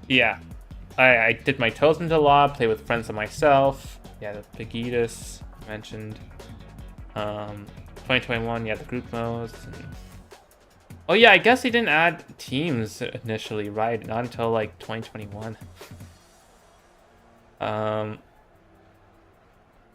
Yeah, I did my toes into law, play with friends and myself. Yeah, the Vegetus mentioned. 2021, yeah, the group modes. Oh yeah, I guess they didn't add teams initially, right? Not until like 2021.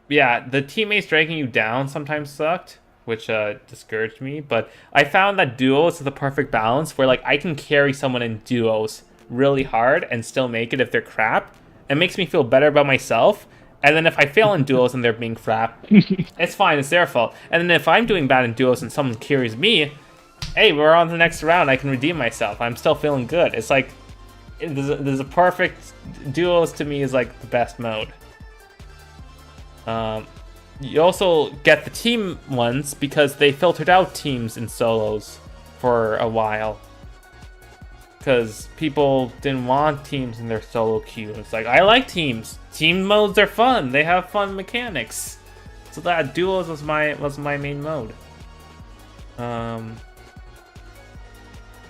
Yeah, the teammates dragging you down sometimes sucked, which discouraged me. But I found that duos is the perfect balance, where like I can carry someone in duos really hard and still make it if they're crap. It makes me feel better about myself. And then if I fail in duos and they're being crap, it's fine, it's their fault. And then if I'm doing bad in duos and someone carries me, hey, we're on to the next round, I can redeem myself. I'm still feeling good. It's like, there's a perfect, duos to me is like the best mode. You also get the team ones because they filtered out teams in solos for a while. Because people didn't want teams in their solo queue. It's like, I like teams. Team modes are fun. They have fun mechanics. So that duos was my main mode.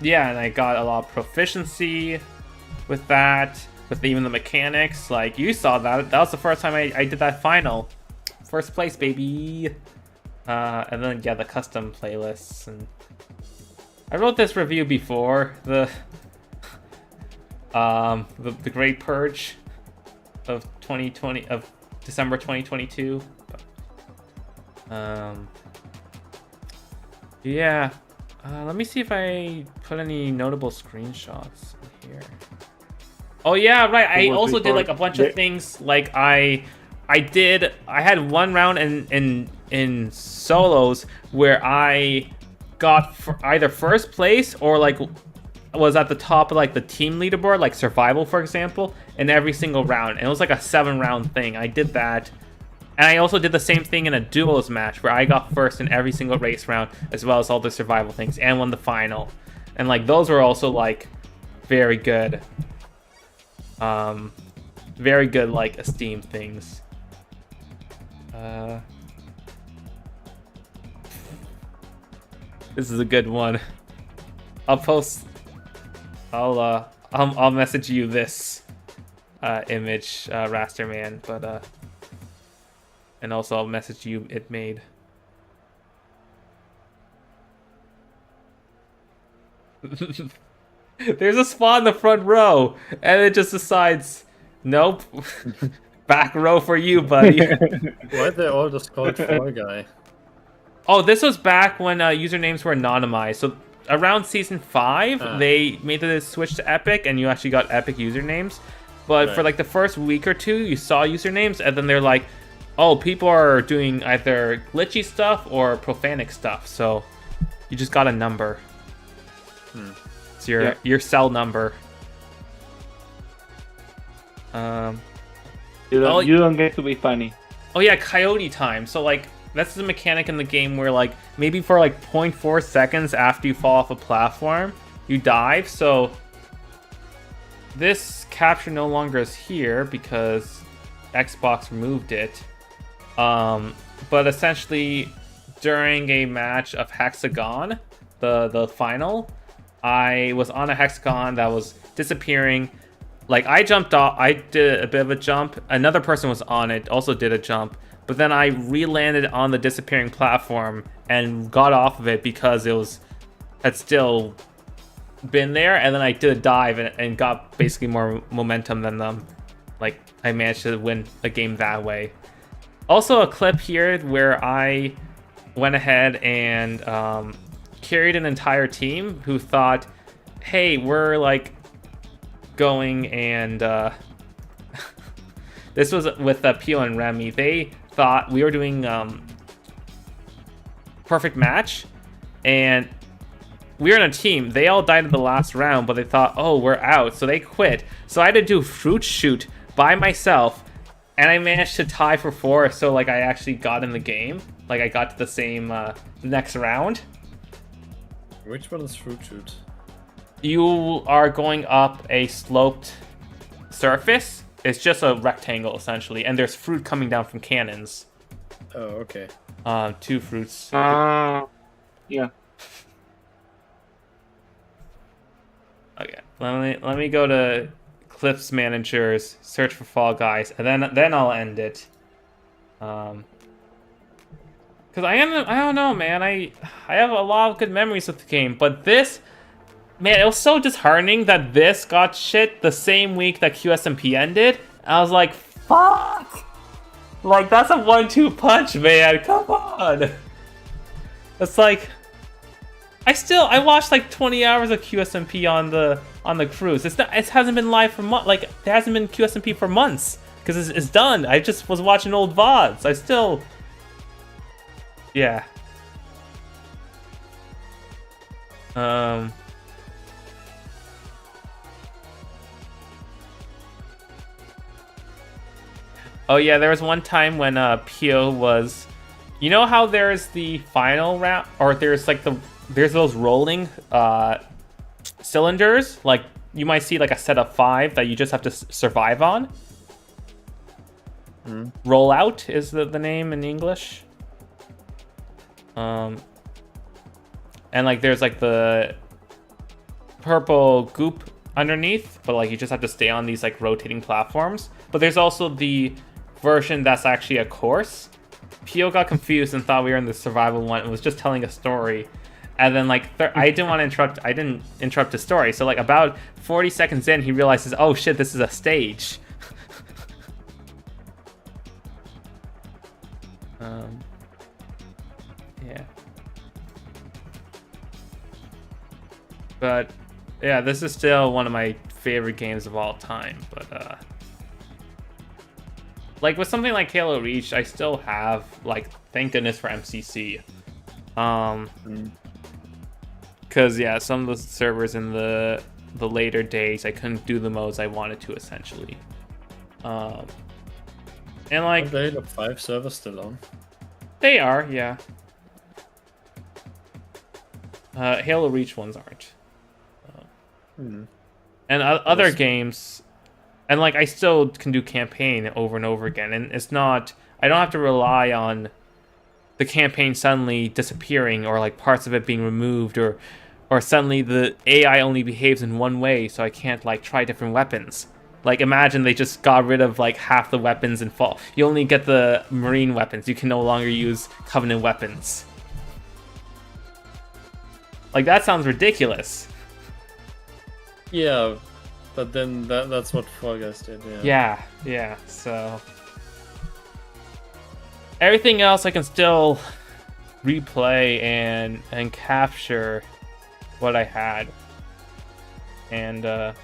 Yeah, and I got a lot of proficiency with that, with even the mechanics. Like, you saw that. That was the first time I did that final. First place, baby. And then, yeah, the custom playlists. And I wrote this review before the Great Purge of 2020, of December 2022. Yeah. Let me see if I put any notable screenshots in here. Oh yeah, right. I also did like a bunch of things. Like I had one round in solos where I got either first place or like was at the top of like the team leaderboard, like survival for example, in every single round. And it was like a 7-round thing. I did that. And I also did the same thing in a duos match where I got first in every single race round, as well as all the survival things, and won the final. And like those were also like very good like esteemed things. This is a good one. I'll I'll message you this image, Rasterman, but and also I'll message you it made. There's a spot in the front row, and it just decides, nope, back row for you, buddy. Why they all just called Fall Guy? Oh, this was back when usernames were anonymized. So around season 5, they made the switch to Epic, and you actually got Epic usernames. But for like the first week or two, you saw usernames, and then they're like, oh, people are doing either glitchy stuff or profanic stuff. So you just got a number. It's your cell number. You don't get to be funny. Oh yeah, coyote time. So like that's the mechanic in the game where like maybe for like 0.4 seconds after you fall off a platform, you dive. So this capture no longer is here because Xbox removed it. But essentially during a match of Hexagon, the final, I was on a hexagon that was disappearing. Like I jumped off, I did a bit of a jump. Another person was on it, also did a jump. But then I re-landed on the disappearing platform and got off of it because it had still been there. And then I did a dive and got basically more momentum than them. Like I managed to win a game that way. Also a clip here where I went ahead and carried an entire team who thought, hey, we're like going and this was with Pio and Remy. They thought we were doing perfect match and we were in a team. They all died in the last round, but they thought, oh, we're out, so they quit. So I had to do fruit shoot by myself, and I managed to tie for 4. So like I actually got in the game. Like I got to the same next round. Which one is fruit shoot? You are going up a sloped surface. It's just a rectangle essentially, and there's fruit coming down from cannons. Oh, okay. 2 fruits. Yeah. Okay, let me go to Clips Managers, search for Fall Guys, and then I'll end it. Because I don't know, man. I have a lot of good memories with the game, but this, man, it was so disheartening that this got shit the same week that QSMP ended. I was like, fuck! Like, that's a 1-2 punch, man. Come on! It's like, I watched like 20 hours of QSMP on the cruise. It hasn't been live for months. Like, it hasn't been QSMP for months because it's done. I just was watching old VODs. I still, yeah. Oh yeah, there was one time when Pio was, you know how there's the final round, or there's like there's those rolling cylinders, like you might see like a set of 5 that you just have to survive on. Rollout is the name in English. And like there's like the purple goop underneath, but like you just have to stay on these like rotating platforms. But there's also the version that's actually a course. Pio got confused and thought we were in the survival one and was just telling a story. And then like I didn't interrupt the story. So like about 40 seconds in, he realizes, oh shit, this is a stage. Yeah. But yeah, this is still one of my favorite games of all time. But like with something like Halo Reach, I still have like, thank goodness for MCC. Because yeah, some of the servers in the later days, I couldn't do the modes I wanted to essentially. And like, Are the Halo 5 servers still on? they are, yeah. Halo Reach ones aren't. And other games, and like I still can do campaign over and over again, and it's not, I don't have to rely on the campaign suddenly disappearing or like parts of it being removed or or suddenly the AI only behaves in one way, so I can't like try different weapons. Like imagine they just got rid of like half the weapons in Fall. You only get the Marine weapons. You can no longer use Covenant weapons. Like that sounds ridiculous. Yeah, but then that's what Fall Guys did. Yeah. Yeah. So everything else I can still replay and capture what I had. And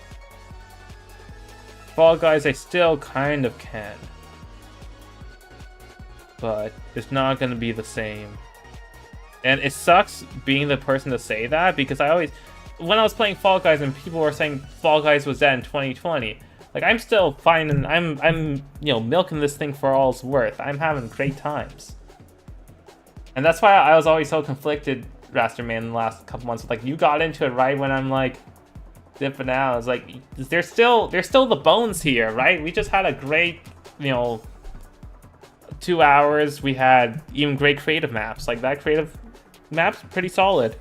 Fall Guys I still kind of can. But it's not going to be the same. And it sucks being the person to say that, because I always, when I was playing Fall Guys and people were saying Fall Guys was dead in 2020, like I'm still fine and I'm milking this thing for all it's worth. I'm having great times. And that's why I was always so conflicted, Rasterman, in the last couple months. Like you got into it right when I'm like dipping out. I was like, there's still the bones here, right? We just had a great, 2 hours. We had even great creative maps. Like that creative map's pretty solid.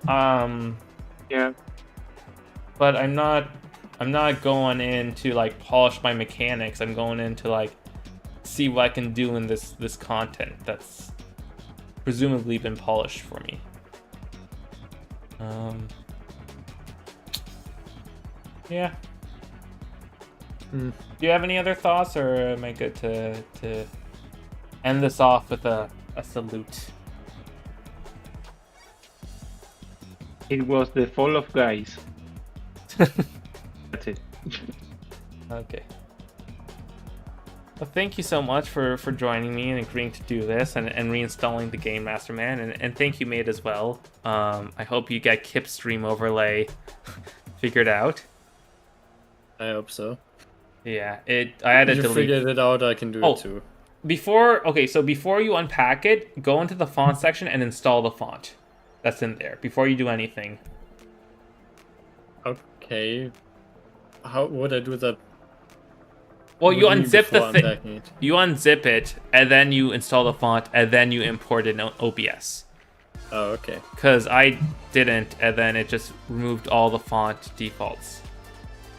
Yeah. But I'm not going in to like polish my mechanics. I'm going in to like see what I can do in this content that's presumably been polished for me. Yeah. Do you have any other thoughts, or am I good to end this off with a salute? It was the Fall of Guys. That's it. Okay. Well, thank you so much for joining me and agreeing to do this and reinstalling the game, Masterman, and thank you, mate, as well. I hope you get Kip's stream overlay figured out. I hope so. Yeah, I had to You delete. figured it out, I can do it too. Before you unpack it, go into the font section and install the font that's in there before you do anything. Okay. How would I do that? Well, you What do you mean unzip the before thing. unpacking it? You unzip it, and then you install the font, and then you import it in OBS. Oh, okay. Because I didn't, and then it just removed all the font defaults.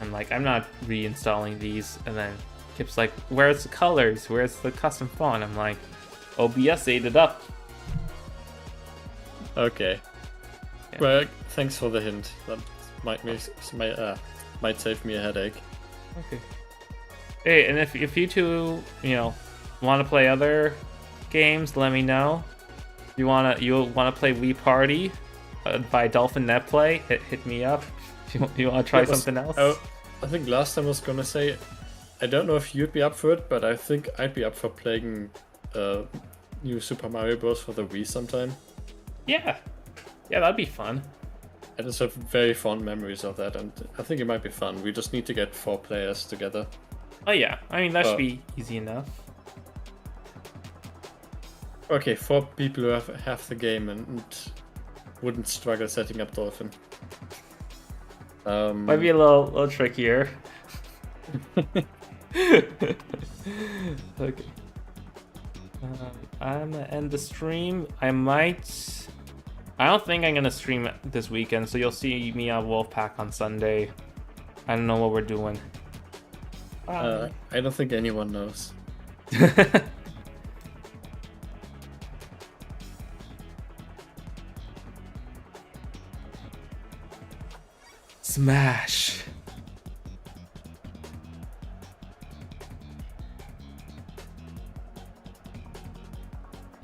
I'm like, I'm not reinstalling these, and then Kip's like, where's the colors? Where's the custom font? I'm like, OBS ate it up. Okay. Yeah. Well, thanks for the hint. That might save me a headache. Okay. Hey, and if you two, want to play other games, let me know. You wanna play Wii Party by Dolphin Netplay? Hit me up. You wanna try something else? Oh, I think last time I was gonna say, I don't know if you'd be up for it, but I think I'd be up for playing new Super Mario Bros. For the Wii sometime. Yeah, that'd be fun. I just have very fond memories of that, and I think it might be fun. We just need to get 4 players together. Oh yeah, I mean that should be easy enough. Okay, 4 people who have half the game and wouldn't struggle setting up Dolphin. Might be a little trickier. Okay. I'm gonna end the stream. I don't think I'm gonna stream this weekend, so you'll see me on Wolfpack on Sunday. I don't know what we're doing. I don't think anyone knows. Smash.